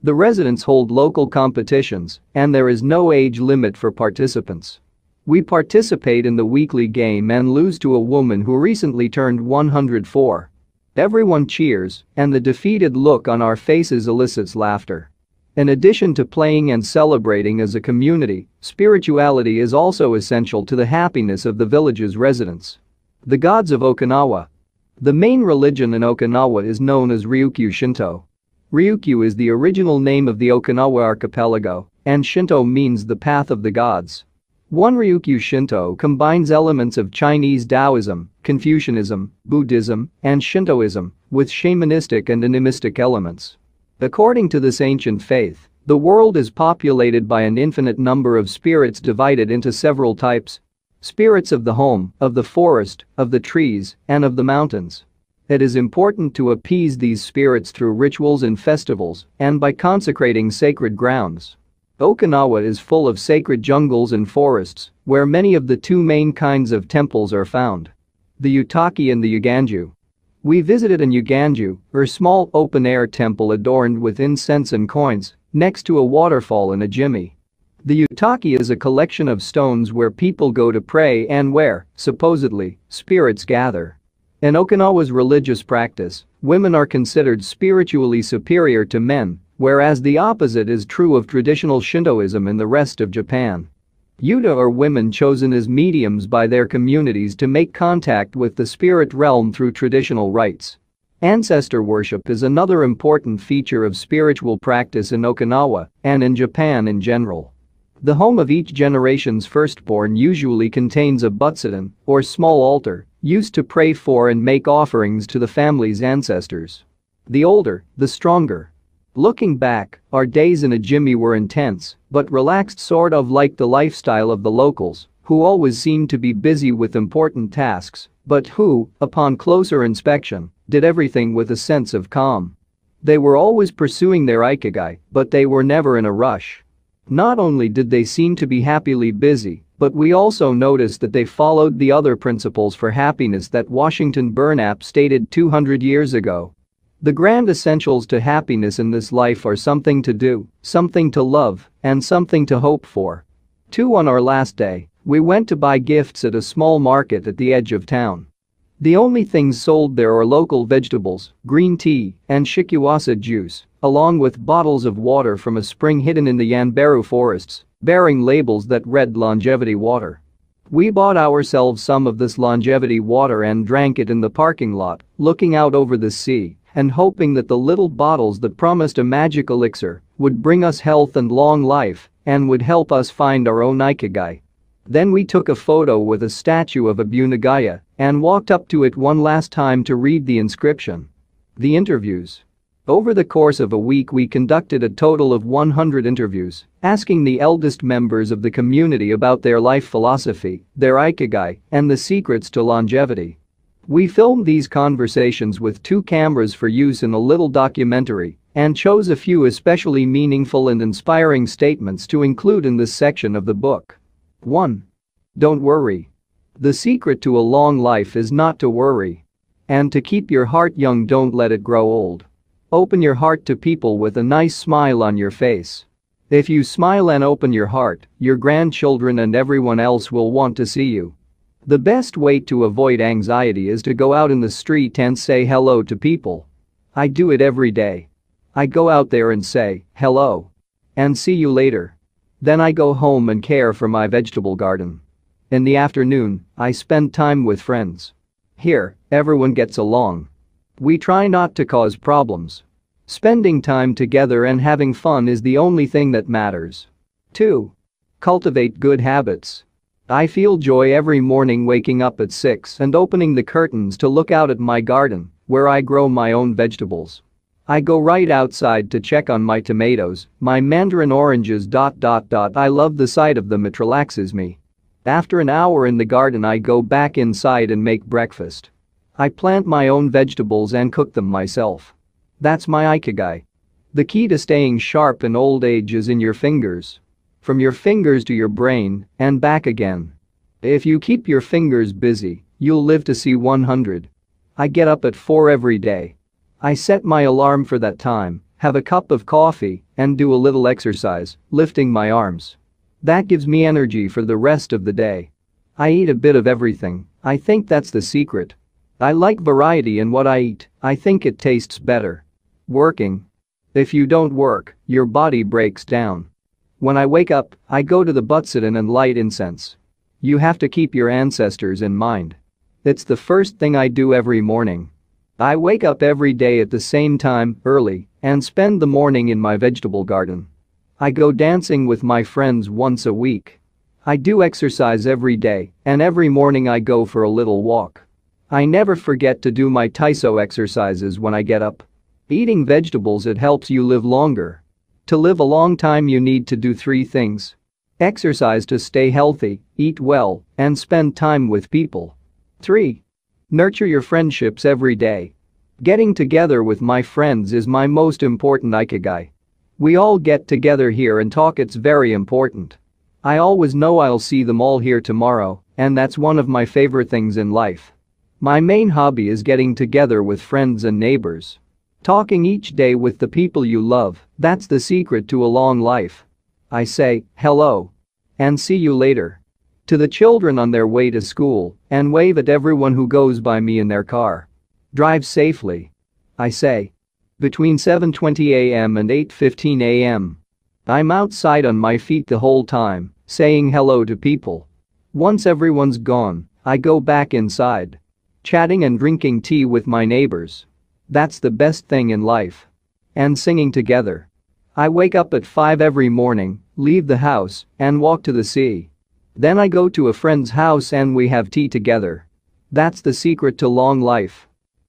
The residents hold local competitions, and there is no age limit for participants. We participate in the weekly game and lose to a woman who recently turned 104. Everyone cheers, and the defeated look on our faces elicits laughter. In addition to playing and celebrating as a community, spirituality is also essential to the happiness of the village's residents. The gods of Okinawa. The main religion in Okinawa is known as Ryukyu Shinto. Ryukyu is the original name of the Okinawa archipelago, and Shinto means the path of the gods. One Ryukyu Shinto combines elements of Chinese Taoism, Confucianism, Buddhism, and Shintoism with shamanistic and animistic elements. According to this ancient faith, the world is populated by an infinite number of spirits divided into several types. Spirits of the home, of the forest, of the trees, and of the mountains. It is important to appease these spirits through rituals and festivals and by consecrating sacred grounds. Okinawa is full of sacred jungles and forests, where many of the 2 main kinds of temples are found. The Utaki and the Uganju. We visited an Uganju, or small open-air temple adorned with incense and coins, next to a waterfall in Ajimi. The Utaki is a collection of stones where people go to pray and where, supposedly, spirits gather. In Okinawa's religious practice, women are considered spiritually superior to men, whereas the opposite is true of traditional Shintoism in the rest of Japan. Yuta are women chosen as mediums by their communities to make contact with the spirit realm through traditional rites. Ancestor worship is another important feature of spiritual practice in Okinawa and in Japan in general. The home of each generation's firstborn usually contains a butsudan, or small altar, used to pray for and make offerings to the family's ancestors. The older, the stronger. Looking back, our days in a jimmy were intense, but relaxed, sort of like the lifestyle of the locals, who always seemed to be busy with important tasks, but who, upon closer inspection, did everything with a sense of calm. They were always pursuing their Ikigai, but they were never in a rush. Not only did they seem to be happily busy, but we also noticed that they followed the other principles for happiness that Washington Burnap stated 200 years ago. The grand essentials to happiness in this life are something to do, something to love, and something to hope for. 2. On our last day, we went to buy gifts at a small market at the edge of town. The only things sold there are local vegetables, green tea, and shikiwasa juice, along with bottles of water from a spring hidden in the Yanbaru forests, bearing labels that read longevity water. We bought ourselves some of this longevity water and drank it in the parking lot, looking out over the sea and hoping that the little bottles that promised a magic elixir would bring us health and long life and would help us find our own Ikigai. Then we took a photo with a statue of Abunagaya and walked up to it one last time to read the inscription. The interviews. Over the course of a week we conducted a total of 100 interviews, asking the eldest members of the community about their life philosophy, their Ikigai, and the secrets to longevity. We filmed these conversations with 2 cameras for use in a little documentary and chose a few especially meaningful and inspiring statements to include in this section of the book. 1. Don't worry. The secret to a long life is not to worry. And to keep your heart young, don't let it grow old. Open your heart to people with a nice smile on your face. If you smile and open your heart, your grandchildren and everyone else will want to see you. The best way to avoid anxiety is to go out in the street and say hello to people. I do it every day. I go out there and say, hello. And see you later. Then I go home and care for my vegetable garden. In the afternoon, I spend time with friends. Here, everyone gets along. We try not to cause problems. Spending time together and having fun is the only thing that matters. 2. Cultivate good habits. I feel joy every morning waking up at 6 and opening the curtains to look out at my garden, where I grow my own vegetables. I go right outside to check on my tomatoes, my mandarin oranges. I love the sight of them, it relaxes me. After an hour in the garden I go back inside and make breakfast. I plant my own vegetables and cook them myself. That's my Ikigai. The key to staying sharp in old age is in your fingers. From your fingers to your brain and back again. If you keep your fingers busy, you'll live to see 100. I get up at 4 every day. I set my alarm for that time, have a cup of coffee, and do a little exercise, lifting my arms. That gives me energy for the rest of the day. I eat a bit of everything. I think that's the secret. I like variety in what I eat. I think it tastes better. Working. If you don't work, your body breaks down. When I wake up, I go to the butsudan and light incense. You have to keep your ancestors in mind. It's the first thing I do every morning. I wake up every day at the same time, early, and spend the morning in my vegetable garden. I go dancing with my friends once a week. I do exercise every day, and every morning I go for a little walk. I never forget to do my Taiso exercises when I get up. Eating vegetables, it helps you live longer. To live a long time you need to do 3 things. Exercise to stay healthy, eat well, and spend time with people. 3. Nurture your friendships every day. Getting together with my friends is my most important Ikigai. We all get together here and talk, it's very important. I always know I'll see them all here tomorrow, and that's one of my favorite things in life. My main hobby is getting together with friends and neighbors. Talking each day with the people you love, that's the secret to a long life. I say, hello. And see you later. To the children on their way to school, and wave at everyone who goes by me in their car. Drive safely. I say. Between 7:20 a.m. and 8:15 a.m. I'm outside on my feet the whole time, saying hello to people. Once everyone's gone, I go back inside. Chatting and drinking tea with my neighbors. That's the best thing in life. And singing together. I wake up at 5 every morning, leave the house, and walk to the sea. Then I go to a friend's house and we have tea together. That's the secret to long life.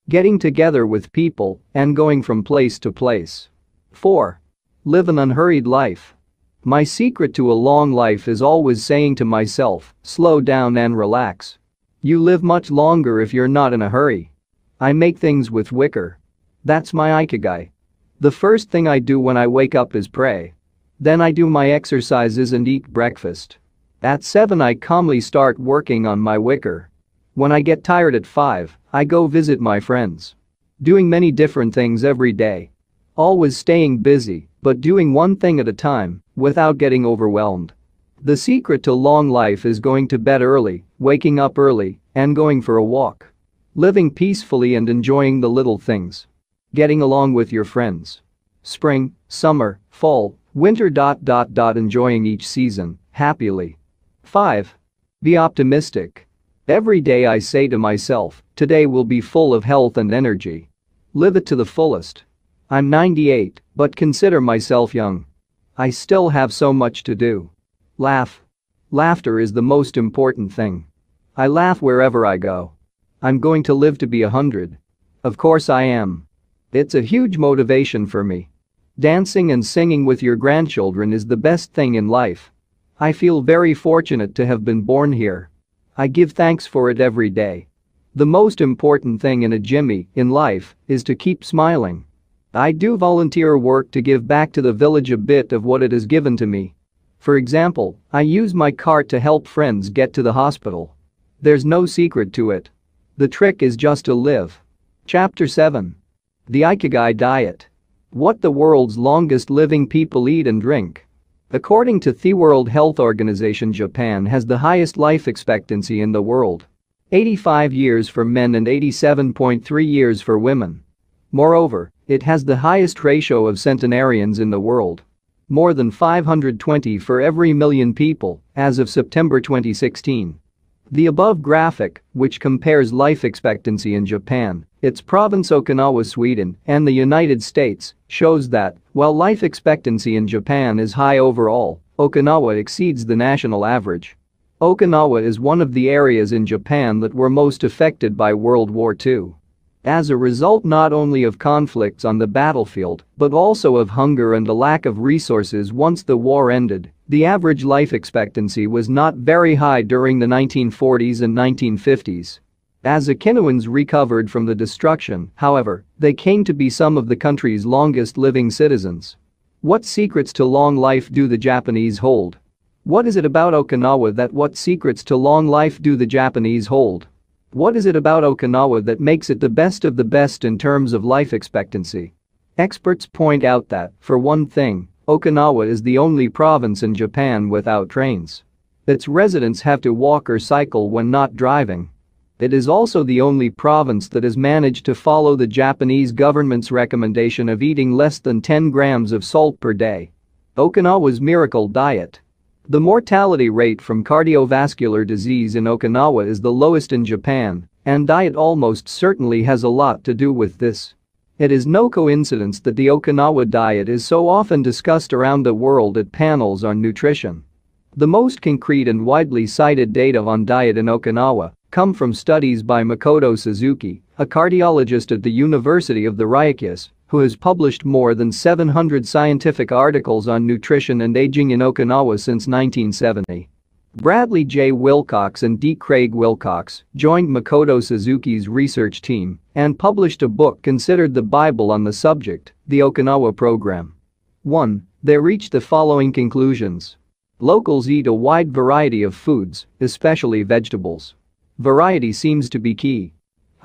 Getting together with people and going from place to place. 4. Live an unhurried life. My secret to a long life is always saying to myself, slow down and relax. You live much longer if you're not in a hurry. I make things with wicker. That's my Ikigai. The first thing I do when I wake up is pray. Then I do my exercises and eat breakfast. At 7 I calmly start working on my wicker. When I get tired at 5, I go visit my friends. Doing many different things every day. Always staying busy, but doing one thing at a time, without getting overwhelmed. The secret to long life is going to bed early, waking up early, and going for a walk. Living peacefully and enjoying the little things. Getting along with your friends. Spring, summer, fall, winter. Enjoying each season, happily. 5. Be optimistic. Every day I say to myself, today will be full of health and energy. Live it to the fullest. I'm 98, but consider myself young. I still have so much to do. Laugh. Laughter is the most important thing. I laugh wherever I go. I'm going to live to be 100. Of course I am. It's a huge motivation for me. Dancing and singing with your grandchildren is the best thing in life. I feel very fortunate to have been born here. I give thanks for it every day. The most important thing in a Jimmy in life is to keep smiling. I do volunteer work to give back to the village a bit of what it has given to me. For example, I use my cart to help friends get to the hospital. There's no secret to it. The trick is just to live. Chapter 7. The Ikigai Diet. What the world's longest living people eat and drink. According to the World Health Organization, Japan has the highest life expectancy in the world. 85 years for men and 87.3 years for women. Moreover, it has the highest ratio of centenarians in the world. More than 520 for every million people as of September 2016. The above graphic, which compares life expectancy in Japan, its province Okinawa, Sweden, and the United States, shows that, while life expectancy in Japan is high overall, Okinawa exceeds the national average. Okinawa is one of the areas in Japan that were most affected by World War II. As a result not only of conflicts on the battlefield, but also of hunger and a lack of resources once the war ended, the average life expectancy was not very high during the 1940s and 1950s. As Okinawans recovered from the destruction, however, they came to be some of the country's longest living citizens. What secrets to long life do the Japanese hold? What is it about Okinawa that what secrets to long life do the Japanese hold? What is it about Okinawa that makes it the best of the best in terms of life expectancy? Experts point out that, for one thing, Okinawa is the only province in Japan without trains. Its residents have to walk or cycle when not driving. It is also the only province that has managed to follow the Japanese government's recommendation of eating less than 10 grams of salt per day. Okinawa's miracle diet. The mortality rate from cardiovascular disease in Okinawa is the lowest in Japan, and diet almost certainly has a lot to do with this. It is no coincidence that the Okinawa diet is so often discussed around the world at panels on nutrition. The most concrete and widely cited data on diet in Okinawa come from studies by Makoto Suzuki, a cardiologist at the University of the Ryukyus, who has published more than 700 scientific articles on nutrition and aging in Okinawa since 1970. Bradley J. Wilcox and D. Craig Wilcox joined Makoto Suzuki's research team and published a book considered the Bible on the subject, the Okinawa Program. 1. They reached the following conclusions. Locals eat a wide variety of foods, especially vegetables. Variety seems to be key.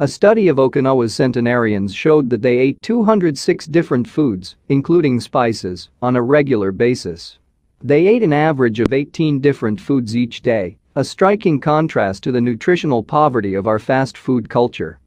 A study of Okinawa's centenarians showed that they ate 206 different foods, including spices, on a regular basis. They ate an average of 18 different foods each day, a striking contrast to the nutritional poverty of our fast food culture.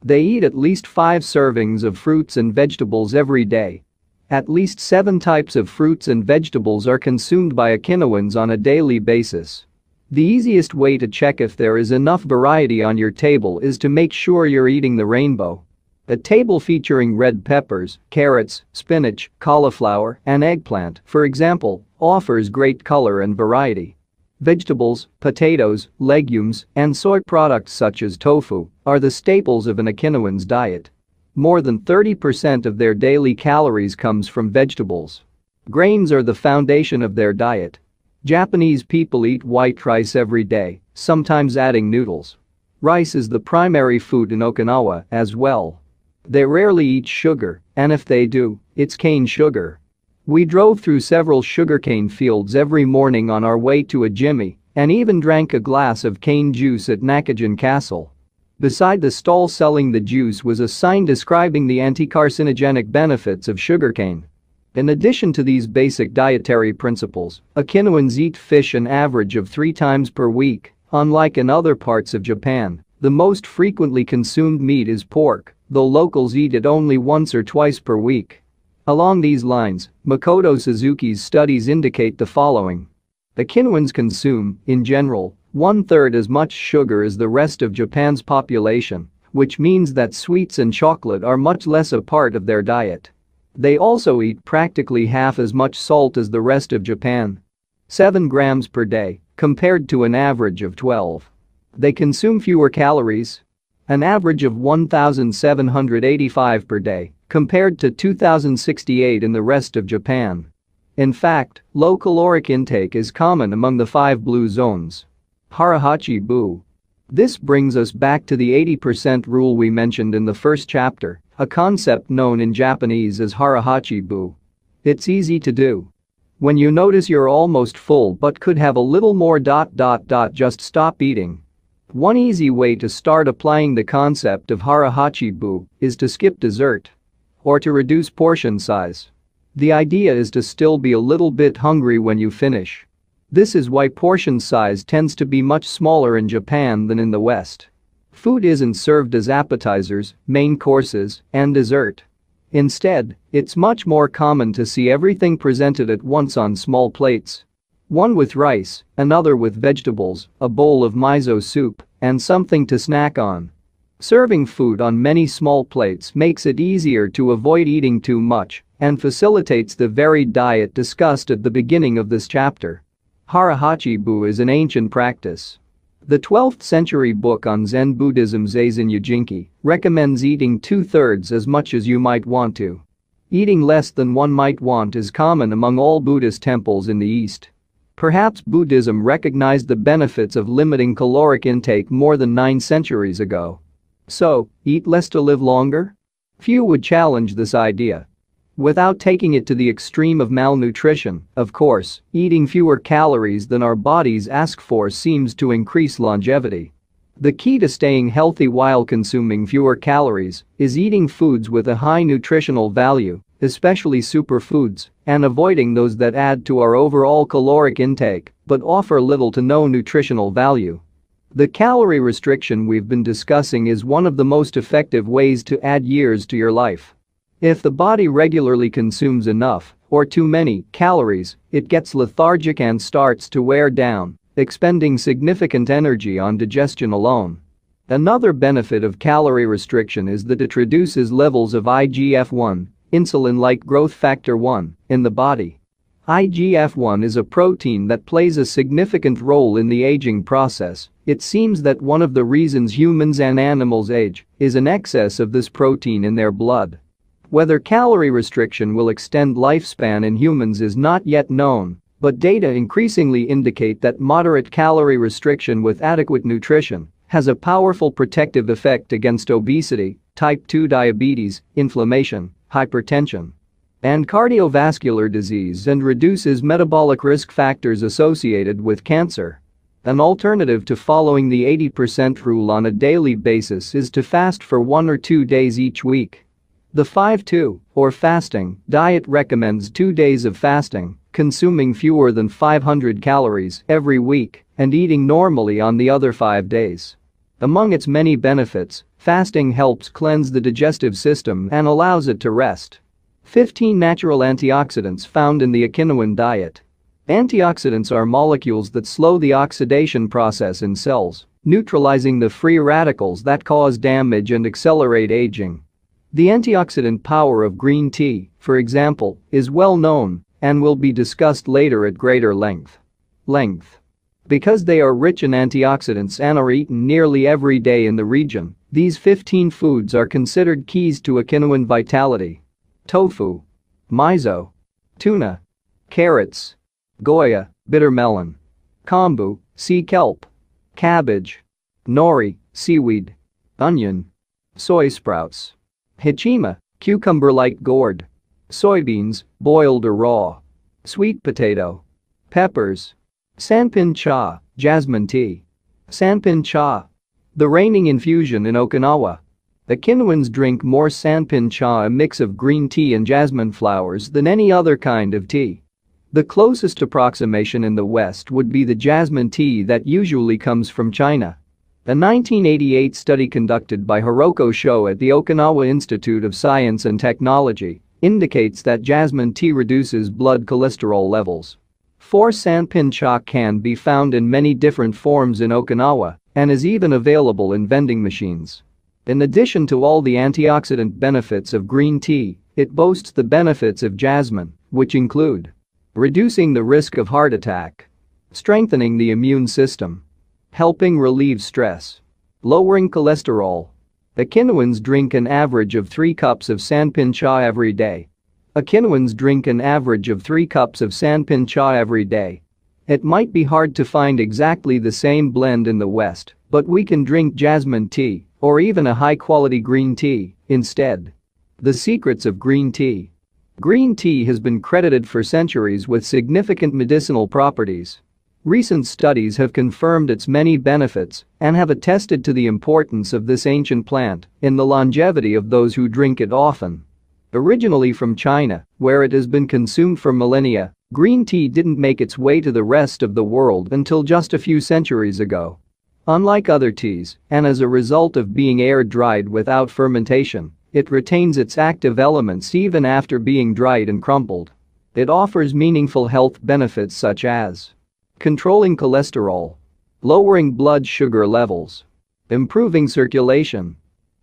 They eat at least 5 servings of fruits and vegetables every day. At least 7 types of fruits and vegetables are consumed by Okinawans on a daily basis. The easiest way to check if there is enough variety on your table is to make sure you're eating the rainbow. A table featuring red peppers, carrots, spinach, cauliflower, and eggplant, for example, offers great color and variety. Vegetables, potatoes, legumes, and soy products such as tofu are the staples of an Okinawan's diet. More than 30% of their daily calories comes from vegetables. Grains are the foundation of their diet. Japanese people eat white rice every day, sometimes adding noodles. Rice is the primary food in Okinawa as well. They rarely eat sugar, and if they do, it's cane sugar. We drove through several sugarcane fields every morning on our way to a jimmy and even drank a glass of cane juice at Nakajin Castle. Beside the stall selling the juice was a sign describing the anti-carcinogenic benefits of sugarcane. In addition to these basic dietary principles, Okinawans eat fish an average of 3 times per week. Unlike in other parts of Japan, the most frequently consumed meat is pork, though locals eat it only once or twice per week. Along these lines, Makoto Suzuki's studies indicate the following. Okinawans consume, in general, 1/3 as much sugar as the rest of Japan's population, which means that sweets and chocolate are much less a part of their diet. They also eat practically half as much salt as the rest of Japan. 7 grams per day, compared to an average of 12. They consume fewer calories. An average of 1,785 per day, compared to 2,068 in the rest of Japan. In fact, low caloric intake is common among the 5 blue zones. Harahachi-bu. This brings us back to the 80% rule we mentioned in the first chapter, a concept known in Japanese as harahachi-bu. It's easy to do. When you notice you're almost full but could have a little more. Just stop eating. One easy way to start applying the concept of harahachi-bu is to skip dessert. Or to reduce portion size. The idea is to still be a little bit hungry when you finish. This is why portion size tends to be much smaller in Japan than in the West. Food isn't served as appetizers, main courses, and dessert. Instead, it's much more common to see everything presented at once on small plates. One with rice, another with vegetables, a bowl of miso soup, and something to snack on. Serving food on many small plates makes it easier to avoid eating too much and facilitates the varied diet discussed at the beginning of this chapter. Harahachi-bu is an ancient practice. The 12th century book on Zen Buddhism Zazen Yujinki recommends eating 2/3 as much as you might want to. Eating less than one might want is common among all Buddhist temples in the East. Perhaps Buddhism recognized the benefits of limiting caloric intake more than 9 centuries ago. So, eat less to live longer? Few would challenge this idea. Without taking it to the extreme of malnutrition, of course, eating fewer calories than our bodies ask for seems to increase longevity. The key to staying healthy while consuming fewer calories is eating foods with a high nutritional value, especially superfoods, and avoiding those that add to our overall caloric intake but offer little to no nutritional value. The calorie restriction we've been discussing is one of the most effective ways to add years to your life. If the body regularly consumes enough, or too many, calories, it gets lethargic and starts to wear down, expending significant energy on digestion alone. Another benefit of calorie restriction is that it reduces levels of IGF-1, insulin-like growth factor 1, in the body. IGF-1 is a protein that plays a significant role in the aging process. It seems that one of the reasons humans and animals age is an excess of this protein in their blood. Whether calorie restriction will extend lifespan in humans is not yet known, but data increasingly indicate that moderate calorie restriction with adequate nutrition has a powerful protective effect against obesity, type 2 diabetes, inflammation, hypertension, and cardiovascular disease and reduces metabolic risk factors associated with cancer. An alternative to following the 80% rule on a daily basis is to fast for 1 or 2 days each week. The 5-2, or fasting, diet recommends 2 days of fasting, consuming fewer than 500 calories every week, and eating normally on the other 5 days. Among its many benefits, fasting helps cleanse the digestive system and allows it to rest. 15 natural antioxidants found in the Okinawan diet. Antioxidants are molecules that slow the oxidation process in cells, neutralizing the free radicals that cause damage and accelerate aging. The antioxidant power of green tea, for example, is well known and will be discussed later at greater length. Because they are rich in antioxidants and are eaten nearly every day in the region, these 15 foods are considered keys to Okinawan vitality. Tofu, miso, tuna, carrots, goya, bitter melon, kombu, sea kelp, cabbage, nori, seaweed, onion, soy sprouts, hachima, cucumber-like gourd, soybeans, boiled or raw, sweet potato, peppers, sanpin cha, jasmine tea. Sanpin cha, the reigning infusion in Okinawa. Okinawans drink more sanpin cha, a mix of green tea and jasmine flowers, than any other kind of tea. The closest approximation in the West would be the jasmine tea that usually comes from China. A 1988 study conducted by Hiroko Sho at the Okinawa Institute of Science and Technology indicates that jasmine tea reduces blood cholesterol levels. 4 sanpin cha can be found in many different forms in Okinawa and is even available in vending machines. In addition to all the antioxidant benefits of green tea, it boasts the benefits of jasmine, which include reducing the risk of heart attack, strengthening the immune system, helping relieve stress, lowering cholesterol. Okinawans drink an average of 3 cups of sanpin cha every day. Okinawans drink an average of 3 cups of sanpin cha every day. It might be hard to find exactly the same blend in the West, but we can drink jasmine tea, or even a high-quality green tea, instead. The secrets of green tea. Green tea has been credited for centuries with significant medicinal properties. Recent studies have confirmed its many benefits and have attested to the importance of this ancient plant in the longevity of those who drink it often. Originally from China, where it has been consumed for millennia, green tea didn't make its way to the rest of the world until just a few centuries ago. Unlike other teas, and as a result of being air-dried without fermentation, it retains its active elements even after being dried and crumbled. It offers meaningful health benefits such as controlling cholesterol, lowering blood sugar levels, improving circulation,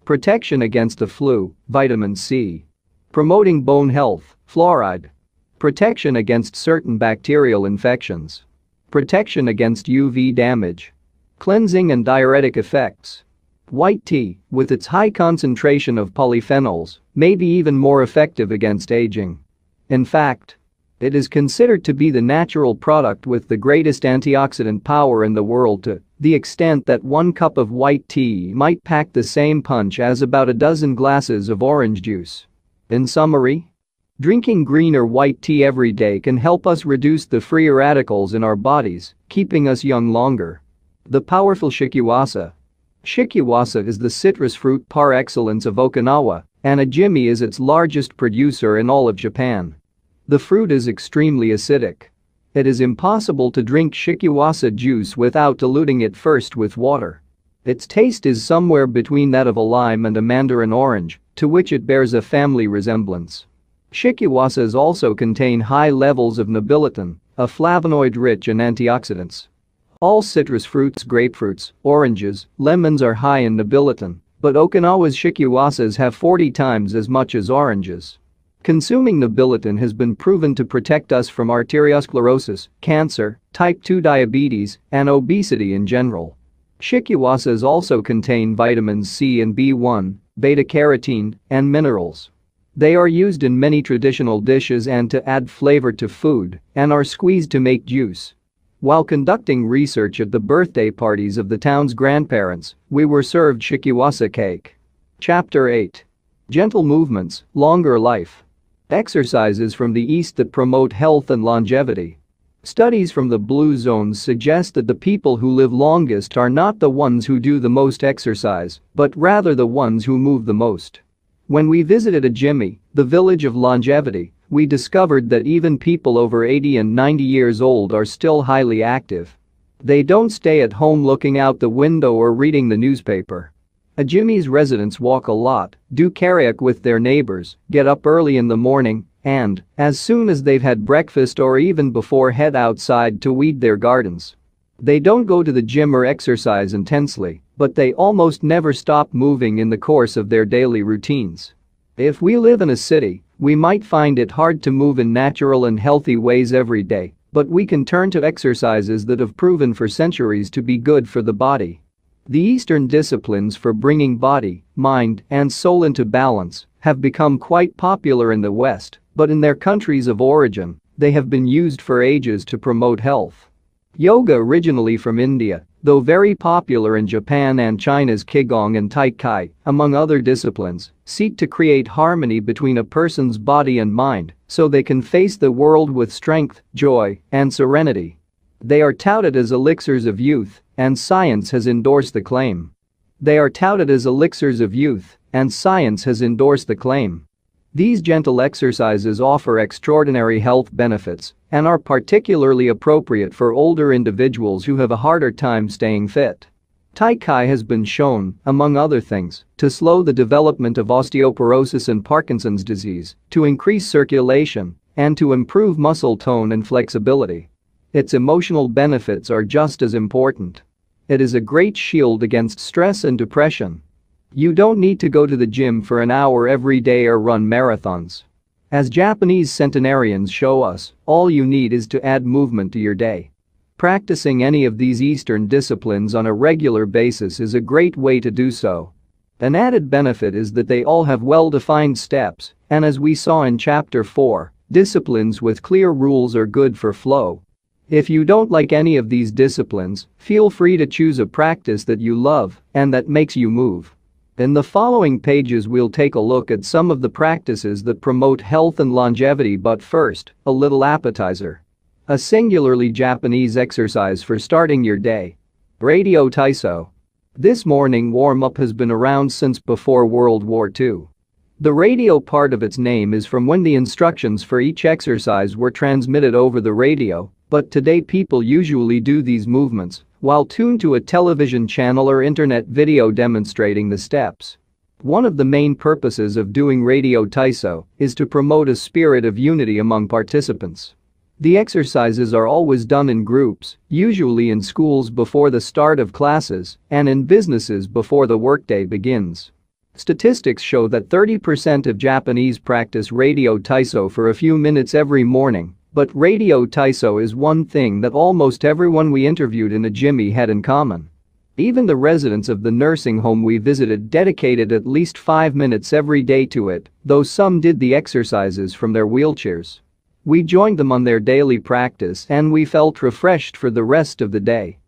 protection against the flu, vitamin C, promoting bone health, fluoride, protection against certain bacterial infections, protection against UV damage, cleansing and diuretic effects. White tea, with its high concentration of polyphenols, may be even more effective against aging. In fact, it is considered to be the natural product with the greatest antioxidant power in the world, to the extent that 1 cup of white tea might pack the same punch as about a dozen glasses of orange juice. In summary, drinking green or white tea every day can help us reduce the free radicals in our bodies, keeping us young longer. The powerful shikiwasa. Shikiwasa is the citrus fruit par excellence of Okinawa, and Ijimi is its largest producer in all of Japan. The fruit is extremely acidic. It is impossible to drink shikiwasa juice without diluting it first with water. Its taste is somewhere between that of a lime and a mandarin orange, to which it bears a family resemblance. Shikiwasas also contain high levels of nobiletin, a flavonoid rich in antioxidants. All citrus fruits, grapefruits, oranges, lemons are high in nobiletin, but Okinawa's shikiwasas have 40 times as much as oranges. Consuming nobiletin has been proven to protect us from arteriosclerosis, cancer, type 2 diabetes, and obesity in general. Shikiwasas also contain vitamins C and B1, beta-carotene, and minerals. They are used in many traditional dishes and to add flavor to food, and are squeezed to make juice. While conducting research at the birthday parties of the town's grandparents, we were served shikiwasa cake. Chapter 8. Gentle movements, longer life. Exercises from the East that promote health and longevity. Studies from the blue zones suggest that the people who live longest are not the ones who do the most exercise, but rather the ones who move the most. When we visited Ijimi, the village of longevity, we discovered that even people over 80 and 90 years old are still highly active. They don't stay at home looking out the window or reading the newspaper. Ijimi's residents walk a lot, do karaoke with their neighbors, get up early in the morning, and, as soon as they've had breakfast or even before, head outside to weed their gardens. They don't go to the gym or exercise intensely, but they almost never stop moving in the course of their daily routines. If we live in a city, we might find it hard to move in natural and healthy ways every day, but we can turn to exercises that have proven for centuries to be good for the body. The Eastern disciplines for bringing body, mind, and soul into balance have become quite popular in the West, but in their countries of origin, they have been used for ages to promote health. Yoga, originally from India, though very popular in Japan and China's Qigong and Tai Chi, among other disciplines, seek to create harmony between a person's body and mind so they can face the world with strength, joy, and serenity. They are touted as elixirs of youth, and science has endorsed the claim. They are touted as elixirs of youth, and science has endorsed the claim. These gentle exercises offer extraordinary health benefits and are particularly appropriate for older individuals who have a harder time staying fit. Tai Chi has been shown, among other things, to slow the development of osteoporosis and Parkinson's disease, to increase circulation, and to improve muscle tone and flexibility. Its emotional benefits are just as important. It is a great shield against stress and depression. You don't need to go to the gym for an hour every day or run marathons. As Japanese centenarians show us, all you need is to add movement to your day. Practicing any of these Eastern disciplines on a regular basis is a great way to do so. An added benefit is that they all have well-defined steps, and as we saw in Chapter 4, disciplines with clear rules are good for flow. If you don't like any of these disciplines, feel free to choose a practice that you love and that makes you move. In the following pages we'll take a look at some of the practices that promote health and longevity, but first, a little appetizer. A singularly Japanese exercise for starting your day. Radio Taiso. This morning warm-up has been around since before World War II. The radio part of its name is from when the instructions for each exercise were transmitted over the radio, but today people usually do these movements while tuned to a television channel or internet video demonstrating the steps. One of the main purposes of doing Radio Taiso is to promote a spirit of unity among participants. The exercises are always done in groups, usually in schools before the start of classes and in businesses before the workday begins. Statistics show that 30% of Japanese practice Radio Taiso for a few minutes every morning. But Radio Taiso is one thing that almost everyone we interviewed in a Jimmy had in common. Even the residents of the nursing home we visited dedicated at least 5 minutes every day to it, though some did the exercises from their wheelchairs. We joined them on their daily practice and we felt refreshed for the rest of the day.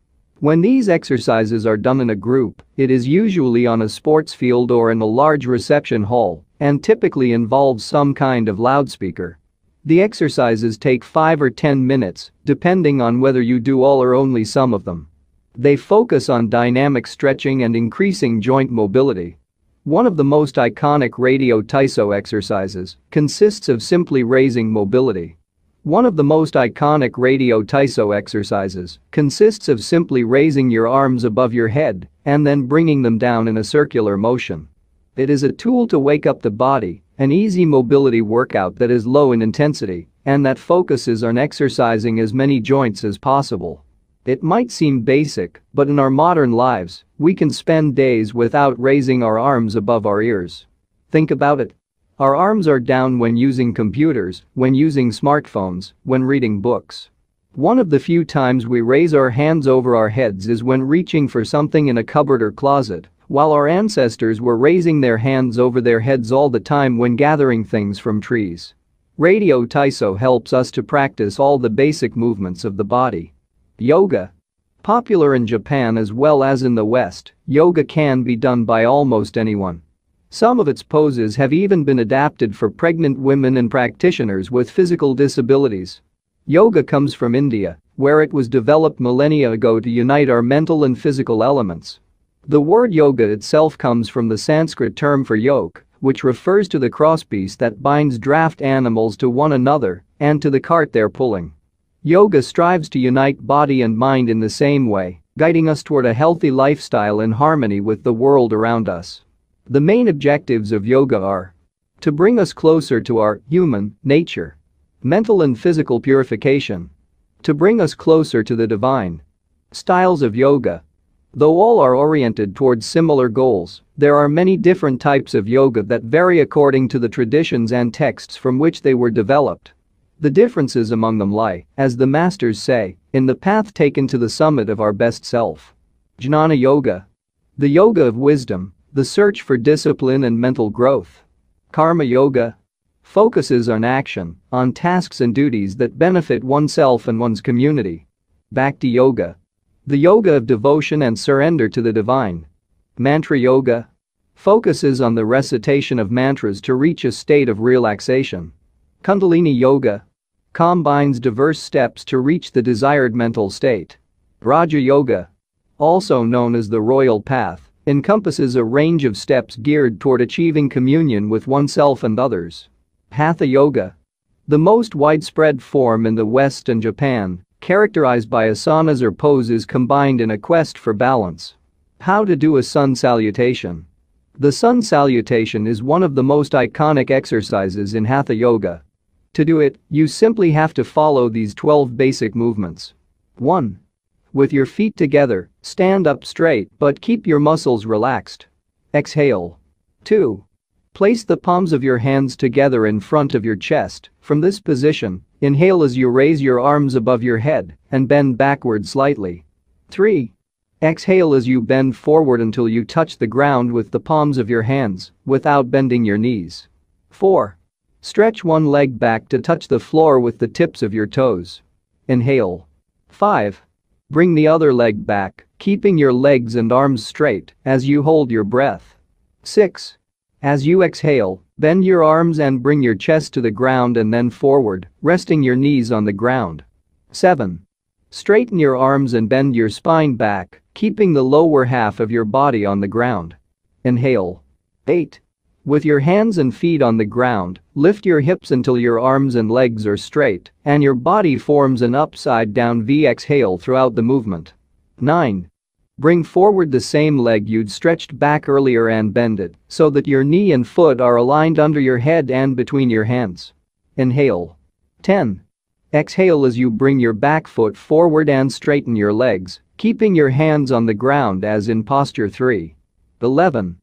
When these exercises are done in a group, it is usually on a sports field or in a large reception hall and typically involves some kind of loudspeaker. The exercises take 5 or 10 minutes, depending on whether you do all or only some of them. They focus on dynamic stretching and increasing joint mobility. One of the most iconic Radio Taiso exercises consists of simply raising mobility. One of the most iconic Radio Taiso exercises consists of simply raising your arms above your head and then bringing them down in a circular motion. It is a tool to wake up the body, an easy mobility workout that is low in intensity and that focuses on exercising as many joints as possible. It might seem basic, but in our modern lives, we can spend days without raising our arms above our ears. Think about it. Our arms are down when using computers, when using smartphones, when reading books. One of the few times we raise our hands over our heads is when reaching for something in a cupboard or closet, while our ancestors were raising their hands over their heads all the time when gathering things from trees. Radio Taiso helps us to practice all the basic movements of the body. Yoga. Popular in Japan as well as in the West, yoga can be done by almost anyone. Some of its poses have even been adapted for pregnant women and practitioners with physical disabilities. Yoga comes from India, where it was developed millennia ago to unite our mental and physical elements. The word yoga itself comes from the Sanskrit term for yoke, which refers to the crosspiece that binds draft animals to one another and to the cart they're pulling. Yoga strives to unite body and mind in the same way, guiding us toward a healthy lifestyle in harmony with the world around us. The main objectives of yoga are to bring us closer to our human nature, mental and physical purification, to bring us closer to the divine. Styles of yoga. Though all are oriented towards similar goals, there are many different types of yoga that vary according to the traditions and texts from which they were developed. The differences among them lie, as the masters say, in the path taken to the summit of our best self. Jnana Yoga. The yoga of wisdom, the search for discipline and mental growth. Karma Yoga. Focuses on action, on tasks and duties that benefit oneself and one's community. Bhakti Yoga. The yoga of devotion and surrender to the divine. Mantra Yoga. Focuses on the recitation of mantras to reach a state of relaxation. Kundalini Yoga. Combines diverse steps to reach the desired mental state. Raja Yoga, also known as the royal path, encompasses a range of steps geared toward achieving communion with oneself and others. Hatha Yoga. The most widespread form in the West and Japan, characterized by asanas or poses combined in a quest for balance. How to do a sun salutation. The sun salutation is one of the most iconic exercises in Hatha Yoga. To do it, you simply have to follow these 12 basic movements. 1. With your feet together, stand up straight but keep your muscles relaxed. Exhale. 2. Place the palms of your hands together in front of your chest. From this position, inhale as you raise your arms above your head and bend backward slightly. 3. Exhale as you bend forward until you touch the ground with the palms of your hands without bending your knees. 4. Stretch one leg back to touch the floor with the tips of your toes. Inhale. 5. Bring the other leg back, keeping your legs and arms straight as you hold your breath. 6. As you exhale, bend your arms and bring your chest to the ground and then forward, resting your knees on the ground. 7. Straighten your arms and bend your spine back, keeping the lower half of your body on the ground. Inhale. 8. With your hands and feet on the ground, lift your hips until your arms and legs are straight and your body forms an upside-down V. Exhale throughout the movement. 9. Bring forward the same leg you'd stretched back earlier and bend it so that your knee and foot are aligned under your head and between your hands. Inhale. 10. Exhale as you bring your back foot forward and straighten your legs, keeping your hands on the ground as in posture 3. 11.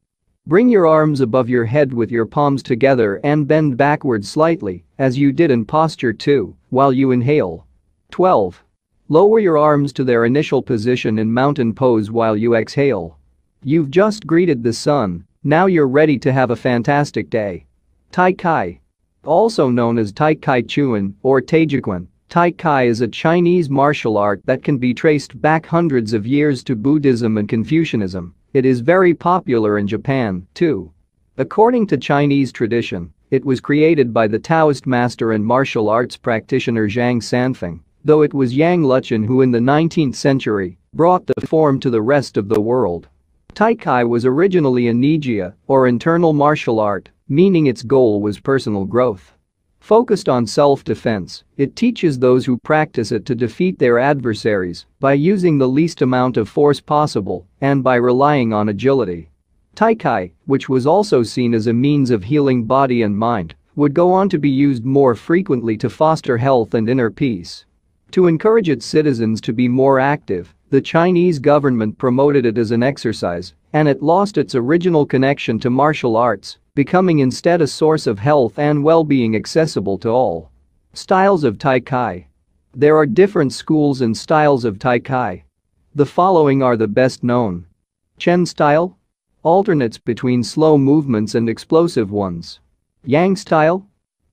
Bring your arms above your head with your palms together and bend backward slightly, as you did in posture 2, while you inhale. 12. Lower your arms to their initial position in mountain pose while you exhale. You've just greeted the sun, now you're ready to have a fantastic day. Tai Chi. Also known as Tai Chi Chuan or Taijiquan, Tai Chi is a Chinese martial art that can be traced back hundreds of years to Buddhism and Confucianism. It is very popular in Japan, too. According to Chinese tradition, it was created by the Taoist master and martial arts practitioner Zhang Sanfeng, though it was Yang Luqian who in the 19th century brought the form to the rest of the world. Tai Chi was originally a nijia, or internal martial art, meaning its goal was personal growth. Focused on self-defense, it teaches those who practice it to defeat their adversaries by using the least amount of force possible and by relying on agility. Tai Chi, which was also seen as a means of healing body and mind, would go on to be used more frequently to foster health and inner peace. To encourage its citizens to be more active, the Chinese government promoted it as an exercise, and it lost its original connection to martial arts, becoming instead a source of health and well-being accessible to all. Styles of Tai Chi. There are different schools and styles of Tai Chi. The following are the best known. Chen style alternates between slow movements and explosive ones. Yang style,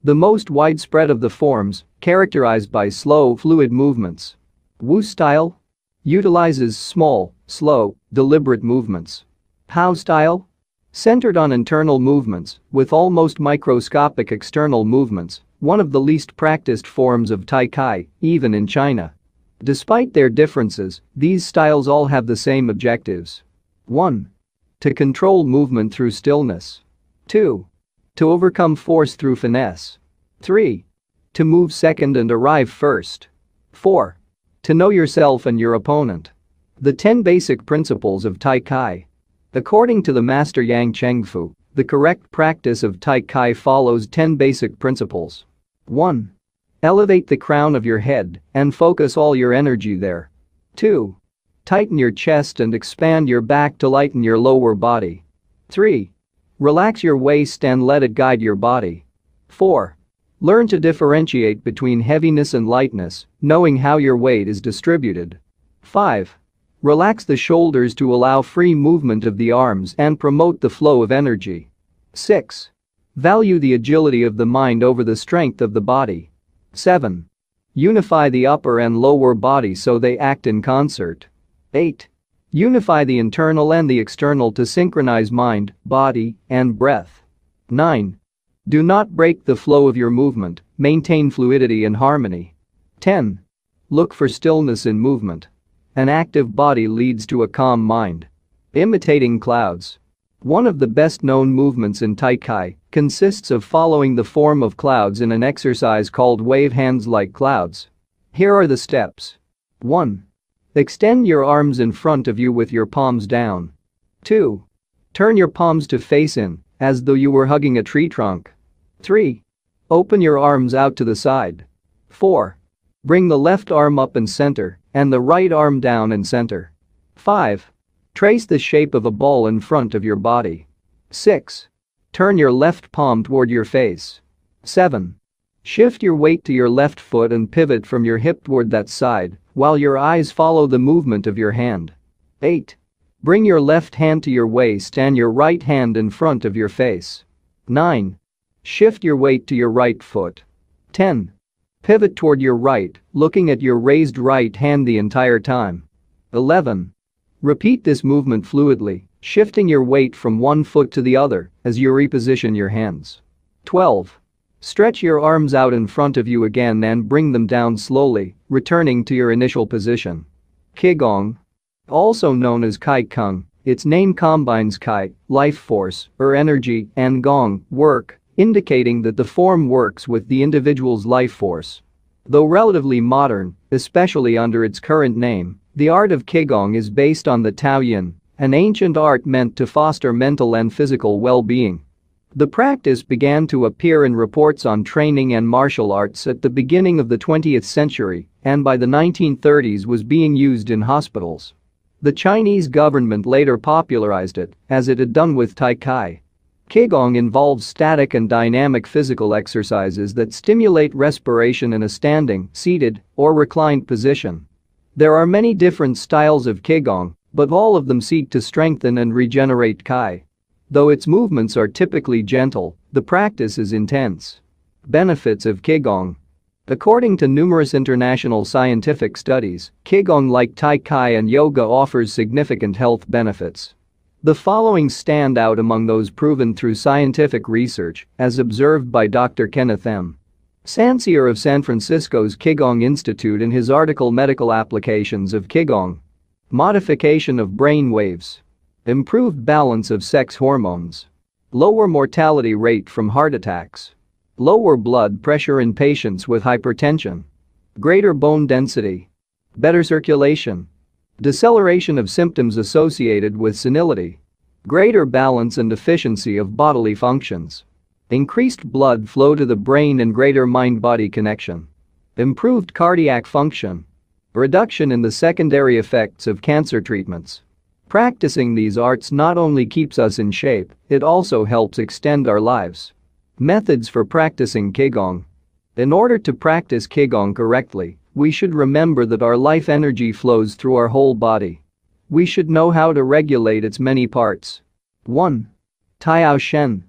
the most widespread of the forms, characterized by slow, fluid movements. Wu style utilizes small, slow, deliberate movements. Hao style, centered on internal movements with almost microscopic external movements, one of the least practiced forms of Tai Chi, even in China. Despite their differences, these styles all have the same objectives. 1. To control movement through stillness. 2. To overcome force through finesse. 3. To move second and arrive first. 4. To know yourself and your opponent. The 10 basic principles of Tai Chi. According to the master Yang Chengfu, the correct practice of Tai Chi follows 10 basic principles. 1. Elevate the crown of your head and focus all your energy there. 2. Tighten your chest and expand your back to lighten your lower body. 3. Relax your waist and let it guide your body. 4. Learn to differentiate between heaviness and lightness, knowing how your weight is distributed. 5. Relax the shoulders to allow free movement of the arms and promote the flow of energy. 6. Value the agility of the mind over the strength of the body. 7. Unify the upper and lower body so they act in concert. 8. Unify the internal and the external to synchronize mind, body, and breath. 9. Do not break the flow of your movement, maintain fluidity and harmony. 10. Look for stillness in movement. An active body leads to a calm mind. Imitating clouds. One of the best-known movements in Ikigai consists of following the form of clouds in an exercise called wave hands like clouds. Here are the steps. 1. Extend your arms in front of you with your palms down. 2. Turn your palms to face in, as though you were hugging a tree trunk. 3. Open your arms out to the side. 4. Bring the left arm up and center, and the right arm down and center. 5. Trace the shape of a ball in front of your body. 6. Turn your left palm toward your face. 7. Shift your weight to your left foot and pivot from your hip toward that side, while your eyes follow the movement of your hand. 8. Bring your left hand to your waist and your right hand in front of your face. 9. Shift your weight to your right foot. 10. Pivot toward your right, looking at your raised right hand the entire time. 11. Repeat this movement fluidly, shifting your weight from one foot to the other as you reposition your hands. 12. Stretch your arms out in front of you again and bring them down slowly, returning to your initial position. Qigong. Also known as Kai Kung, its name combines Kai, life force, or energy, and Gong, work, indicating that the form works with the individual's life force. Though relatively modern, especially under its current name, the art of Qigong is based on the Taoyin, an ancient art meant to foster mental and physical well-being. The practice began to appear in reports on training and martial arts at the beginning of the 20th century, and by the 1930s was being used in hospitals. The Chinese government later popularized it, as it had done with Ikigai. Qigong involves static and dynamic physical exercises that stimulate respiration in a standing, seated, or reclined position. There are many different styles of Qigong, but all of them seek to strengthen and regenerate Qi. Though its movements are typically gentle, the practice is intense. Benefits of Qigong. According to numerous international scientific studies, Qigong, like Tai Chi and yoga, offers significant health benefits. The following stand out among those proven through scientific research, as observed by Dr. Kenneth M. Sancier of San Francisco's Qigong Institute in his article Medical Applications of Qigong. Modification of brain waves. Improved balance of sex hormones. Lower mortality rate from heart attacks. Lower blood pressure in patients with hypertension. Greater bone density. Better circulation. Deceleration of symptoms associated with senility. Greater balance and efficiency of bodily functions. Increased blood flow to the brain and greater mind-body connection. Improved cardiac function. Reduction in the secondary effects of cancer treatments. Practicing these arts not only keeps us in shape, it also helps extend our lives. Methods for practicing Qigong. In order to practice Qigong correctly, we should remember that our life energy flows through our whole body. We should know how to regulate its many parts. 1. Tao Shen.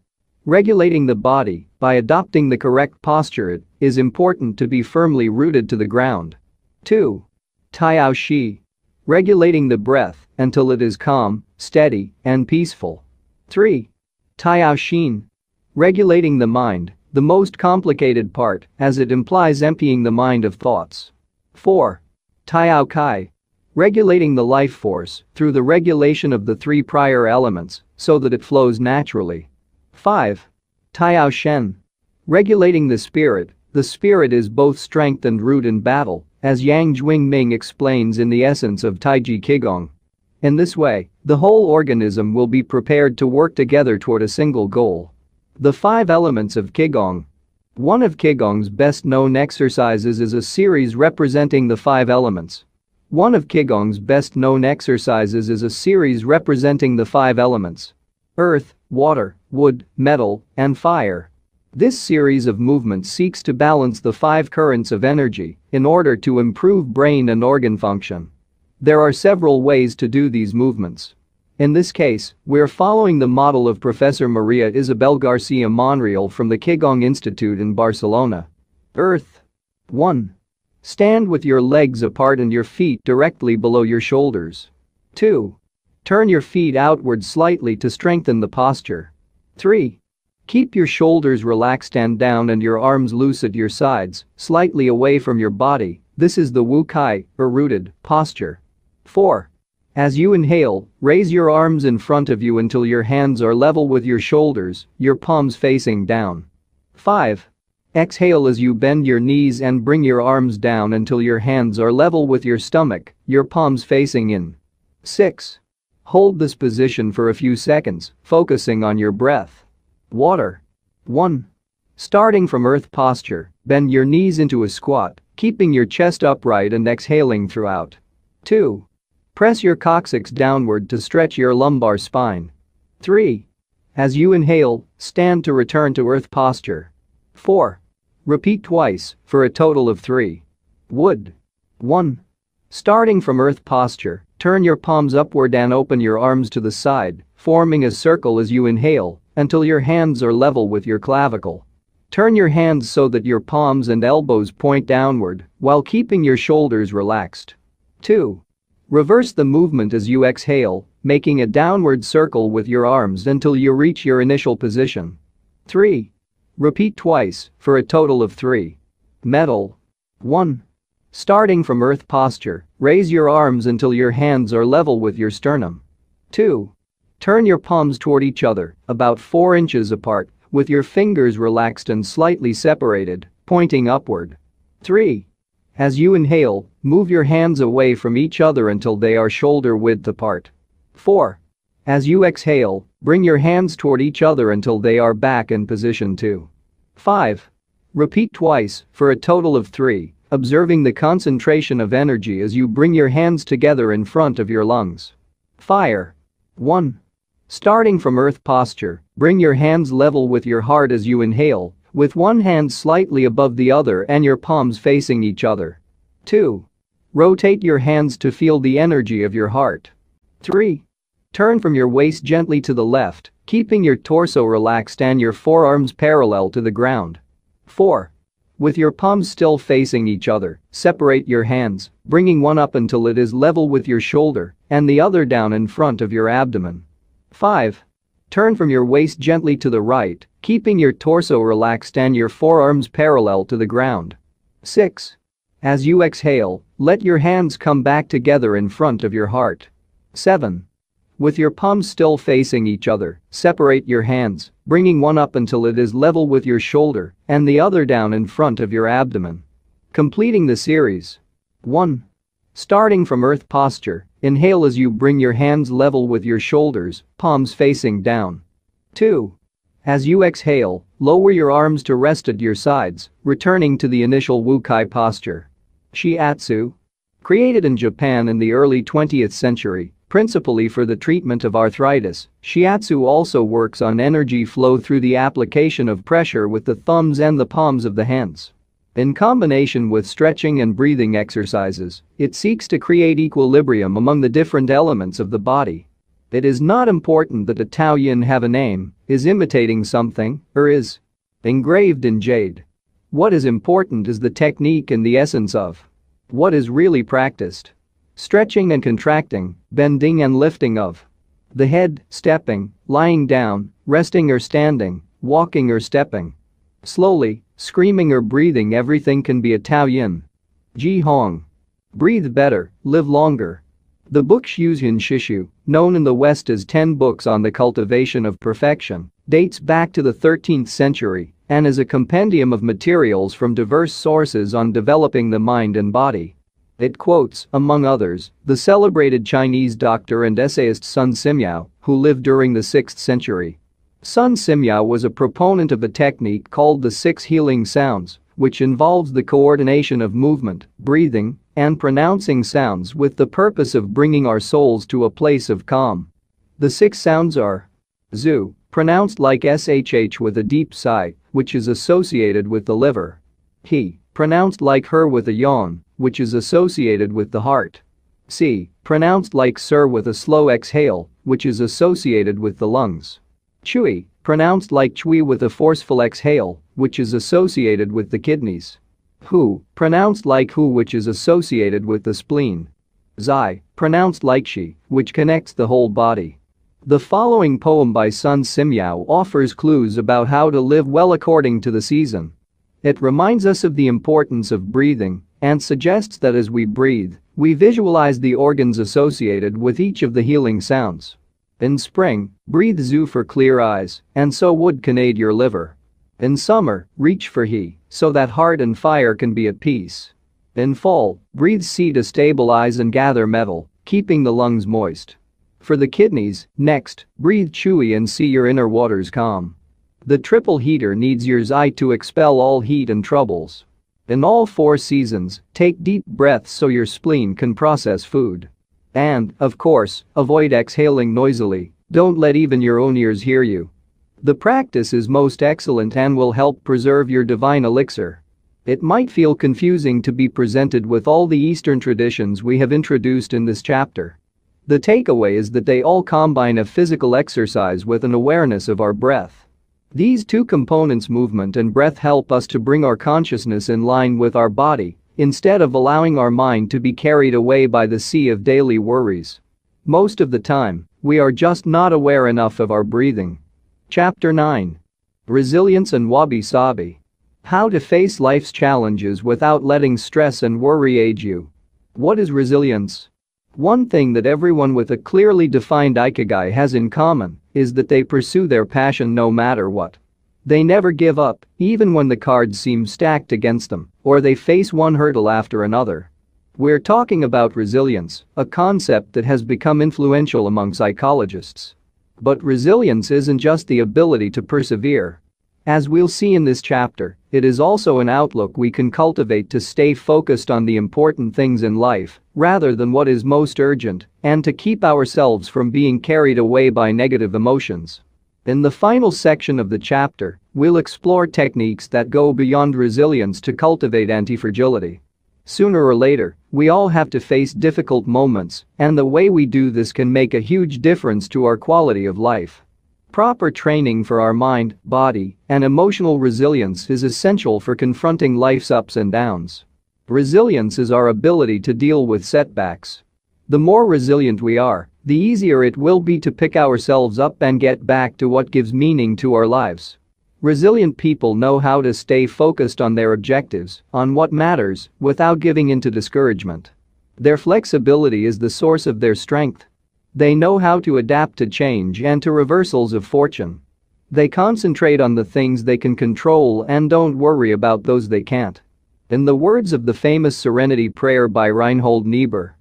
Regulating the body by adopting the correct posture. It is important to be firmly rooted to the ground. 2. Tao Shi. Regulating the breath until it is calm, steady, and peaceful. 3. Tao Xin. Regulating the mind, the most complicated part, as it implies emptying the mind of thoughts. 4. Tao Kai. Regulating the life force through the regulation of the three prior elements so that it flows naturally. 5. Tao Shen. Regulating the spirit. The spirit is both strength and root in battle, as Yang Jwing-Ming explains in the essence of Taiji Qigong. In this way, the whole organism will be prepared to work together toward a single goal. The 5 elements of Qigong. One of Qigong's best-known exercises is a series representing the 5 elements. One of Qigong's best-known exercises is a series representing the 5 elements: earth, water, wood, metal, and fire. This series of movements seeks to balance the 5 currents of energy in order to improve brain and organ function. There are several ways to do these movements. In this case, we're following the model of Professor Maria Isabel Garcia Monreal from the Qigong Institute in Barcelona. Earth. 1. Stand with your legs apart and your feet directly below your shoulders. 2. Turn your feet outward slightly to strengthen the posture. 3. Keep your shoulders relaxed and down and your arms loose at your sides, slightly away from your body. This is the Wu Kai, or rooted, posture. 4. As you inhale, raise your arms in front of you until your hands are level with your shoulders, your palms facing down. 5. Exhale as you bend your knees and bring your arms down until your hands are level with your stomach, your palms facing in. 6. Hold this position for a few seconds, focusing on your breath. Water. 1. Starting from earth posture, bend your knees into a squat, keeping your chest upright and exhaling throughout. 2. Press your coccyx downward to stretch your lumbar spine. 3. As you inhale, stand to return to earth posture. 4. Repeat twice for a total of 3. Wood. 1. Starting from earth posture, turn your palms upward and open your arms to the side, forming a circle as you inhale until your hands are level with your clavicle. Turn your hands so that your palms and elbows point downward while keeping your shoulders relaxed. 2. Reverse the movement as you exhale, making a downward circle with your arms until you reach your initial position. 3. Repeat twice for a total of 3. Metal. 1. Starting from earth posture, raise your arms until your hands are level with your sternum. 2. Turn your palms toward each other, about 4 inches apart, with your fingers relaxed and slightly separated, pointing upward. 3. As you inhale, move your hands away from each other until they are shoulder width apart. 4. As you exhale, bring your hands toward each other until they are back in position 2. 5. Repeat twice for a total of 3, observing the concentration of energy as you bring your hands together in front of your lungs. Fire. 1. Starting from earth posture, bring your hands level with your heart as you inhale, with one hand slightly above the other and your palms facing each other. 2. Rotate your hands to feel the energy of your heart. 3. Turn from your waist gently to the left, keeping your torso relaxed and your forearms parallel to the ground. 4. With your palms still facing each other, separate your hands, bringing one up until it is level with your shoulder and the other down in front of your abdomen. 5. Turn from your waist gently to the right, keeping your torso relaxed and your forearms parallel to the ground. 6. As you exhale, let your hands come back together in front of your heart. 7. With your palms still facing each other, separate your hands, bringing one up until it is level with your shoulder and the other down in front of your abdomen. Completing the series. 1. Starting from earth posture, inhale as you bring your hands level with your shoulders, palms facing down. 2. As you exhale, lower your arms to rest at your sides, returning to the initial Wu Kai posture. Shiatsu. Created in Japan in the early 20th century, principally for the treatment of arthritis, Shiatsu also works on energy flow through the application of pressure with the thumbs and the palms of the hands. In combination with stretching and breathing exercises, it seeks to create equilibrium among the different elements of the body. It is not important that a Tao Yin have a name, is imitating something, or is engraved in jade. What is important is the technique and the essence of what is really practiced. Stretching and contracting, bending and lifting of the head, stepping, lying down, resting or standing, walking or stepping. Slowly, screaming or breathing, everything can be a Tao Yin. Ji Hong. Breathe better, live longer. The book Shuzhen Shishu, known in the West as 10 Books on the Cultivation of Perfection, dates back to the 13th century and is a compendium of materials from diverse sources on developing the mind and body. It quotes, among others, the celebrated Chinese doctor and essayist Sun Simiao, who lived during the 6th century. Sun Simiao was a proponent of a technique called the 6 healing sounds, which involves the coordination of movement, breathing, and pronouncing sounds with the purpose of bringing our souls to a place of calm. The 6 sounds are zu, pronounced like shh with a deep sigh, which is associated with the liver. He, pronounced like her with a yawn, which is associated with the heart. Si, pronounced like sir with a slow exhale, which is associated with the lungs. Chui, pronounced like chui with a forceful exhale, which is associated with the kidneys. Hu, pronounced like hu, which is associated with the spleen. Zai, pronounced like shi, which connects the whole body. The following poem by Sun Simyao offers clues about how to live well according to the season. It reminds us of the importance of breathing and suggests that as we breathe, we visualize the organs associated with each of the healing sounds. In spring, breathe zu for clear eyes, and so would can aid your liver. In summer, reach for he, so that heart and fire can be at peace. In fall, breathe si to stabilize and gather metal, keeping the lungs moist. For the kidneys, next, breathe chui and see your inner waters calm. The triple heater needs your zai to expel all heat and troubles. In all 4 seasons, take deep breaths so your spleen can process food. And, of course, avoid exhaling noisily, don't let even your own ears hear you. The practice is most excellent and will help preserve your divine elixir. It might feel confusing to be presented with all the Eastern traditions we have introduced in this chapter. The takeaway is that they all combine a physical exercise with an awareness of our breath. These 2 components, movement and breath, help us to bring our consciousness in line with our body, instead of allowing our mind to be carried away by the sea of daily worries. Most of the time, we are just not aware enough of our breathing. Chapter 9. Resilience and Wabi-sabi. How to face life's challenges without letting stress and worry age you. What is resilience? One thing that everyone with a clearly defined Ikigai has in common is that they pursue their passion no matter what. They never give up, even when the cards seem stacked against them, or they face one hurdle after another. We're talking about resilience, a concept that has become influential among psychologists. But resilience isn't just the ability to persevere. As we'll see in this chapter, it is also an outlook we can cultivate to stay focused on the important things in life, rather than what is most urgent, and to keep ourselves from being carried away by negative emotions. In the final section of the chapter, we'll explore techniques that go beyond resilience to cultivate anti-fragility. Sooner or later, we all have to face difficult moments, and the way we do this can make a huge difference to our quality of life. Proper training for our mind, body, and emotional resilience is essential for confronting life's ups and downs. Resilience is our ability to deal with setbacks. The more resilient we are, the easier it will be to pick ourselves up and get back to what gives meaning to our lives. Resilient people know how to stay focused on their objectives, on what matters, without giving in to discouragement. Their flexibility is the source of their strength. They know how to adapt to change and to reversals of fortune. They concentrate on the things they can control and don't worry about those they can't. In the words of the famous Serenity Prayer by Reinhold Niebuhr,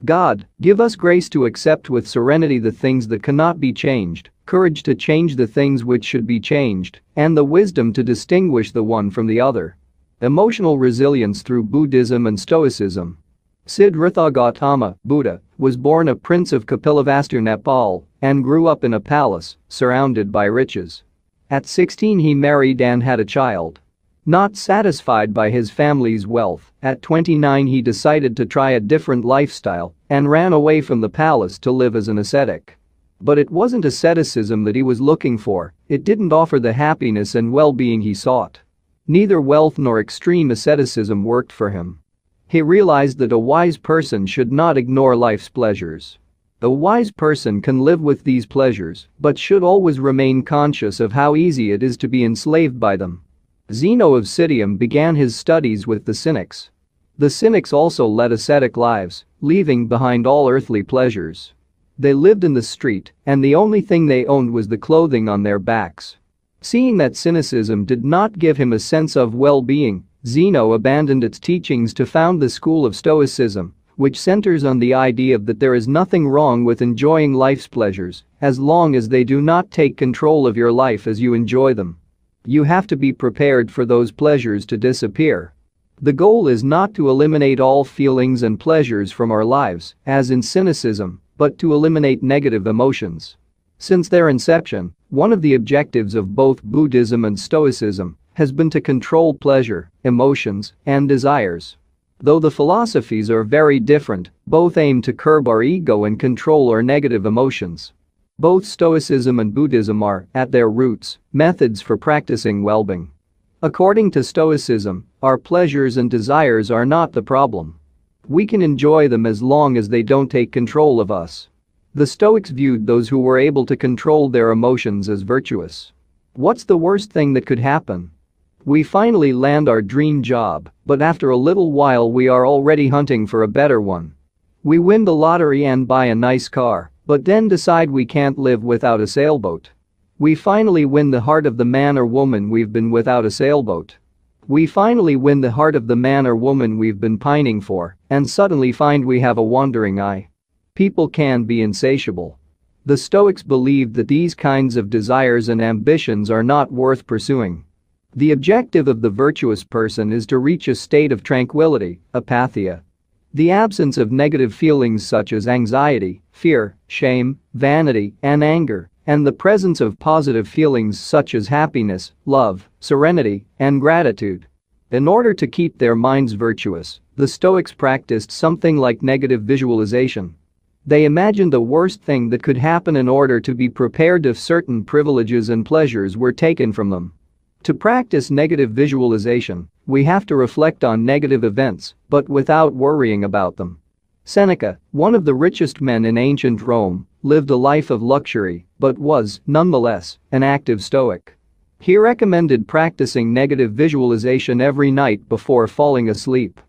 God, give us grace to accept with serenity the things that cannot be changed, courage to change the things which should be changed, and the wisdom to distinguish the one from the other. Emotional resilience through Buddhism and Stoicism. Siddhartha Gautama, Buddha, was born a prince of Kapilavastu, Nepal, and grew up in a palace, surrounded by riches. At 16 he married and had a child. Not satisfied by his family's wealth, at 29 he decided to try a different lifestyle and ran away from the palace to live as an ascetic. But it wasn't asceticism that he was looking for, it didn't offer the happiness and well-being he sought. Neither wealth nor extreme asceticism worked for him. He realized that a wise person should not ignore life's pleasures. A wise person can live with these pleasures, but should always remain conscious of how easy it is to be enslaved by them. Zeno of Citium began his studies with the Cynics. The Cynics also led ascetic lives, leaving behind all earthly pleasures. They lived in the street, and the only thing they owned was the clothing on their backs. Seeing that cynicism did not give him a sense of well-being, Zeno abandoned its teachings to found the school of Stoicism, which centers on the idea that there is nothing wrong with enjoying life's pleasures, as long as they do not take control of your life as you enjoy them. You have to be prepared for those pleasures to disappear. The goal is not to eliminate all feelings and pleasures from our lives, as in cynicism, but to eliminate negative emotions. Since their inception, one of the objectives of both Buddhism and Stoicism has been to control pleasure, emotions, and desires. Though the philosophies are very different, both aim to curb our ego and control our negative emotions. Both Stoicism and Buddhism are, at their roots, methods for practicing well-being. According to Stoicism, our pleasures and desires are not the problem. We can enjoy them as long as they don't take control of us. The Stoics viewed those who were able to control their emotions as virtuous. What's the worst thing that could happen? We finally land our dream job, but after a little while we are already hunting for a better one. We win the lottery and buy a nice car, but then decide we can't live without a sailboat. We finally win the heart of the man or woman we've been without a sailboat. We finally win the heart of the man or woman we've been pining for, and suddenly find we have a wandering eye. People can be insatiable. The Stoics believed that these kinds of desires and ambitions are not worth pursuing. The objective of the virtuous person is to reach a state of tranquility, apatheia. The absence of negative feelings such as anxiety, fear, shame, vanity, and anger, and the presence of positive feelings such as happiness, love, serenity, and gratitude. In order to keep their minds virtuous, the Stoics practiced something like negative visualization. They imagined the worst thing that could happen in order to be prepared if certain privileges and pleasures were taken from them. To practice negative visualization, we have to reflect on negative events, but without worrying about them. Seneca, one of the richest men in ancient Rome, lived a life of luxury, but was, nonetheless, an active Stoic. He recommended practicing negative visualization every night before falling asleep.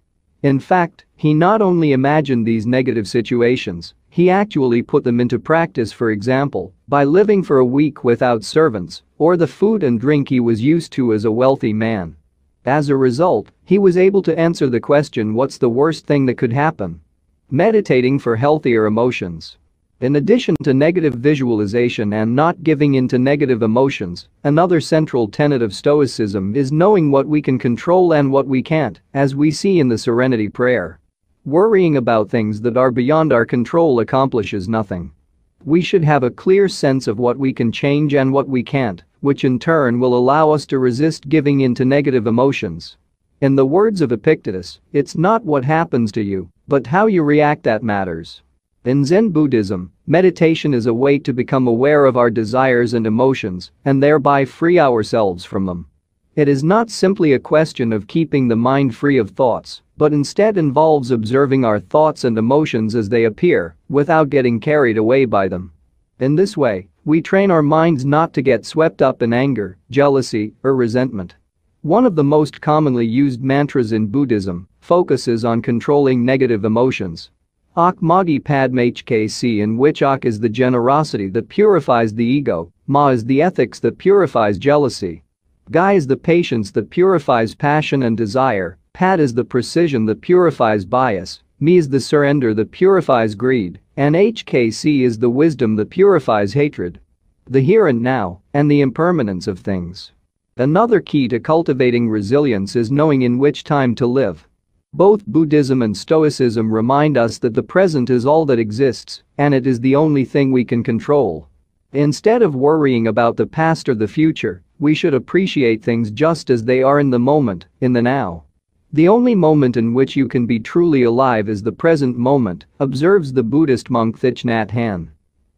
In fact, he not only imagined these negative situations, he actually put them into practice, for example, by living for a week without servants or the food and drink he was used to as a wealthy man. As a result, he was able to answer the question, what's the worst thing that could happen? Meditating for healthier emotions. In addition to negative visualization and not giving in to negative emotions, another central tenet of Stoicism is knowing what we can control and what we can't, as we see in the Serenity Prayer. Worrying about things that are beyond our control accomplishes nothing. We should have a clear sense of what we can change and what we can't, which in turn will allow us to resist giving in to negative emotions. In the words of Epictetus, it's not what happens to you, but how you react that matters. In Zen Buddhism, meditation is a way to become aware of our desires and emotions and thereby free ourselves from them. It is not simply a question of keeping the mind free of thoughts, but instead involves observing our thoughts and emotions as they appear, without getting carried away by them. In this way, we train our minds not to get swept up in anger, jealousy, or resentment. One of the most commonly used mantras in Buddhism focuses on controlling negative emotions. Ak Magi Padme Hkc, in which Ak is the generosity that purifies the ego, Ma is the ethics that purifies jealousy. Gai is the patience that purifies passion and desire, Pad is the precision that purifies bias, Me is the surrender that purifies greed, and Hkc is the wisdom that purifies hatred. The here and now, and the impermanence of things. Another key to cultivating resilience is knowing in which time to live. Both Buddhism and Stoicism remind us that the present is all that exists, and it is the only thing we can control. Instead of worrying about the past or the future, we should appreciate things just as they are in the moment, in the now. The only moment in which you can be truly alive is the present moment, observes the Buddhist monk Thich Nhat Hanh.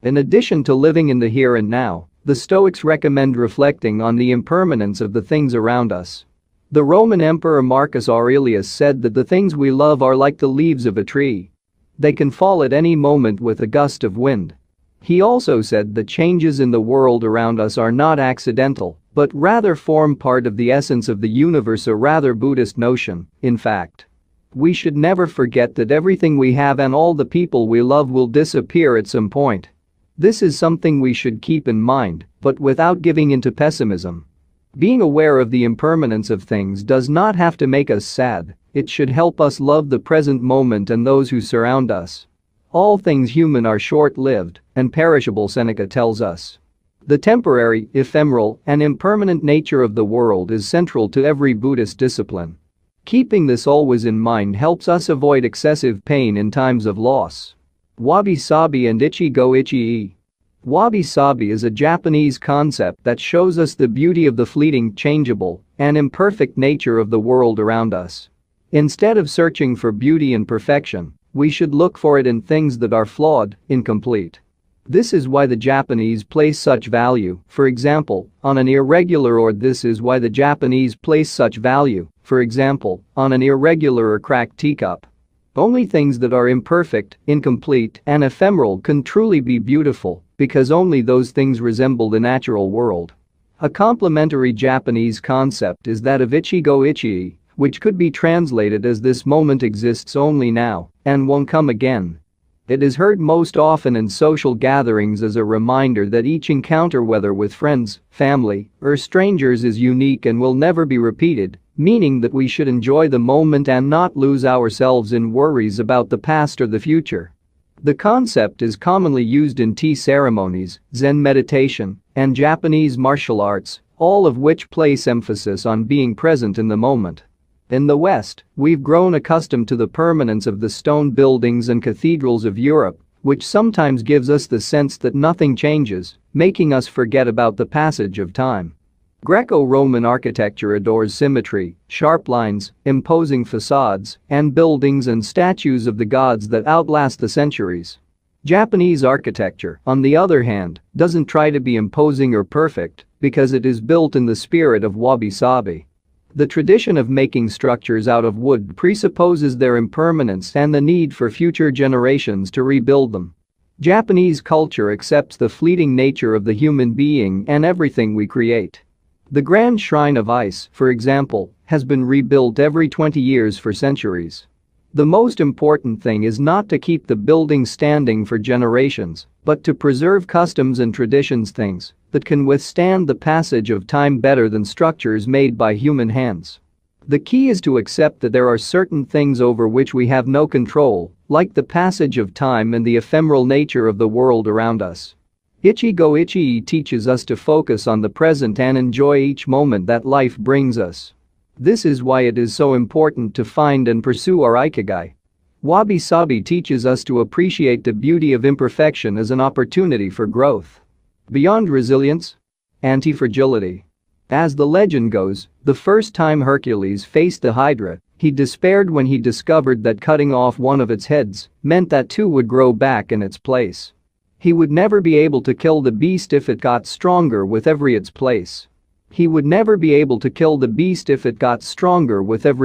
In addition to living in the here and now, the Stoics recommend reflecting on the impermanence of the things around us. The Roman Emperor Marcus Aurelius said that the things we love are like the leaves of a tree. They can fall at any moment with a gust of wind. He also said that changes in the world around us are not accidental, but rather form part of the essence of the universe, a rather Buddhist notion, in fact. We should never forget that everything we have and all the people we love will disappear at some point. This is something we should keep in mind, but without giving into pessimism. Being aware of the impermanence of things does not have to make us sad, it should help us love the present moment and those who surround us. All things human are short-lived and perishable, Seneca tells us. The temporary, ephemeral, and impermanent nature of the world is central to every Buddhist discipline. Keeping this always in mind helps us avoid excessive pain in times of loss. Wabi-sabi and Ikigai. Wabi-sabi is a Japanese concept that shows us the beauty of the fleeting, changeable, and imperfect nature of the world around us. Instead of searching for beauty and perfection, we should look for it in things that are flawed, incomplete. This is why the Japanese place such value, for example, on an irregular or cracked teacup. Only things that are imperfect, incomplete, and ephemeral can truly be beautiful, because only those things resemble the natural world. A complementary Japanese concept is that of Ichigo, which could be translated as "this moment exists only now and won't come again." It is heard most often in social gatherings as a reminder that each encounter, whether with friends, family, or strangers, is unique and will never be repeated, meaning that we should enjoy the moment and not lose ourselves in worries about the past or the future. The concept is commonly used in tea ceremonies, Zen meditation, and Japanese martial arts, all of which place emphasis on being present in the moment. In the West, we've grown accustomed to the permanence of the stone buildings and cathedrals of Europe, which sometimes gives us the sense that nothing changes, making us forget about the passage of time. Greco-Roman architecture adores symmetry, sharp lines, imposing facades, and buildings and statues of the gods that outlast the centuries. Japanese architecture, on the other hand, doesn't try to be imposing or perfect because it is built in the spirit of wabi-sabi. The tradition of making structures out of wood presupposes their impermanence and the need for future generations to rebuild them. Japanese culture accepts the fleeting nature of the human being and everything we create. The Grand Shrine of Ice, for example, has been rebuilt every 20 years for centuries. The most important thing is not to keep the building standing for generations, but to preserve customs and traditions, things that can withstand the passage of time better than structures made by human hands. The key is to accept that there are certain things over which we have no control, like the passage of time and the ephemeral nature of the world around us. Ichigo teaches us to focus on the present and enjoy each moment that life brings us. This is why it is so important to find and pursue our Ikigai. Wabi-sabi teaches us to appreciate the beauty of imperfection as an opportunity for growth. Beyond resilience? Anti-fragility. As the legend goes, the first time Hercules faced the Hydra, he despaired when he discovered that cutting off one of its heads meant that two would grow back in its place. He would never be able to kill the beast if it got stronger with every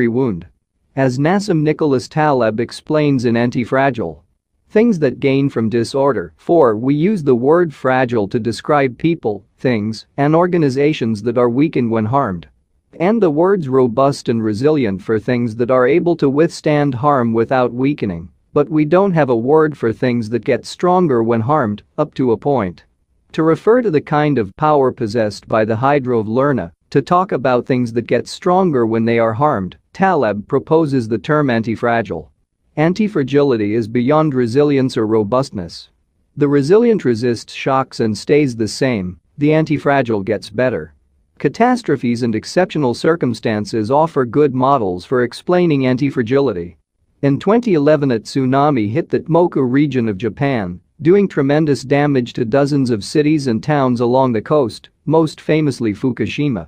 wound. As Nassim Nicholas Taleb explains in Anti-Fragile. Things that gain from disorder. 4. We use the word fragile to describe people, things, and organizations that are weakened when harmed. And the words robust and resilient for things that are able to withstand harm without weakening. But we don't have a word for things that get stronger when harmed, up to a point. To refer to the kind of power possessed by the Hydra of Lerna, to talk about things that get stronger when they are harmed, Taleb proposes the term antifragile. Antifragility is beyond resilience or robustness. The resilient resists shocks and stays the same, the antifragile gets better. Catastrophes and exceptional circumstances offer good models for explaining antifragility. In 2011, a tsunami hit the Tohoku region of Japan, doing tremendous damage to dozens of cities and towns along the coast, most famously Fukushima.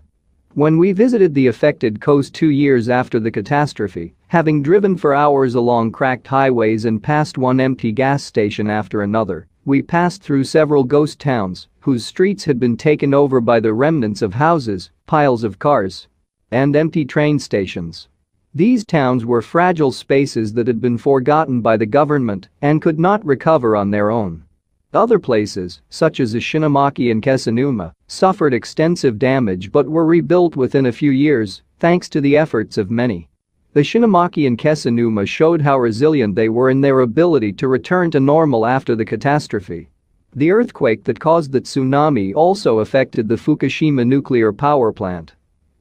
When we visited the affected coast 2 years after the catastrophe, having driven for hours along cracked highways and past one empty gas station after another, we passed through several ghost towns whose streets had been taken over by the remnants of houses, piles of cars, and empty train stations. These towns were fragile spaces that had been forgotten by the government and could not recover on their own. Other places, such as Ishinomaki and Kesennuma, suffered extensive damage but were rebuilt within a few years, thanks to the efforts of many. Ishinomaki and Kesennuma showed how resilient they were in their ability to return to normal after the catastrophe. The earthquake that caused the tsunami also affected the Fukushima nuclear power plant.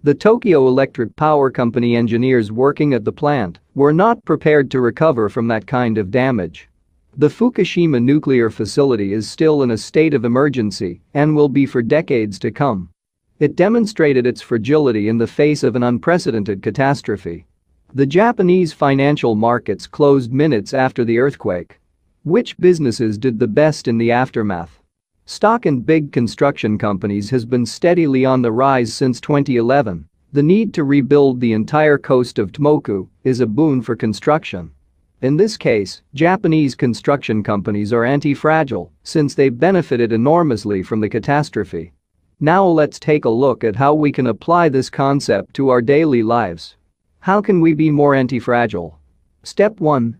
The Tokyo Electric Power Company engineers working at the plant were not prepared to recover from that kind of damage. The Fukushima nuclear facility is still in a state of emergency and will be for decades to come. It demonstrated its fragility in the face of an unprecedented catastrophe. The Japanese financial markets closed minutes after the earthquake. Which businesses did the best in the aftermath? Stock in big construction companies has been steadily on the rise since 2011. The need to rebuild the entire coast of Tomoku is a boon for construction. In this case, Japanese construction companies are anti-fragile since they benefited enormously from the catastrophe. Now let's take a look at how we can apply this concept to our daily lives. How can we be more anti-fragile? Step 1.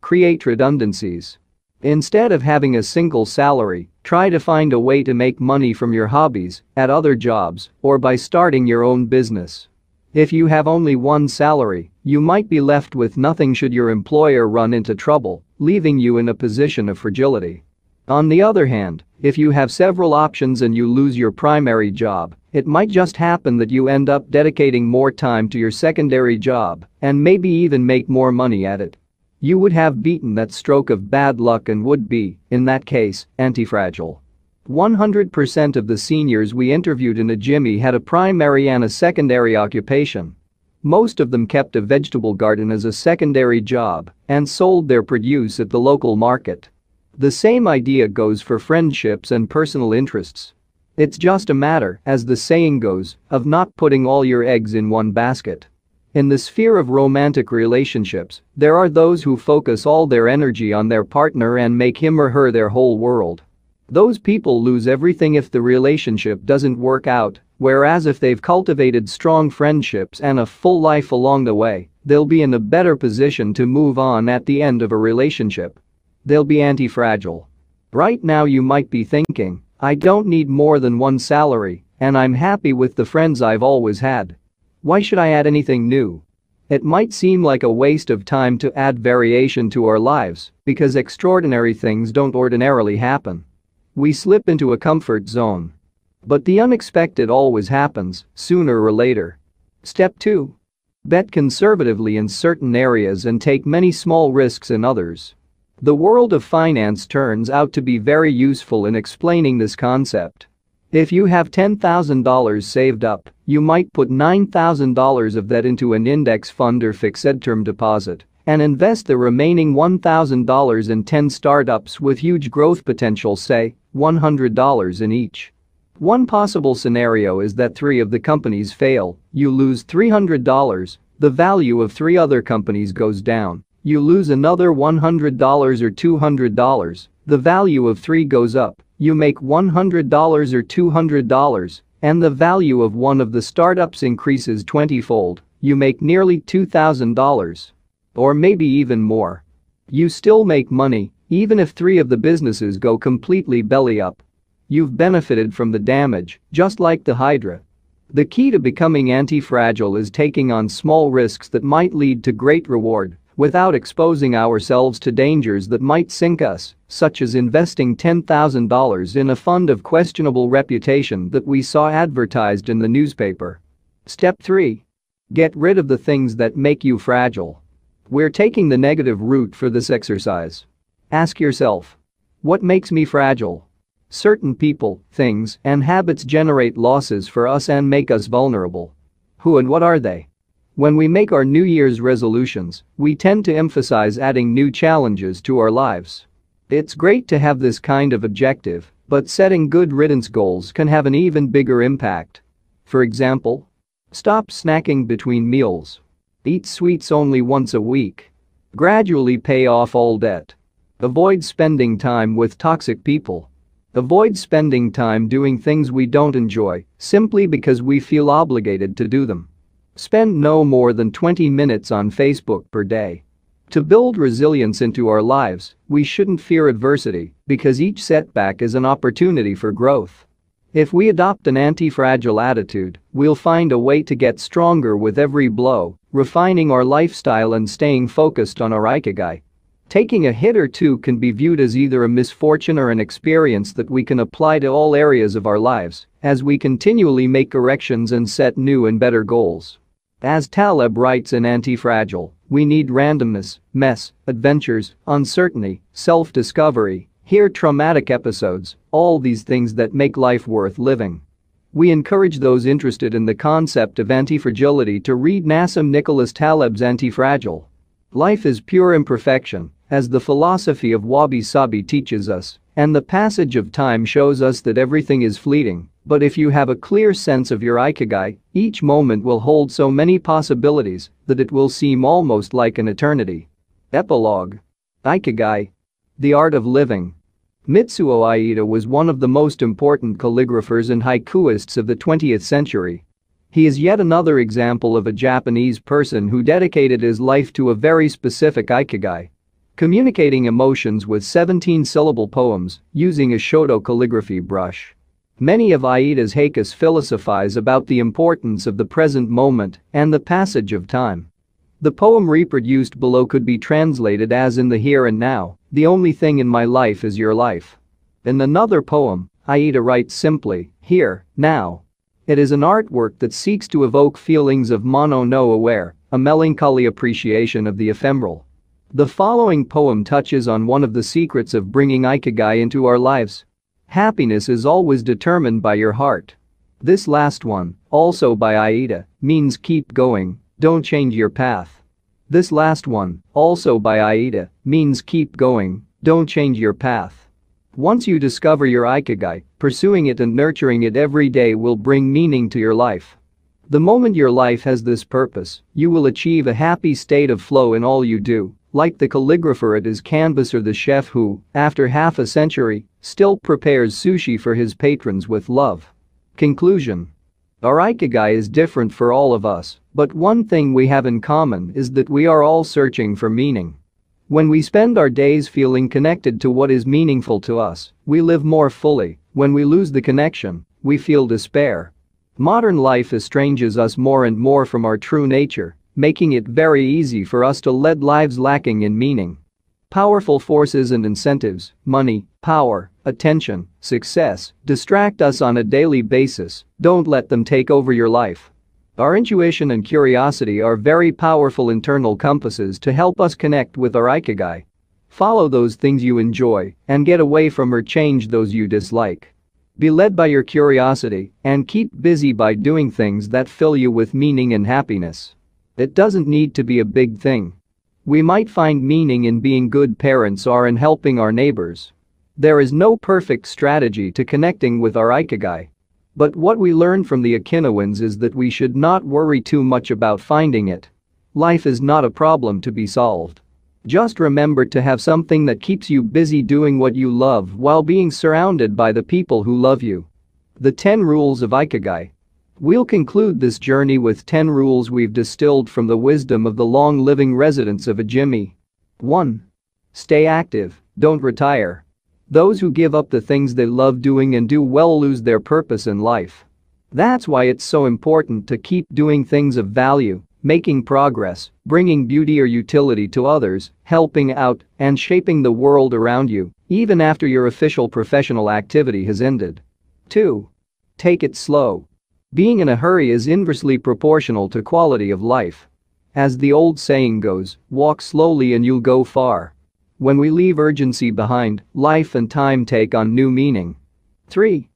Create redundancies. Instead of having a single salary, try to find a way to make money from your hobbies, at other jobs, or by starting your own business. If you have only one salary, you might be left with nothing should your employer run into trouble, leaving you in a position of fragility. On the other hand, if you have several options and you lose your primary job, it might just happen that you end up dedicating more time to your secondary job and maybe even make more money at it. You would have beaten that stroke of bad luck and would be, in that case, anti-fragile. 100% of the seniors we interviewed in Hygge had a primary and a secondary occupation. Most of them kept a vegetable garden as a secondary job and sold their produce at the local market. The same idea goes for friendships and personal interests. It's just a matter, as the saying goes, of not putting all your eggs in one basket. In the sphere of romantic relationships, there are those who focus all their energy on their partner and make him or her their whole world. Those people lose everything if the relationship doesn't work out, whereas if they've cultivated strong friendships and a full life along the way, they'll be in a better position to move on at the end of a relationship. They'll be anti-fragile. Right now you might be thinking, I don't need more than one salary, and I'm happy with the friends I've always had. Why should I add anything new? It might seem like a waste of time to add variation to our lives because extraordinary things don't ordinarily happen. We slip into a comfort zone. But the unexpected always happens, sooner or later. Step 2. Bet conservatively in certain areas and take many small risks in others. The world of finance turns out to be very useful in explaining this concept. If you have $10,000 saved up, you might put $9,000 of that into an index fund or fixed-term deposit and invest the remaining $1,000 in 10 startups with huge growth potential, say, $100 in each. One possible scenario is that 3 of the companies fail, you lose $300, the value of 3 other companies goes down, you lose another $100 or $200, the value of 3 goes up, you make $100 or $200, and the value of one of the startups increases 20-fold, you make nearly $2,000. Or maybe even more. You still make money, even if 3 of the businesses go completely belly up. You've benefited from the damage, just like the Hydra. The key to becoming anti-fragile is taking on small risks that might lead to great reward without exposing ourselves to dangers that might sink us, such as investing $10,000 in a fund of questionable reputation that we saw advertised in the newspaper. Step 3. Get rid of the things that make you fragile. We're taking the negative route for this exercise. Ask yourself, what makes me fragile? Certain people, things, and habits generate losses for us and make us vulnerable. Who and what are they? When we make our New Year's resolutions, we tend to emphasize adding new challenges to our lives. It's great to have this kind of objective, but setting good riddance goals can have an even bigger impact. For example, stop snacking between meals. Eat sweets only once a week. Gradually pay off all debt. Avoid spending time with toxic people. Avoid spending time doing things we don't enjoy simply because we feel obligated to do them. Spend no more than 20 minutes on Facebook per day. To build resilience into our lives, we shouldn't fear adversity because each setback is an opportunity for growth. If we adopt an anti-fragile attitude, we'll find a way to get stronger with every blow, refining our lifestyle and staying focused on our Ikigai. Taking a hit or two can be viewed as either a misfortune or an experience that we can apply to all areas of our lives as we continually make corrections and set new and better goals. As Taleb writes in Anti-Fragile, we need randomness, mess, adventures, uncertainty, self-discovery, traumatic episodes, all these things that make life worth living. We encourage those interested in the concept of anti-fragility to read Nassim Nicholas Taleb's Anti-Fragile. Life is pure imperfection, as the philosophy of wabi-sabi teaches us, and the passage of time shows us that everything is fleeting, but if you have a clear sense of your Ikigai, each moment will hold so many possibilities that it will seem almost like an eternity. Epilogue. Ikigai. The art of living. Mitsuo Aida was one of the most important calligraphers and haikuists of the 20th century. He is yet another example of a Japanese person who dedicated his life to a very specific Ikigai. Communicating emotions with 17-syllable poems using a Shoto calligraphy brush. Many of Aida's haikus philosophize about the importance of the present moment and the passage of time. The poem reproduced below could be translated as in the here and now, the only thing in my life is your life. In another poem, Aida writes simply, here, now. It is an artwork that seeks to evoke feelings of mono no aware, a melancholy appreciation of the ephemeral. The following poem touches on one of the secrets of bringing Ikigai into our lives. Happiness is always determined by your heart. This last one, also by Aida, means keep going, don't change your path. This last one, also by Aida, means keep going, don't change your path. Once you discover your Ikigai, pursuing it and nurturing it every day will bring meaning to your life. The moment your life has this purpose, you will achieve a happy state of flow in all you do, like the calligrapher at his canvas or the chef who, after half a century, still prepares sushi for his patrons with love. Conclusion. Our Ikigai is different for all of us, but one thing we have in common is that we are all searching for meaning. When we spend our days feeling connected to what is meaningful to us, we live more fully. When we lose the connection, we feel despair. Modern life estranges us more and more from our true nature, making it very easy for us to lead lives lacking in meaning. Powerful forces and incentives, money, power, attention, success, distract us on a daily basis. Don't let them take over your life. Our intuition and curiosity are very powerful internal compasses to help us connect with our Ikigai. Follow those things you enjoy and get away from or change those you dislike. Be led by your curiosity and keep busy by doing things that fill you with meaning and happiness. It doesn't need to be a big thing. We might find meaning in being good parents or in helping our neighbors. There is no perfect strategy to connecting with our Ikigai. But what we learn from the Okinawans is that we should not worry too much about finding it. Life is not a problem to be solved. Just remember to have something that keeps you busy doing what you love while being surrounded by the people who love you. The 10 rules of Ikigai. We'll conclude this journey with 10 rules we've distilled from the wisdom of the long-living residents of Ijimi. 1. Stay active, don't retire. Those who give up the things they love doing and do well lose their purpose in life. That's why it's so important to keep doing things of value, making progress, bringing beauty or utility to others, helping out, and shaping the world around you, even after your official professional activity has ended. 2. Take it slow. Being in a hurry is inversely proportional to quality of life. As the old saying goes, walk slowly and you'll go far. When we leave urgency behind, life and time take on new meaning. 3.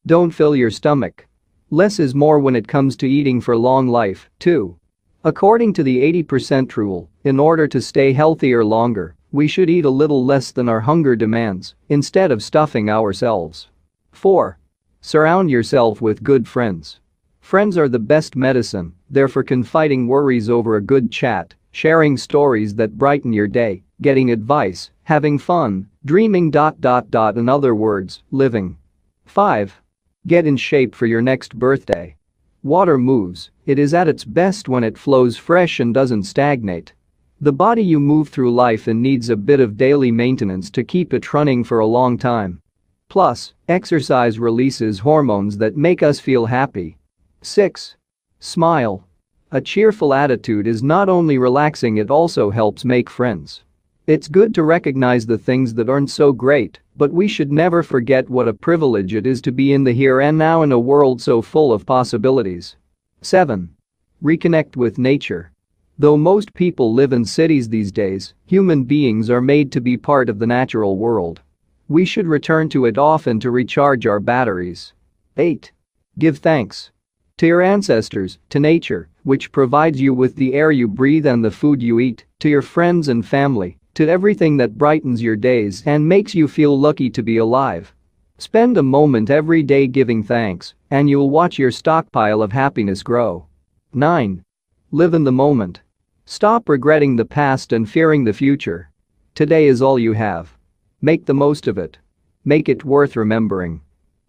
Don't fill your stomach. Less is more when it comes to eating for long life, too. According to the 80% rule, in order to stay healthier longer, we should eat a little less than our hunger demands, instead of stuffing ourselves. 4. Surround yourself with good friends. Friends are the best medicine, they're for confiding worries over a good chat, sharing stories that brighten your day, getting advice, having fun, dreaming. In other words, living. 5. Get in shape for your next birthday. Water moves, it is at its best when it flows fresh and doesn't stagnate. The body you move through life in needs a bit of daily maintenance to keep it running for a long time. Plus, exercise releases hormones that make us feel happy. 6. Smile. A cheerful attitude is not only relaxing, it also helps make friends. It's good to recognize the things that aren't so great, but we should never forget what a privilege it is to be in the here and now in a world so full of possibilities. 7. Reconnect with nature. Though most people live in cities these days, human beings are made to be part of the natural world. We should return to it often to recharge our batteries. 8. Give thanks to your ancestors, to nature, which provides you with the air you breathe and the food you eat, to your friends and family, to everything that brightens your days and makes you feel lucky to be alive. Spend a moment every day giving thanks, and you'll watch your stockpile of happiness grow. 9. Live in the moment. Stop regretting the past and fearing the future. Today is all you have. Make the most of it. Make it worth remembering.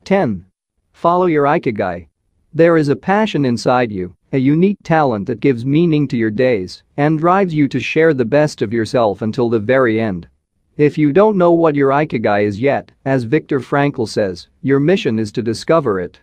10. Follow your Ikigai. There is a passion inside you, a unique talent that gives meaning to your days and drives you to share the best of yourself until the very end. If you don't know what your Ikigai is yet, as Viktor Frankl says, your mission is to discover it.